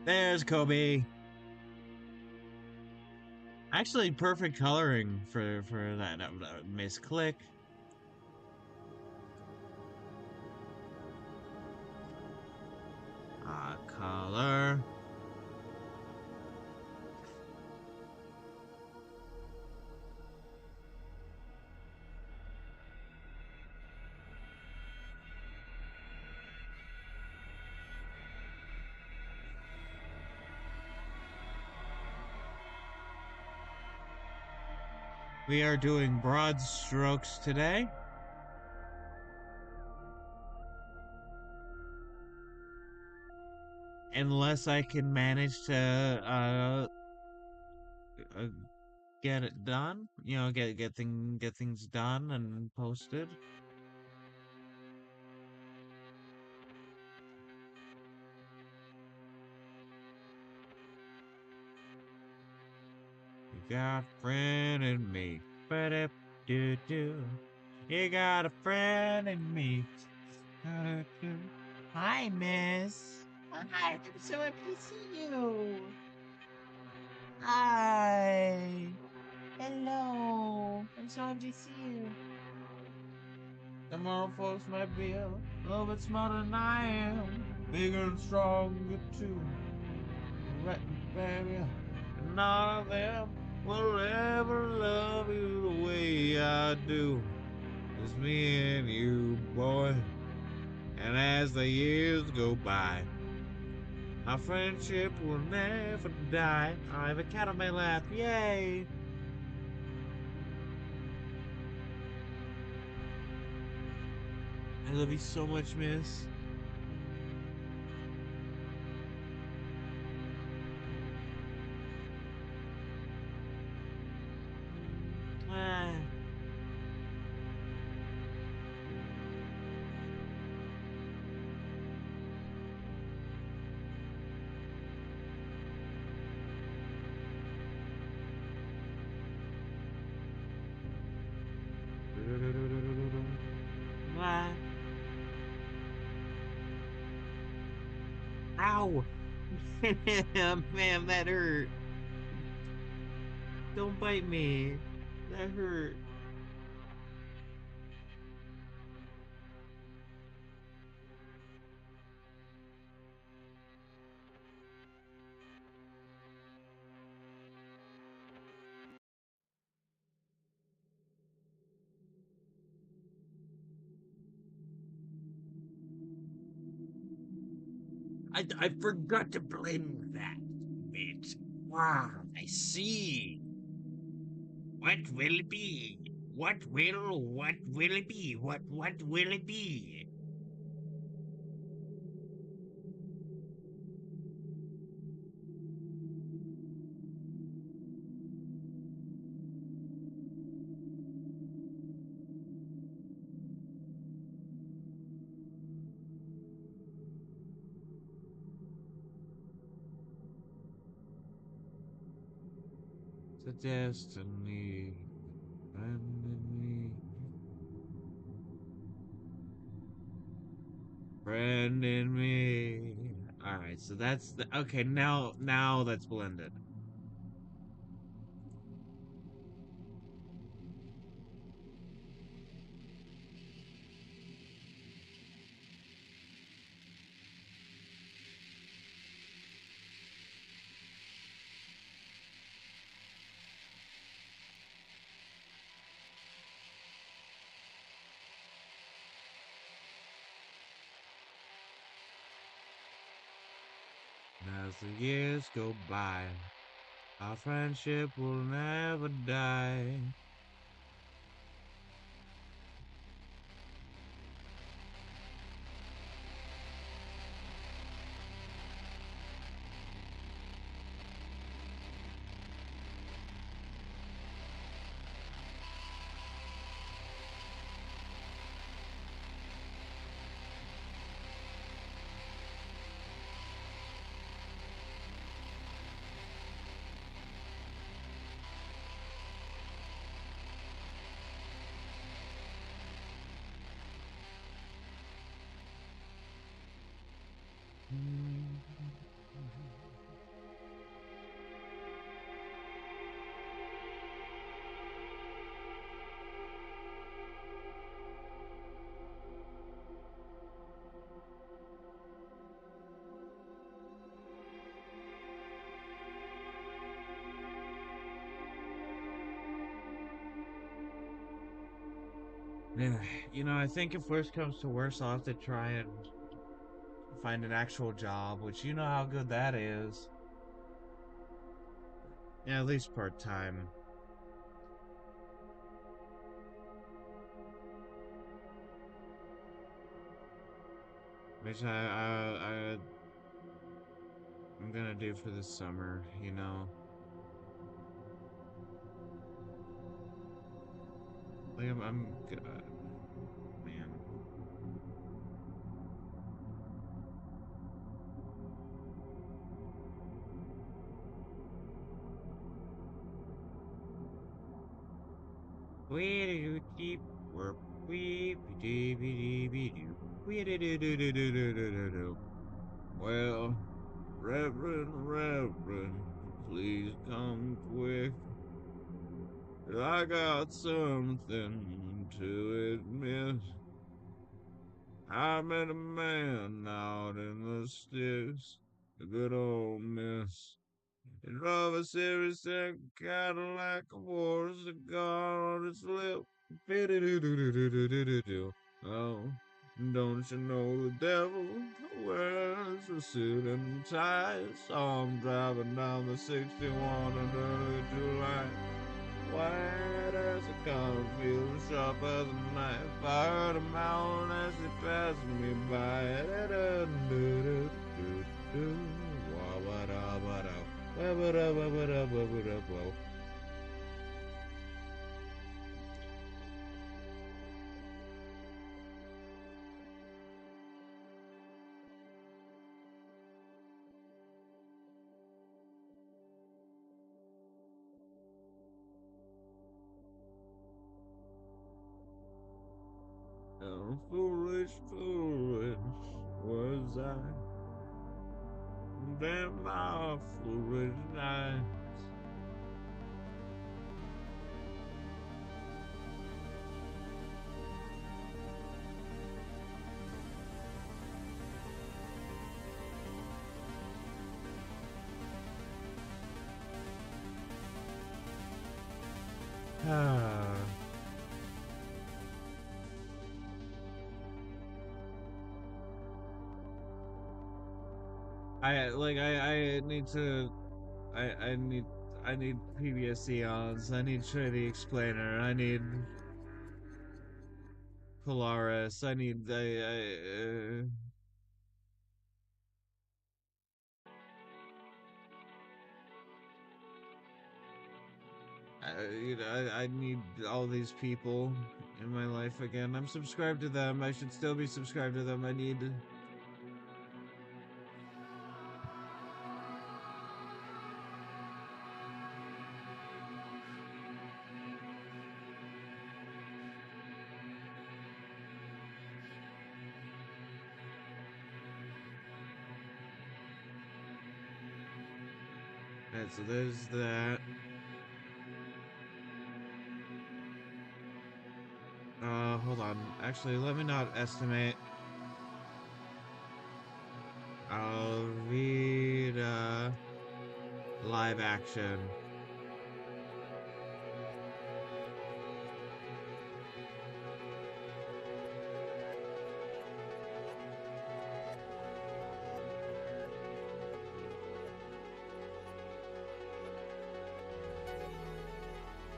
there's Kobe. Actually perfect coloring for that misclick. Color. We are doing broad strokes today. Unless I can manage to uh get it done, get things done and posted. You got a friend in me. Ba-da-do-do. You got a friend in me. Da-da-do. Hi, miss. Hi, I'm so happy to see you. Hi. Hello. I'm so happy to see you. Tomorrow folks might be a little bit smarter than I am. Bigger and stronger too. Right, baby. None of them will ever love you the way I do. It's me and you, boy. And as the years go by, our friendship will never die. I have a cat on my lap, yay! I love you so much, miss. Ah. Ah. Ow! Man, that hurt. Don't bite me. That hurt. I forgot to blend that bit. Wow, I see. What will it be? What will it be? What will it be? The destiny, friend in me, friend in me. All right, so that's the okay. Now that's blended. As the years go by, our friendship will never die. Yeah, I think if worst comes to worst, I'll have to try and find an actual job, which you know how good that is. Yeah, at least part time. Which I'm gonna do for this summer, you know. Like man. We do deep work. We do do we do. Well, Reverend, please come quick. I got something to admit. I met a man out in the sticks, a good old miss. He drove a Series 6 Cadillac, wore a cigar on his lip. Biddy-doo-doo-doo-doo-doo-doo-doo. Oh, don't you know the devil wears a suit and tie? Saw him driving down the 61 in early July. White as a cornfield, sharp as a knife. I heard him howl as he passed me by. How foolish, foolish was I. Damn my foolish eyes. I need to I need PBS Eons. I need Trinity Explainer. I need Polaris. I need I need all these people in my life again. I'm subscribed to them. I should still be subscribed to them. I need so there's that. Hold on. Actually, let me not estimate. I'll read live action.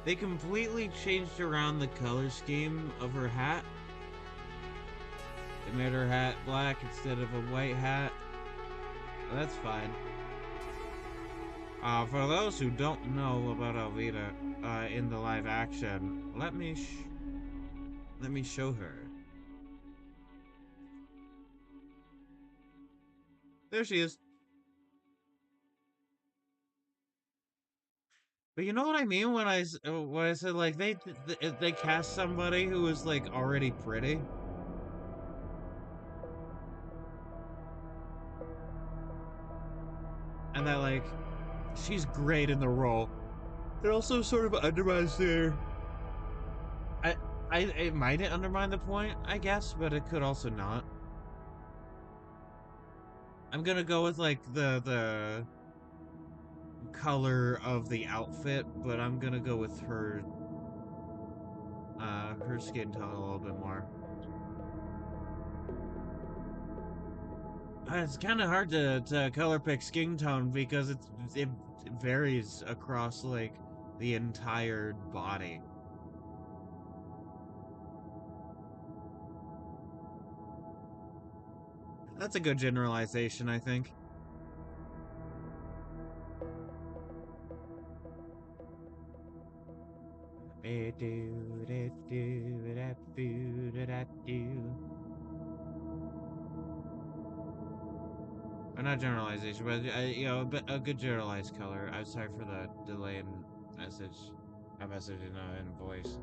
They completely changed around the color scheme of her hat. They made her hat black instead of a white hat. That's fine. For those who don't know about Alvida in the live action, let me show her. There she is. But you know what I mean when I said like they cast somebody who was like already pretty. and that like she's great in the role. It also sort of undermines their. I, it might undermine the point, I guess, but it could also not. I'm gonna go with like the color of the outfit, but I'm gonna go with her skin tone a little bit more. It's kind of hard to color pick skin tone because it varies across like the entire body. That's a good generalization, I think. Or not generalization, but you know, a good generalized color. I'm sorry for the delay in message. A message in voice.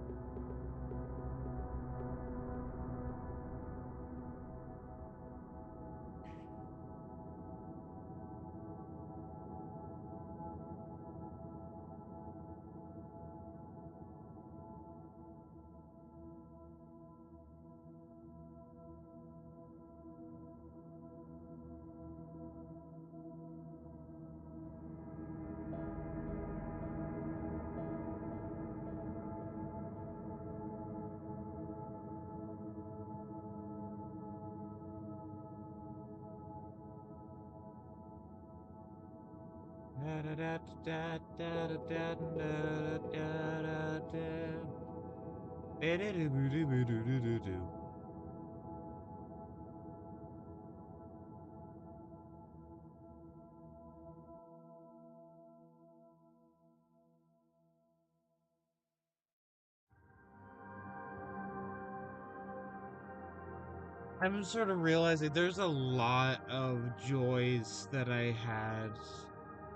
I'm sort of realizing there's a lot of joys that I had,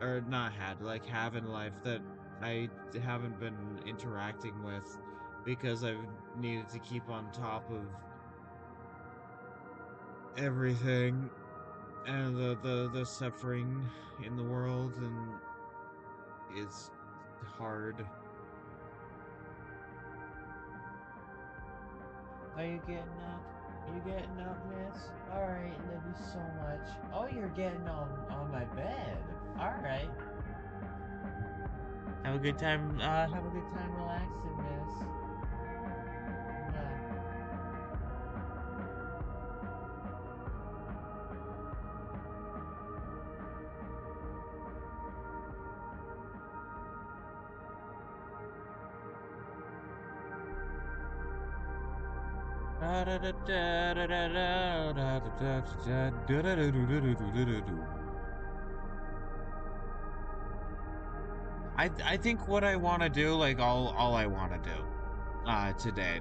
or not had, like have in life that I haven't been interacting with because I've needed to keep on top of everything and the suffering in the world, and it's hard. Are you getting up? You getting up, miss? Alright, love you so much. Oh, you're getting on my bed. Alright. Have a good time, have a good time relaxing, miss. Yeah. I think what I want to do, like all I want to do, today,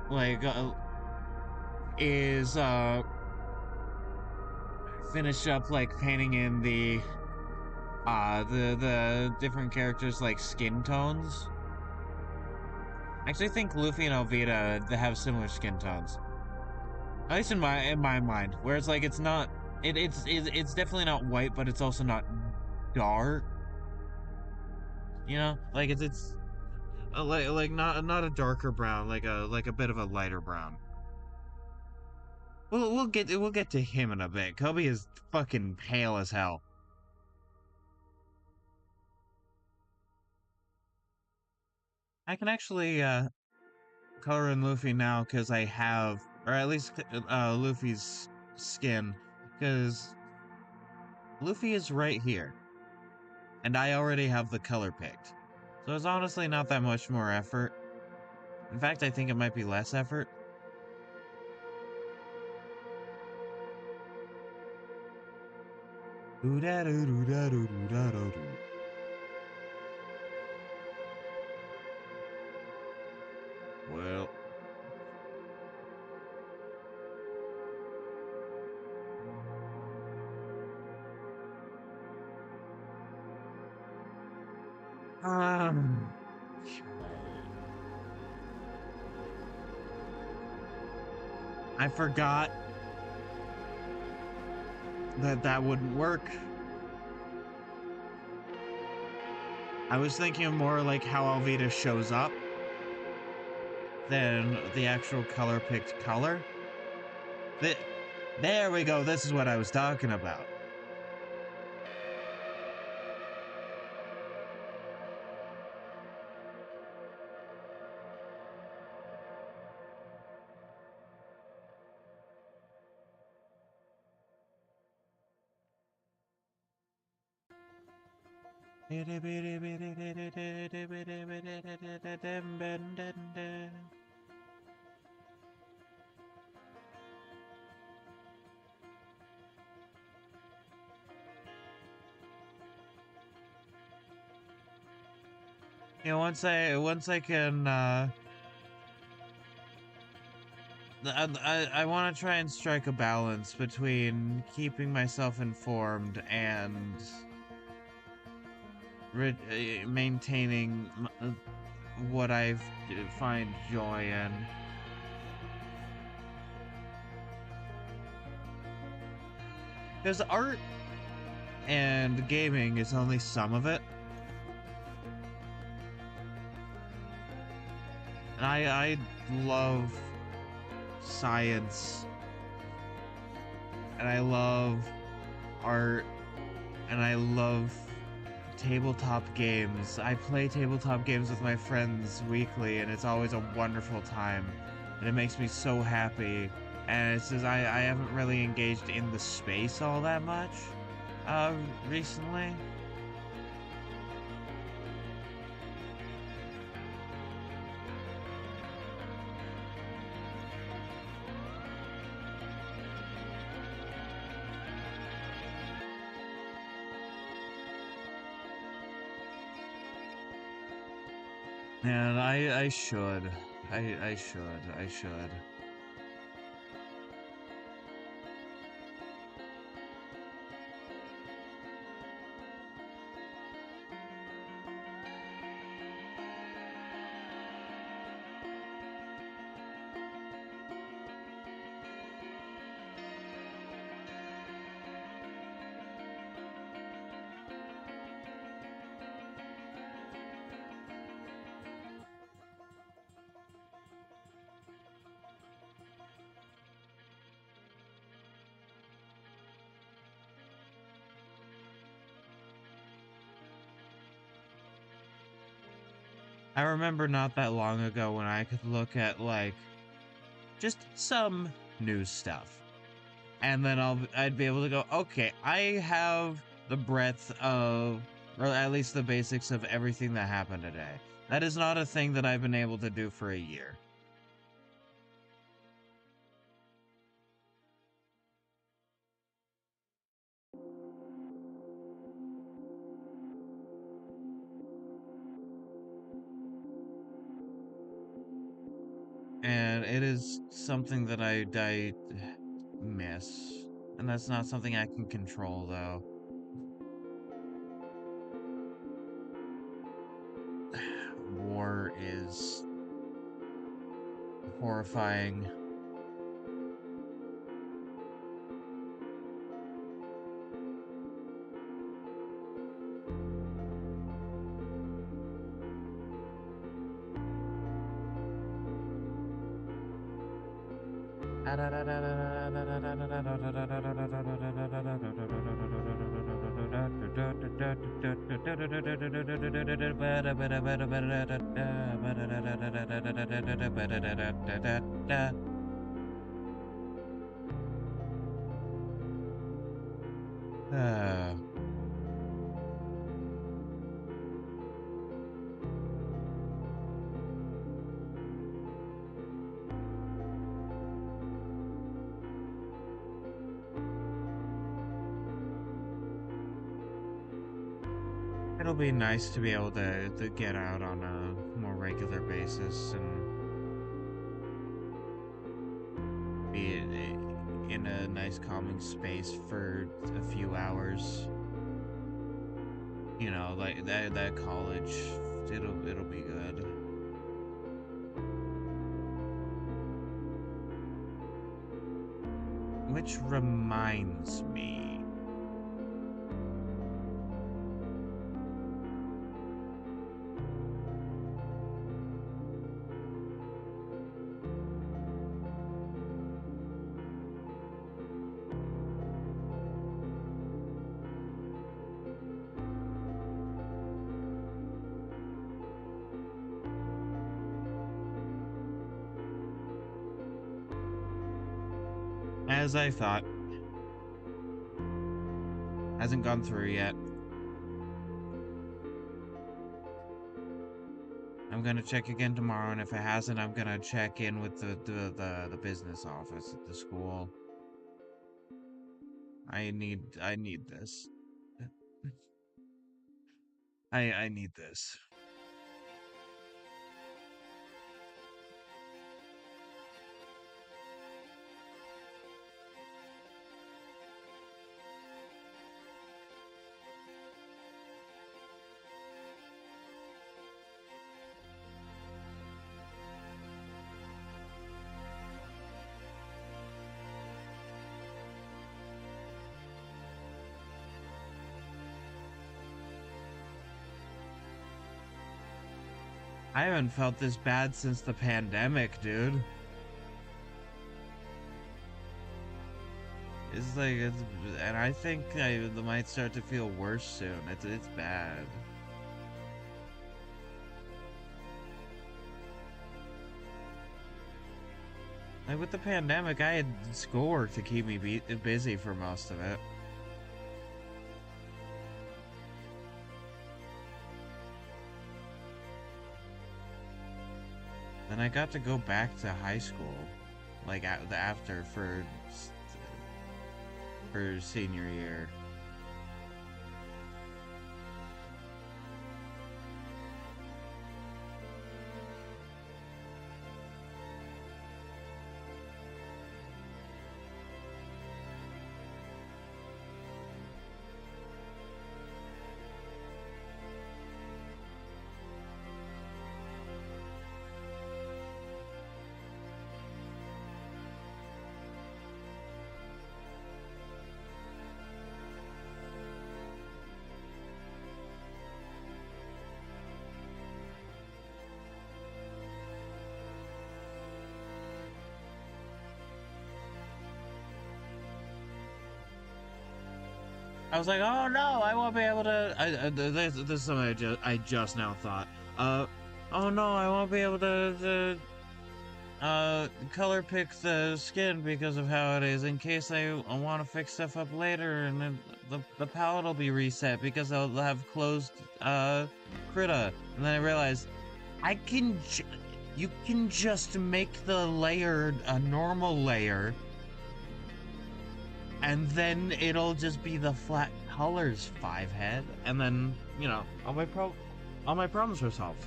like is finish up like painting in the different characters like skin tones. I actually think Luffy and Alvida they have similar skin tones. At least in my mind, where it's like it's not it's definitely not white, but it's also not dark. You know, like it's like not a darker brown, like a bit of a lighter brown. We'll get to him in a bit. Kobe is fucking pale as hell. I can actually color in Luffy now because I have, or at least Luffy's skin, because Luffy is right here, and I already have the color picked. So it's honestly not that much more effort. In fact, I think it might be less effort. Well, um, I forgot that that wouldn't work. I was thinking of more like how Alvita shows up than the actual color picked color. Th there we go. This is what I was talking about. You know, once I can, I want to try and strike a balance between keeping myself informed and maintaining what I find joy in. Because art and gaming is only some of it. And I love science, and I love art, and I love tabletop games. I play tabletop games with my friends weekly, and it's always a wonderful time, and it makes me so happy. And it's just I haven't really engaged in the space all that much recently. And I should. I should. I remember not that long ago when I could look at like just some news stuff, and then I'd be able to go, okay, I have the breadth of, or at least the basics of everything that happened today. That is not a thing that I've been able to do for a year. And it is something that I miss. And that's not something I can control, though. War is horrifying. It'll be nice to be able to get out on a more regular basis and be in a nice calming space for a few hours. You know, like that college, it'll be good. Which reminds me, As I thought. Hasn't gone through yet. I'm gonna check again tomorrow, and if it hasn't, I'm gonna check in with the business office at the school. I need this. I need this. I haven't felt this bad since the pandemic, dude. It's like and I think I might start to feel worse soon. It's bad. Like with the pandemic, I had schoolwork to keep me busy for most of it. Then I got to go back to high school, like after for senior year. I was like, oh no, I won't be able to. This is something I just now thought. Oh no, I won't be able to color pick the skin because of how it is in case I want to fix stuff up later, and then the palette will be reset because I'll have closed Krita. And then I realized you can just make the layer a normal layer, and then it'll just be the flat colors 5-head, and then, you know, all my problems are solved.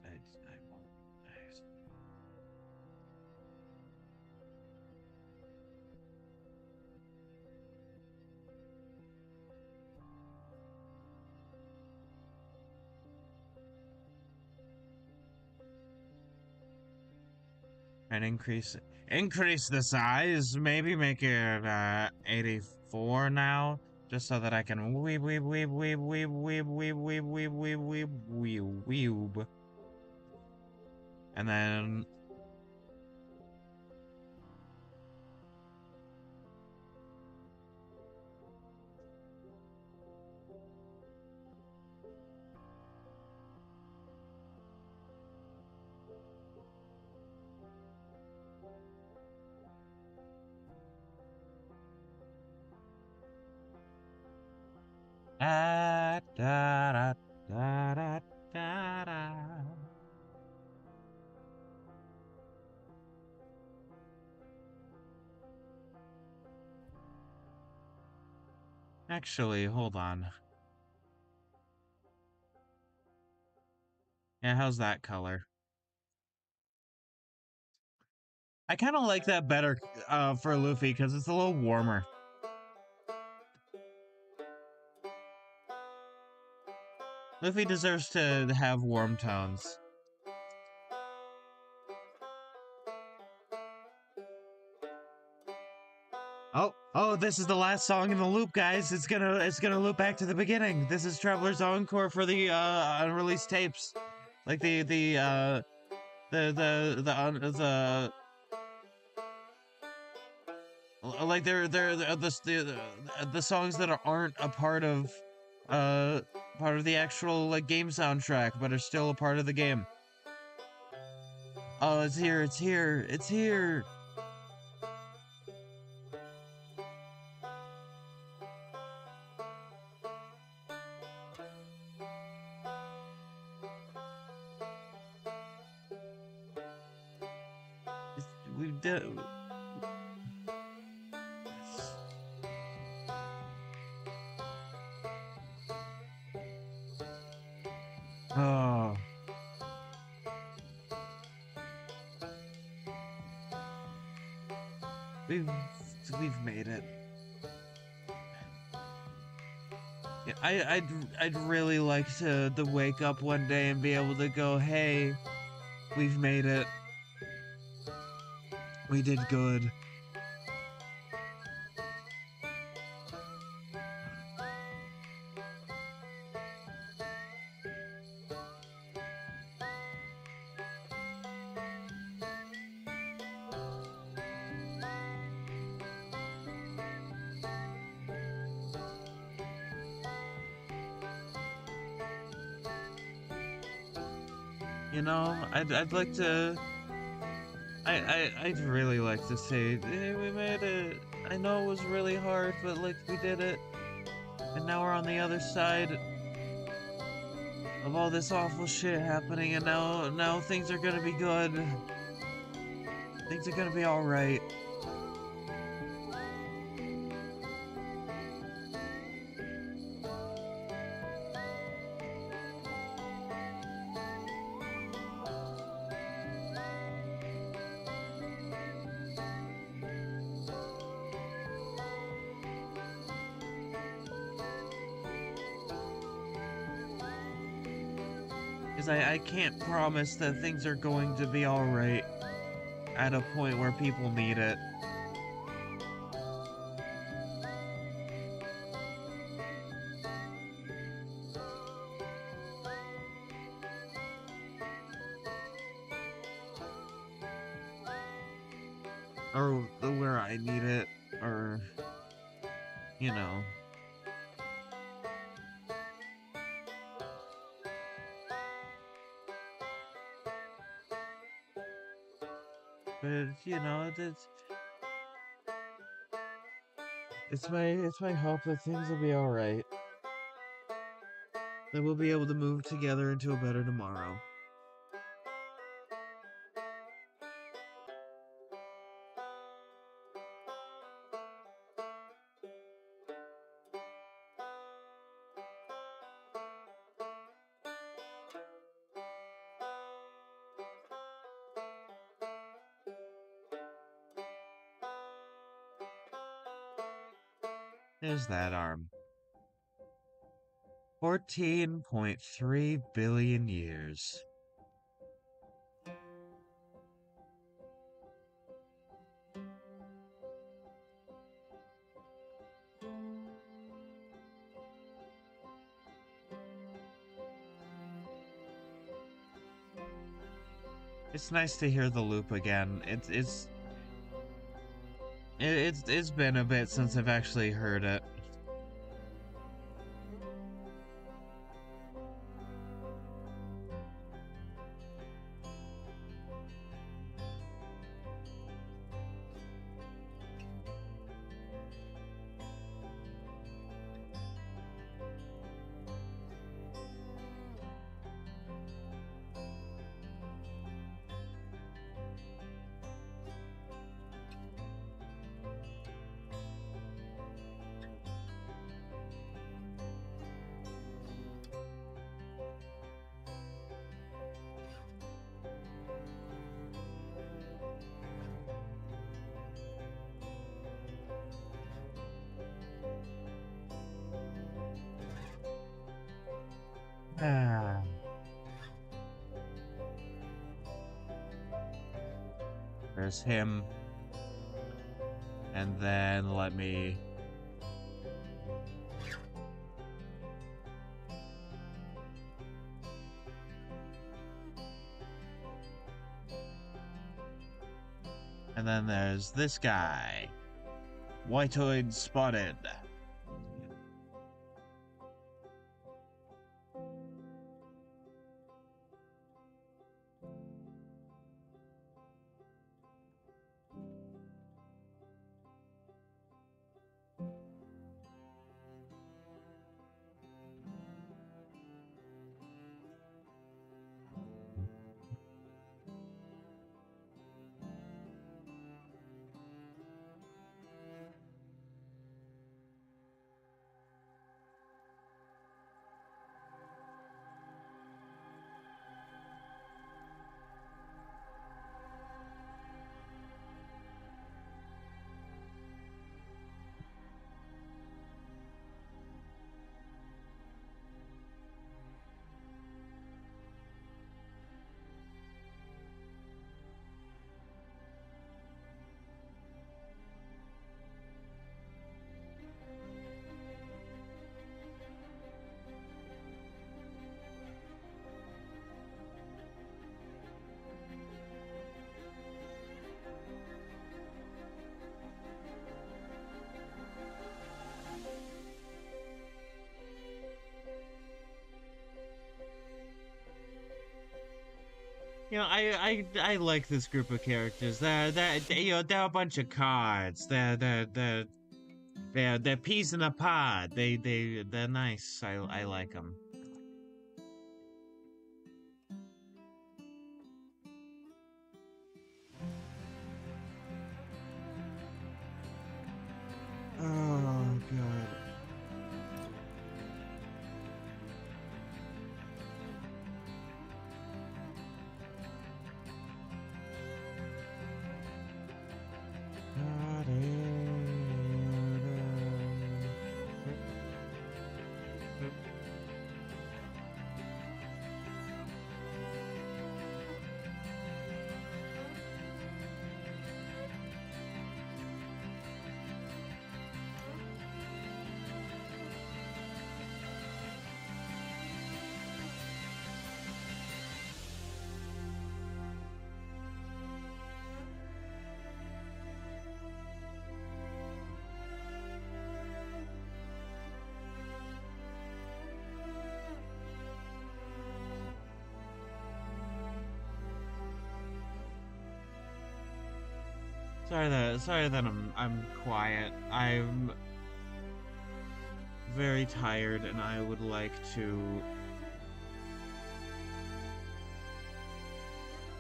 I won't. And increase the size, maybe make it 84 now, just so that I can weeb. And then da da da da da da da. Actually, hold on. Yeah, how's that color? I kind of like that better for Luffy because it's a little warmer. Luffy deserves to have warm tones. Oh, this is the last song in the loop, guys. It's gonna loop back to the beginning. This is Traveler's Encore for the unreleased tapes. Like like the songs that aren't a uh part of the actual like game soundtrack but are still a part of the game. Oh, it's here, it's here, it's here. We did. Oh, we've we've made it. Yeah, I'd really like to wake up one day and be able to go, hey, we've made it. We did good. You know, I'd like to. I'd really like to say, hey, we made it. I know it was really hard, but like we did it, and now we're on the other side of all this awful shit happening, and now things are gonna be good. Things are gonna be all right. Because I can't promise that things are going to be all right at a point where people need it. Or where I need it, or, you know. But, you know, it's my hope that things will be alright. That we'll be able to move together into a better tomorrow. There's that arm. 14.3 billion years. It's nice to hear the loop again. It's been a bit since I've actually heard it. Ah, there's him. And then let me... And then there's this guy. White-eyed spotted. You know, I like this group of characters. They're a bunch of cards. They're peas in a pod. They're nice. I like them. Oh god. Sorry that I'm quiet. I'm very tired and I would like to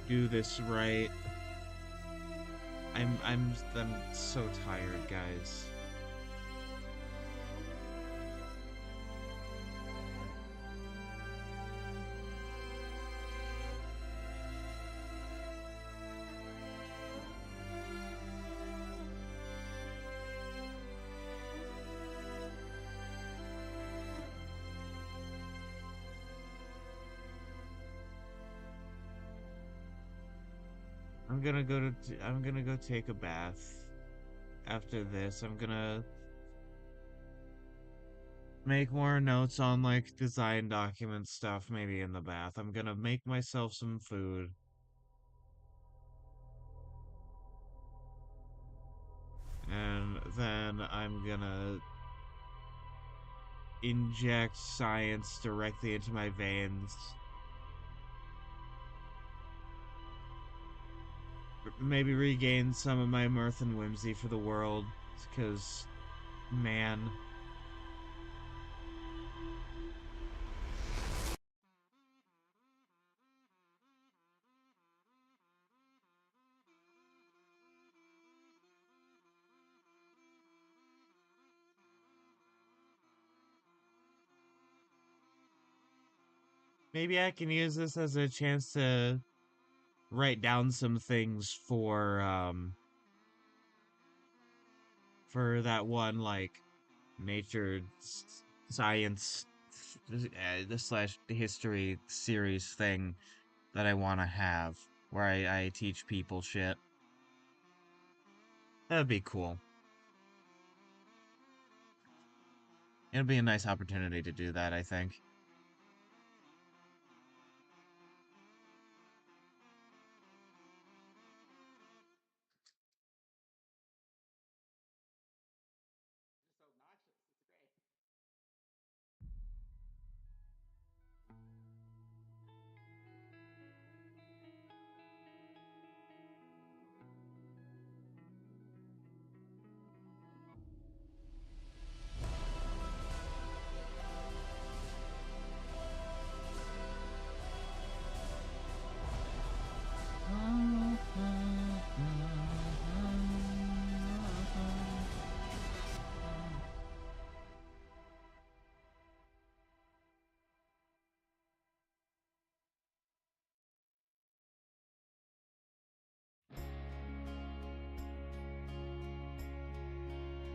do this right. I'm so tired, guys. I'm gonna go take a bath. After this, I'm gonna make more notes on like design document stuff maybe in the bath. I'm gonna make myself some food. And then I'm gonna inject science directly into my veins. Maybe regain some of my mirth and whimsy for the world, because, man. Maybe I can use this as a chance to write down some things for that one, like, nature science slash history series thing that I want to have, where I teach people shit. That'd be cool. It'll be a nice opportunity to do that, I think.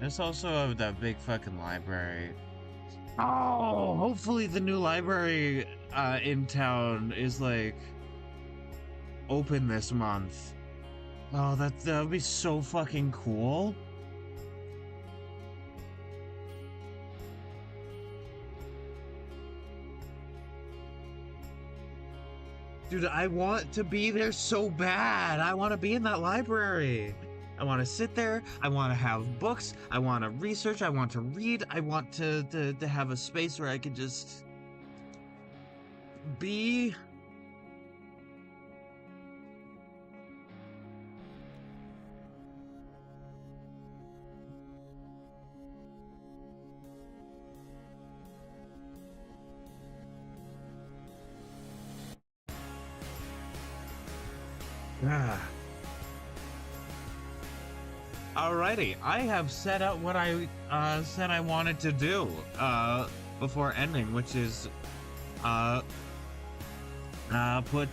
There's also that big fucking library. Oh, hopefully the new library in town is like open this month. Oh, that would be so fucking cool. Dude, I want to be there so bad. I want to be in that library. I want to sit there. I want to have books. I want to research. I want to read. I want to have a space where I can just be. Ah. Alrighty, I have set out what I said I wanted to do before ending, which is put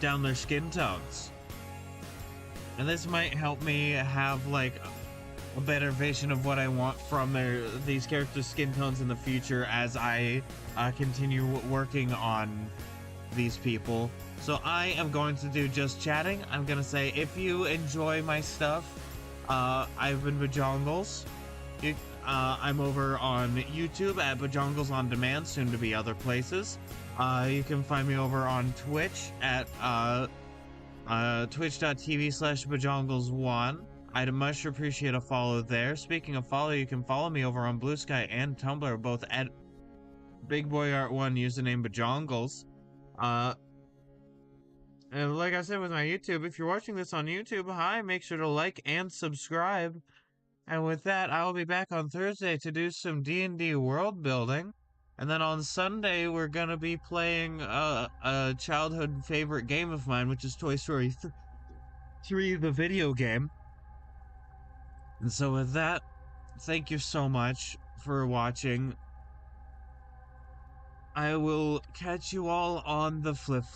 down their skin tones. And this might help me have like a better vision of what I want from these characters' skin tones in the future as I continue working on these people. So I am going to do just chatting. I'm gonna say if you enjoy my stuff, I've been Bajongles. I'm over on YouTube at Bajongles On Demand, soon to be other places. You can find me over on Twitch at twitch.tv/Bajongles1. I'd much appreciate a follow there. Speaking of follow, you can follow me over on Blue Sky and Tumblr, both at BigBoyArt1, username Bajongles. And like I said with my YouTube, if you're watching this on YouTube, hi, make sure to like and subscribe. And with that, I will be back on Thursday to do some D&D world building. And then on Sunday, we're gonna be playing a childhood favorite game of mine, which is Toy Story 3, the video game. And so with that, thank you so much for watching. I will catch you all on the flip